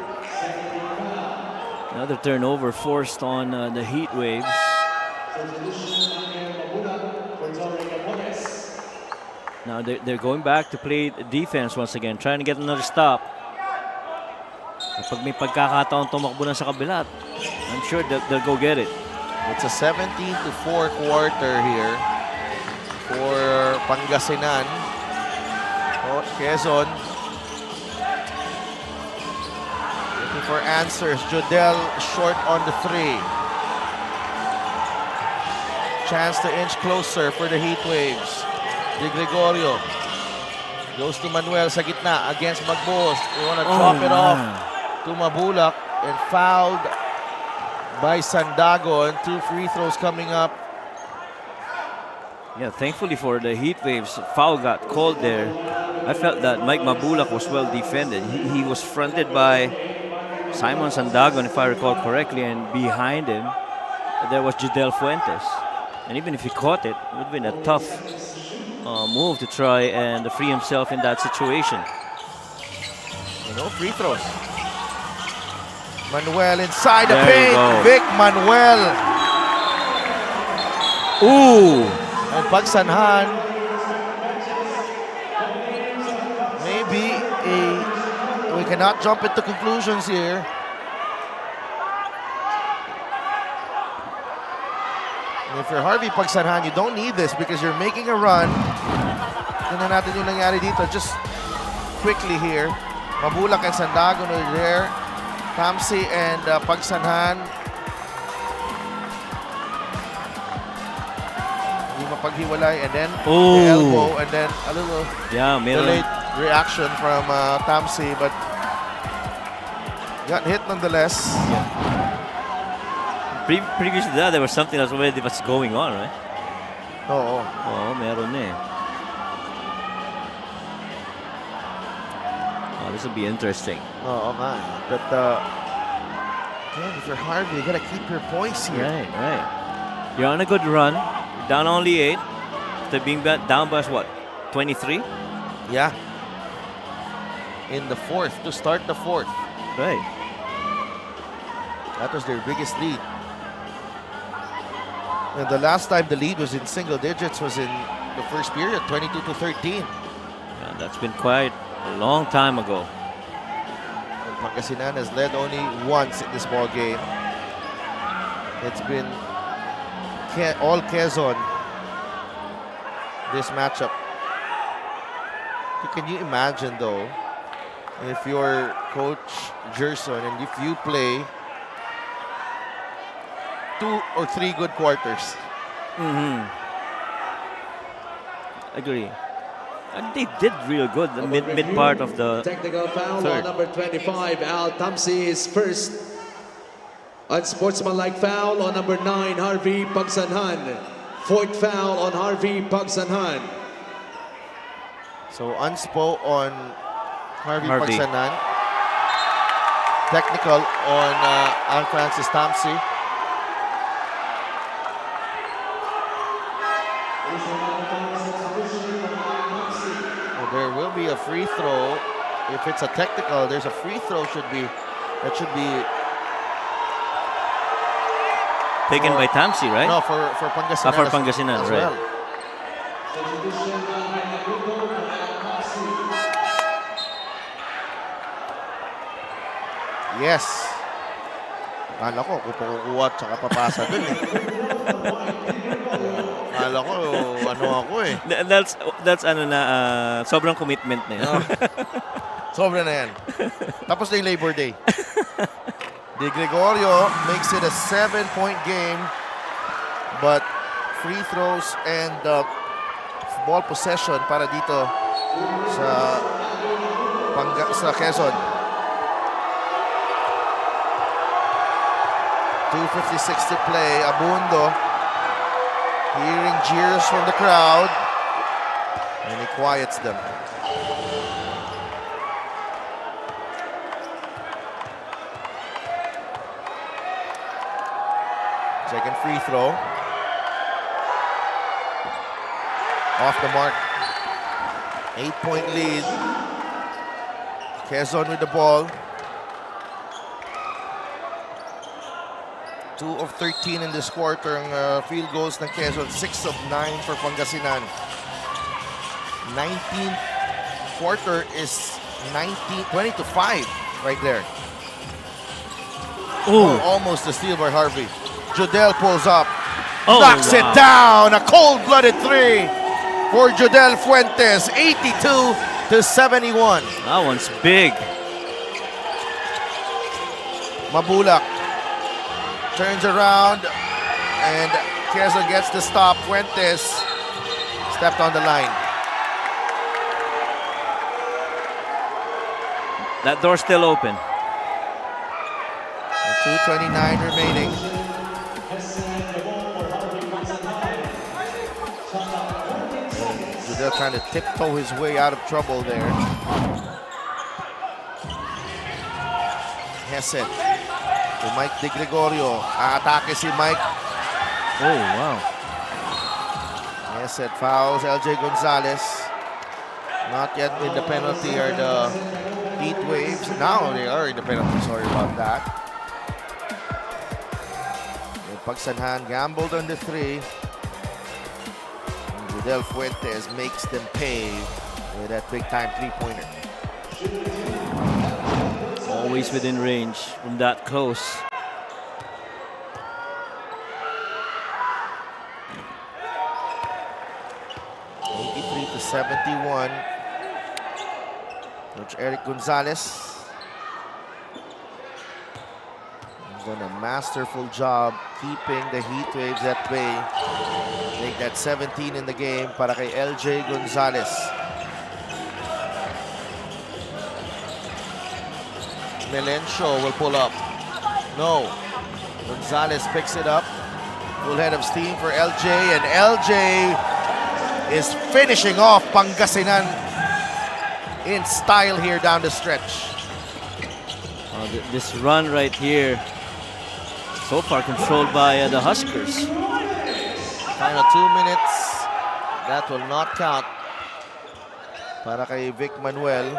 Another turnover forced on the Heat Waves. Now they're going back to play defense once again, trying to get another stop. Kapag may pagkakataon tumakbo na sa kabila, I'm sure they'll go get it. It's a 17-4 quarter here for Pangasinan. Quezon looking for answers. Jodel short on the 3. Chance to inch closer for the Heat Waves. De Gregorio goes to Manuel sa gitna against Magbuhos. They want to chop it off to Mabulak, and fouled by Sandagon. 2 free throws coming up. Yeah, thankfully for the Heat Waves, foul got called there. I felt that Mike Mabulak was well defended. He was fronted by Simon Sandagon, if I recall correctly, and behind him there was Judel Fuentes. And even if he caught it, it would have been a tough move to try and free himself in that situation. No free throws. Manuel inside the There you paint. go. Vic Manuel. Ooh! And Pagsanhan, maybe we cannot jump into conclusions here. And if you're Harvey Pagsanhan, you don't need this because you're making a run. Tingnan natin yung nangyari dito. Just quickly here. Mabulak and Sandagon are there. Tamsi and Pagsanhan. Hindi mapaghiwalay, and then the elbow, and then a little delayed reaction from Tamsi, but got hit nonetheless. Previous to that, there was something else already was going on, right? Oo. Oo, meron na eh. Oh, this will be interesting. Oo nga. But, again, if you're Harvey, you gotta keep your points here. Right. You're on a good run. You're down only 8. After being down by what? 23? Yeah. In the 4th, to start the 4th. Right. That was their biggest lead. And the last time the lead was in single digits was in the first period, 22-13. Yeah, that's been quite a long time ago. And Pangasinan has led only once in this ball game. It's been all Quezon this matchup. Can you imagine though, if you're Coach Gerson and if you play 2 or 3 good quarters? Agree. And they did real good the mid part of the Technical foul third. on number 25, Al Tamsi's first unsportsmanlike foul on number 9, Harvey Pagsanhan. 4th foul on Harvey Pagsanhan. So unspo on Harvey Pagsanhan. Technical on Al Francis Tamsi. There will be a free throw. If it's a technical, there's a free throw that should be taken by Tamsi, right? No, for Pangasinan. For Pangasinan, as right. well. Yes. Akala ko, kukuha at saka papasa dun eh. Akala ko, ano ako eh. That's ano na, sobrang commitment na yun. Sobra na yan. Tapos na yung Labor Day. De Gregorio makes it a 7-point game, but free throws and ball possession para dito sa Quezon. 2:56 to play. Abundo hearing jeers from the crowd, and he quiets them. Second free throw. Off the mark. 8-point lead. Quezon with the ball. 2 of 13 in this quarter ang field goals ng Quezon. 6 of 9 for Pangasinan. 19th quarter is 20-5 right there. Ooh. Almost a steal by Harvey. Jodel pulls up, wow. knocks it down. A cold-blooded 3 for Jodel Fuentes. 82-71. That one's big. Mabulak turns around, and Quezon gets the stop. Fuentes stepped on the line. That door's still open. 2:29 remaining. Jodel trying to tiptoe his way out of trouble there. Hesed to Mike De Gregorio. Aatake si Mike. Oh, wow. Hesed fouls LJ Gonzalez. Not yet in the penalty or the heat waves. Now they are in the penalty. Sorry about that. Pagsanhan gambled on the 3. And Jodel Fuentes makes them pay with that big-time 3-pointer. Always within range from that close. To 71. Coach Eric Gonzalez. He's done a masterful job keeping the Heat Waves at bay. Make that 17 in the game para kay LJ Gonzalez. Melencio will pull up. No. Gonzalez picks it up. Full head of steam for LJ, and LJ is finishing off Pangasinan in style here down the stretch. This run right here, so far controlled by the Huskers. Final 2 minutes. That will not count para kay Vic Manuel.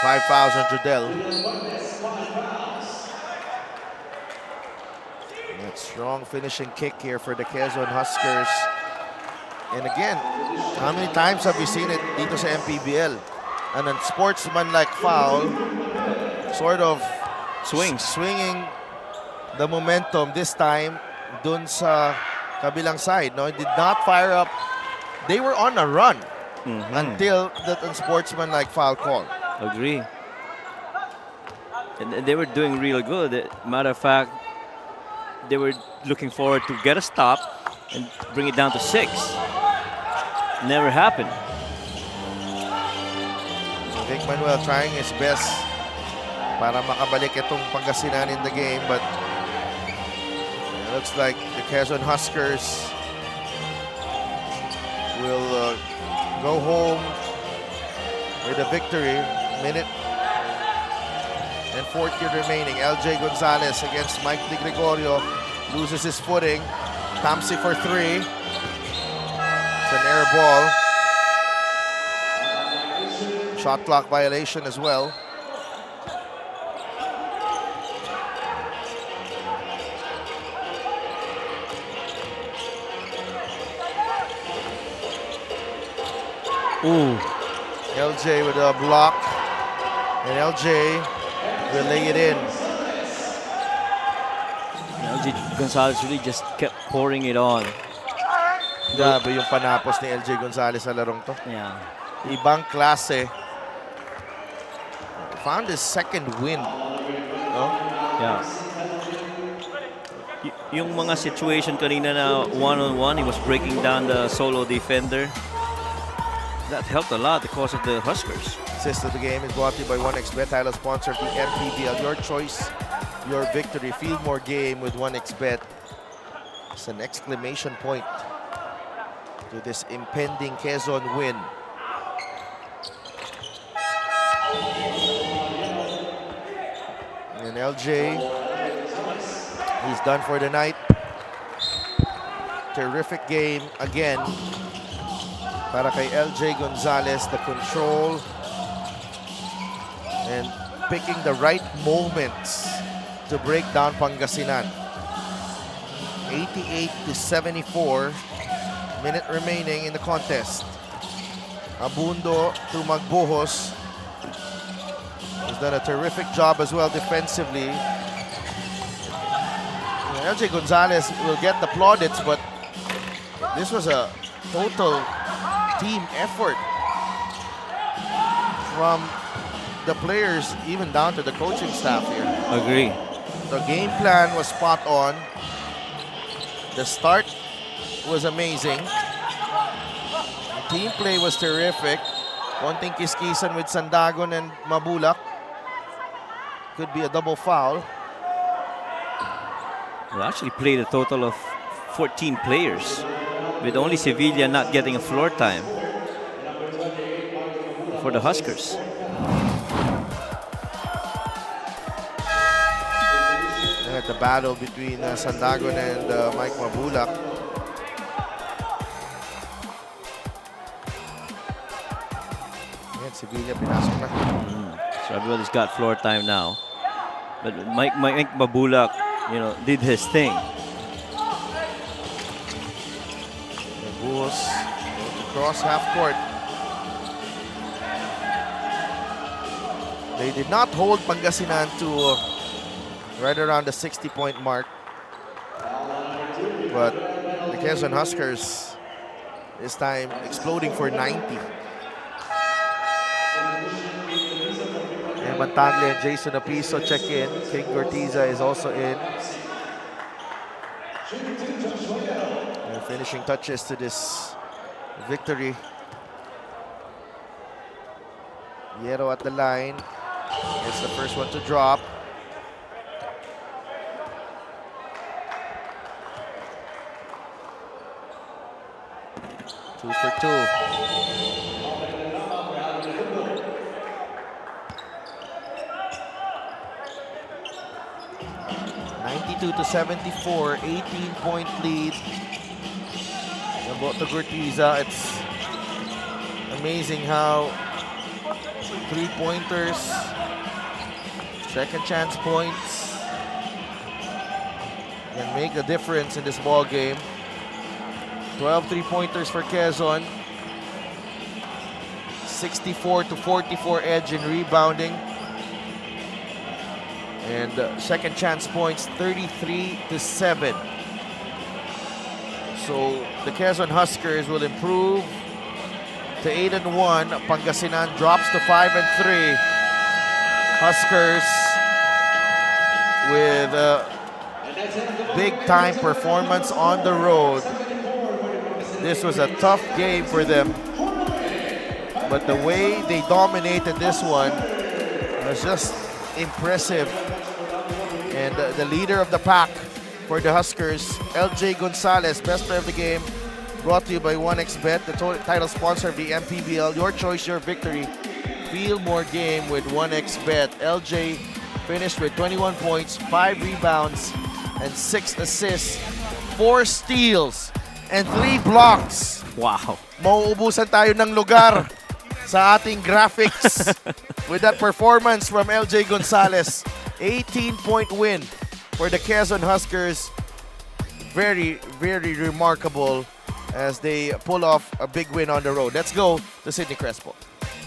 5 fouls on Judel. That strong finishing kick here for the Quezon Huskers. And again, how many times have we seen it dito sa MPBL? An unsportsmanlike foul, sort of swinging the momentum this time dun sa kabilang side. No, it did not fire up. They were on a run until that unsportsmanlike foul call. Agree. And they were doing real good. Matter of fact, they were looking forward to get a stop and bring it down to 6. Never happened. Vic Manuel trying his best para makabalik itong Pangasinan in the game, but it looks like the Quezon Huskers will go home with a victory. Minute and 40 remaining. LJ Gonzalez against Mike Di Gregorio. Loses his footing. Tamsi for 3. It's an air ball. Shot clock violation as well. Ooh. LJ with a block. And LJ will lay it in. LJ Gonzalez really just kept pouring it on. Grabe yung panapos ni LJ Gonzalez sa larong to. Yeah. Ibang klase. Found his second win. No? Yeah. Yung mga situation kanina na one-on-one, he was breaking down the solo defender. That helped a lot because of the Huskers. Assist of the game is brought to you by 1xBet, title sponsor of the MPBL. Your choice, your victory. Feel more game with 1xBet. It's an exclamation point to this impending Quezon win. And LJ, he's done for the night. Terrific game again para kay LJ Gonzalez. The control and picking the right moments to break down Pangasinan. 88-74. Minute remaining in the contest. Abundo to Magbuhos. He's done a terrific job as well defensively. LJ Gonzalez will get the plaudits, but this was a total team effort from the players, even down to the coaching staff here. Agree. The game plan was spot on. The start was amazing. The team play was terrific. Konting kiskisan with Sandagon and Mabulak. Could be a double foul. They actually played a total of 14 players, with only Sevilla not getting a floor time for the Huskers. And at the battle between Sandagon and Mike Mabulak. Ayan, Sevilla pinasok na. So everybody's got floor time now. But Mike Mabulak, did his thing. Buhos across half court. They did not hold Pangasinan to right around the 60-point mark. But the Quezon Huskers this time exploding for 90. Mantagle and Jason Apiso check in. King Gortiza is also in. And finishing touches to this victory. Yero at the line. It's the first one to drop. Two for two. to 74, 18-point lead. About the Gortiza, it's amazing how three-pointers, second chance points can make a difference in this ball game. 12 three-pointers for Quezon. 64 to 44 edge in rebounding. And second chance points 33 to 7. So the Quezon Huskers will improve to 8-1. Pangasinan drops to 5-3. Huskers with a big-time performance on the road. This was a tough game for them, but the way they dominated this one was just impressive. And the leader of the pack for the Huskers, LJ Gonzalez, best player of the game, brought to you by 1xBet, the title sponsor of the MPBL. Your choice, your victory. Feel more game with 1xBet. LJ finished with 21 points, 5 rebounds, and 6 assists, 4 steals, and 3 blocks. Wow. Mauubusan tayo ng lugar sa ating graphics with that performance from LJ Gonzalez. 18-point win for the Quezon Huskers. Very, very remarkable as they pull off a big win on the road. Let's go to Sydney Crespo.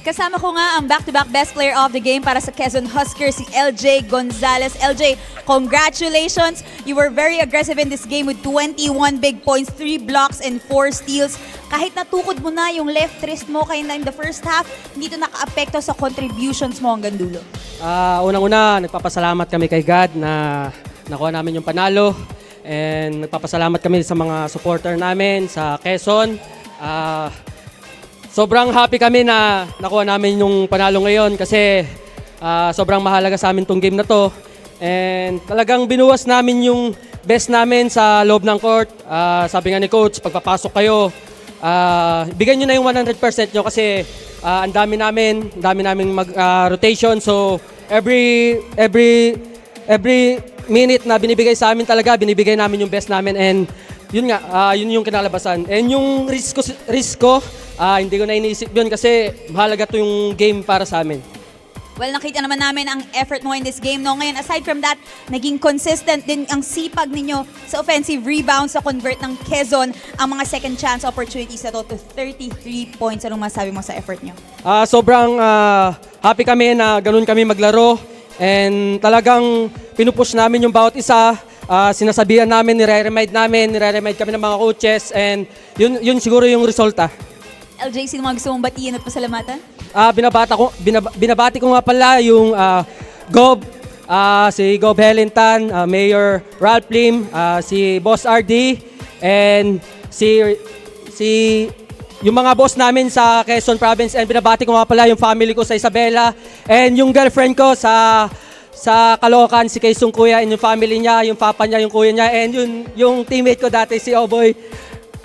Kasama ko nga ang back-to-back best player of the game para sa Quezon Huskers, si LJ Gonzalez. LJ, congratulations! You were very aggressive in this game with 21 big points, 3 blocks, and 4 steals. Kahit natukod mo na yung left wrist mo kayo na in the first half, hindi ito naka-apekto sa contributions mo hanggang dulo. Unang-una, nagpapasalamat kami kay God na nakuha namin yung panalo. And nagpapasalamat kami sa mga supporter namin sa Quezon. Sobrang happy kami na nakuha namin yung panalo ngayon kasi sobrang mahalaga sa amin tong game na to. And talagang binuwas namin yung best namin sa loob ng court. Sabi nga ni Coach, pagpapasok kayo, bigyan nyo na yung 100% nyo kasi ang dami namin mag-rotation. So every minute na binibigay sa amin talaga, binibigay namin yung best namin. And yun nga, yun yung kinalabasan. And yung risk ko, hindi ko na iniisip yun kasi mahalaga to yung game para sa amin. Well, nakita naman namin ang effort mo in this game, no? Ngayon, aside from that, naging consistent din ang sipag ninyo sa offensive rebounds sa convert ng Quezon ang mga second chance opportunities na to 33 points. Anong masabi mo sa effort nyo? Sobrang happy kami na ganun kami maglaro and talagang pinupush namin yung bawat isa. Sinasabihan namin, nire-remind kami ng mga coaches and yun siguro yung resulta. LJ, sino mga gusto mong batiin at pasalamatan? Binabati ko nga pala yung si Gob Helentan, Mayor Ralph Lim, si Boss RD, and yung mga boss namin sa Quezon Province. And binabati ko nga pala yung family ko sa Isabela and yung girlfriend ko sa Caloocan, si Kaysong Kuya, and yung family niya, yung papa niya, yung kuya niya, and yung teammate ko dati, si Oboy.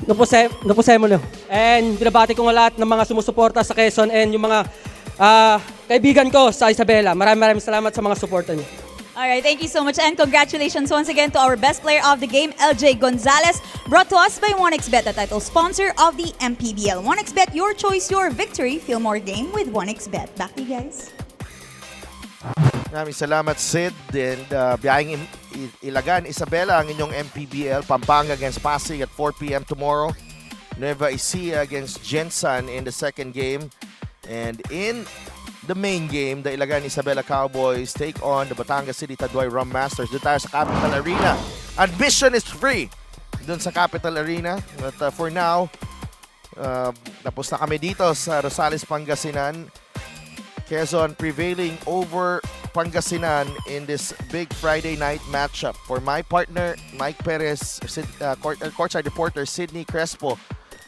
Napusay mo na. And binabati ko nga lahat ng mga sumusuporta sa Quezon and yung mga kaibigan ko sa Isabela. Maraming salamat sa mga suporta niyo. Alright, thank you so much and congratulations once again to our best player of the game, LJ Gonzalez, brought to us by 1xBet, the title sponsor of the MPBL. 1xBet, your choice, your victory. Feel more game with 1xBet. Back to you guys. Maraming salamat, Sid. And biyahing Ilagan, Isabela ang inyong MPBL. Pampanga against Pasig at 4 p.m. tomorrow. Nueva Ecija against Jensan in the second game. And in the main game, the Ilagan Isabela Cowboys take on the Batangas City Tadway Rum Masters. Doon tayo sa Capital Arena. Admission is free doon sa Capital Arena. But for now, tapos na kami dito sa Rosales, Pangasinan. Quezon prevailing over Pangasinan in this big Friday night matchup. For my partner, Mike Perez, courtside reporter Sydney Crespo,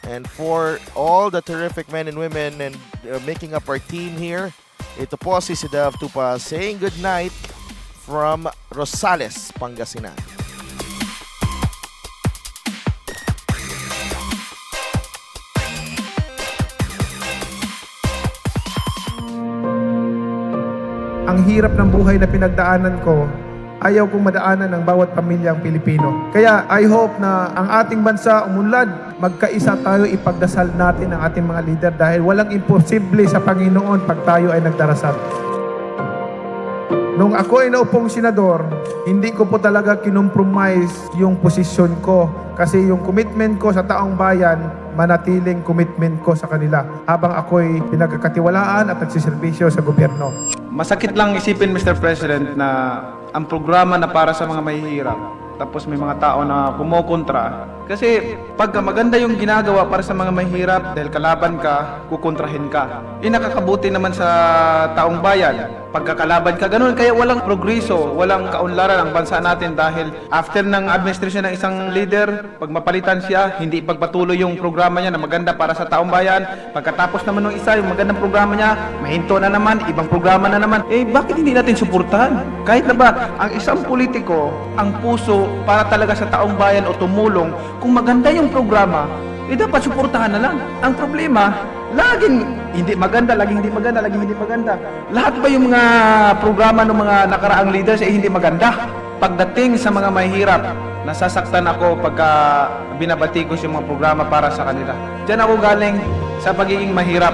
and for all the terrific men and women and making up our team here, ito po si Sidav Tupa saying good night from Rosales, Pangasinan. Ang hirap ng buhay na pinagdaanan ko, ayaw kong madaanan ng bawat pamilyang Pilipino. Kaya I hope na ang ating bansa umunlad, magkaisa tayo, ipagdasal natin ang ating mga leader dahil walang imposible sa Panginoon pag tayo ay nagdarasal. Nung ako ay naupong senador, hindi ko po talaga kinompromise yung posisyon ko kasi yung commitment ko sa taong bayan, manatiling commitment ko sa kanila habang ako'y pinagkakatiwalaan at nagsiservisyo sa gobyerno. Masakit lang isipin, Mr. President, na ang programa na para sa mga mahihirap, tapos may mga tao na kumokontra. Kasi pagka maganda yung ginagawa para sa mga mahihirap, dahil kalaban ka, kukontrahin ka. Nakakabuti naman sa taong bayan. Pagkakalaban ka, ganun. Kaya walang progreso, walang kaunlaran ang bansa natin dahil after ng administration ng isang leader, pag mapalitan siya, hindi ipagpatuloy yung programa niya na maganda para sa taong bayan. Pagkatapos naman ng isa, yung magandang programa niya, mahinto na naman, ibang programa na naman. Bakit hindi natin suportahan? Kahit na ba, ang isang politiko, ang puso para talaga sa taong bayan o tumulong, kung maganda yung programa, dapat suportahan na lang. Ang problema, laging hindi maganda, laging hindi maganda, laging hindi maganda. Lahat ba yung mga programa ng mga nakaraang leaders ay hindi maganda? Pagdating sa mga mahihirap, nasasaktan ako pagka binabati ko yung mga programa para sa kanila. Diyan ako galing sa pagiging mahirap.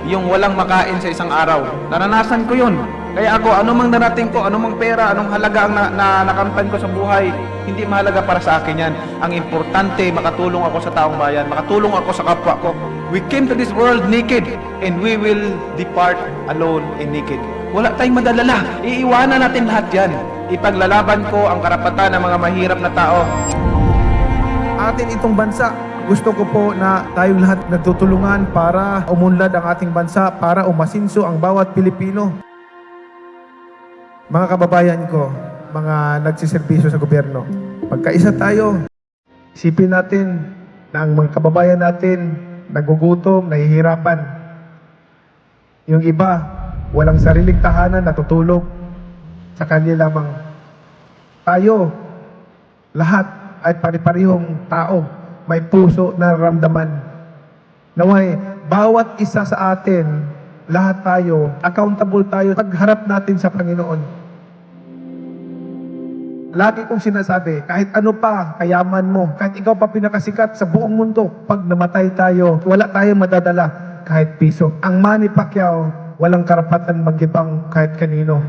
Yung walang makain sa isang araw. Naranasan ko yun. Kaya ako, anumang narating ko, anumang pera, anong halaga ang nakamtan ko sa buhay, hindi mahalaga para sa akin yan. Ang importante, makatulong ako sa taong bayan, makatulong ako sa kapwa ko. We came to this world naked, and we will depart alone and naked. Wala tayong madalala. Iiwanan natin lahat yan. Ipaglalaban ko ang karapatan ng mga mahirap na tao. Atin itong bansa, gusto ko po na tayong lahat nagtutulungan para umunlad ang ating bansa, para umasinso ang bawat Pilipino. Mga kababayan ko, mga nagsiservisyo sa gobyerno, magkaisa tayo. Isipin natin na ang mga kababayan natin nagugutom, nahihirapan. Yung iba, walang sariling tahanan, natutulog sa kanila lamang. Tayo, lahat ay pari-parihong tao, may puso na nararamdaman. Naway, bawat isa sa atin, lahat tayo, accountable tayo, pagharap natin sa Panginoon. Lagi kong sinasabi, kahit ano pa kayaman mo, kahit ikaw pa pinakasikat sa buong mundo, pag namatay tayo, wala tayong madadala kahit piso. Ang Manny Pacquiao, walang karapatan magibang kahit kanino.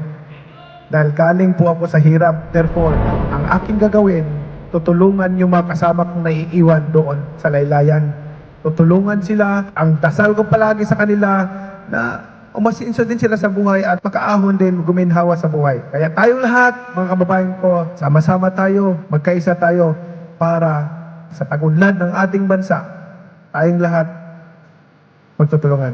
Dahil galing po ako sa hirap. Therefore, ang aking gagawin, tutulungan yung mga kasama kong naiiwan doon sa laylayan. Tutulungan sila. Ang dasal ko palagi sa kanila na umasinso din sila sa buhay at makaahon din guminhawa sa buhay. Kaya tayong lahat, mga kababayan ko, sama-sama tayo, magkaisa tayo para sa pagunlad ng ating bansa, tayong lahat magtutulungan.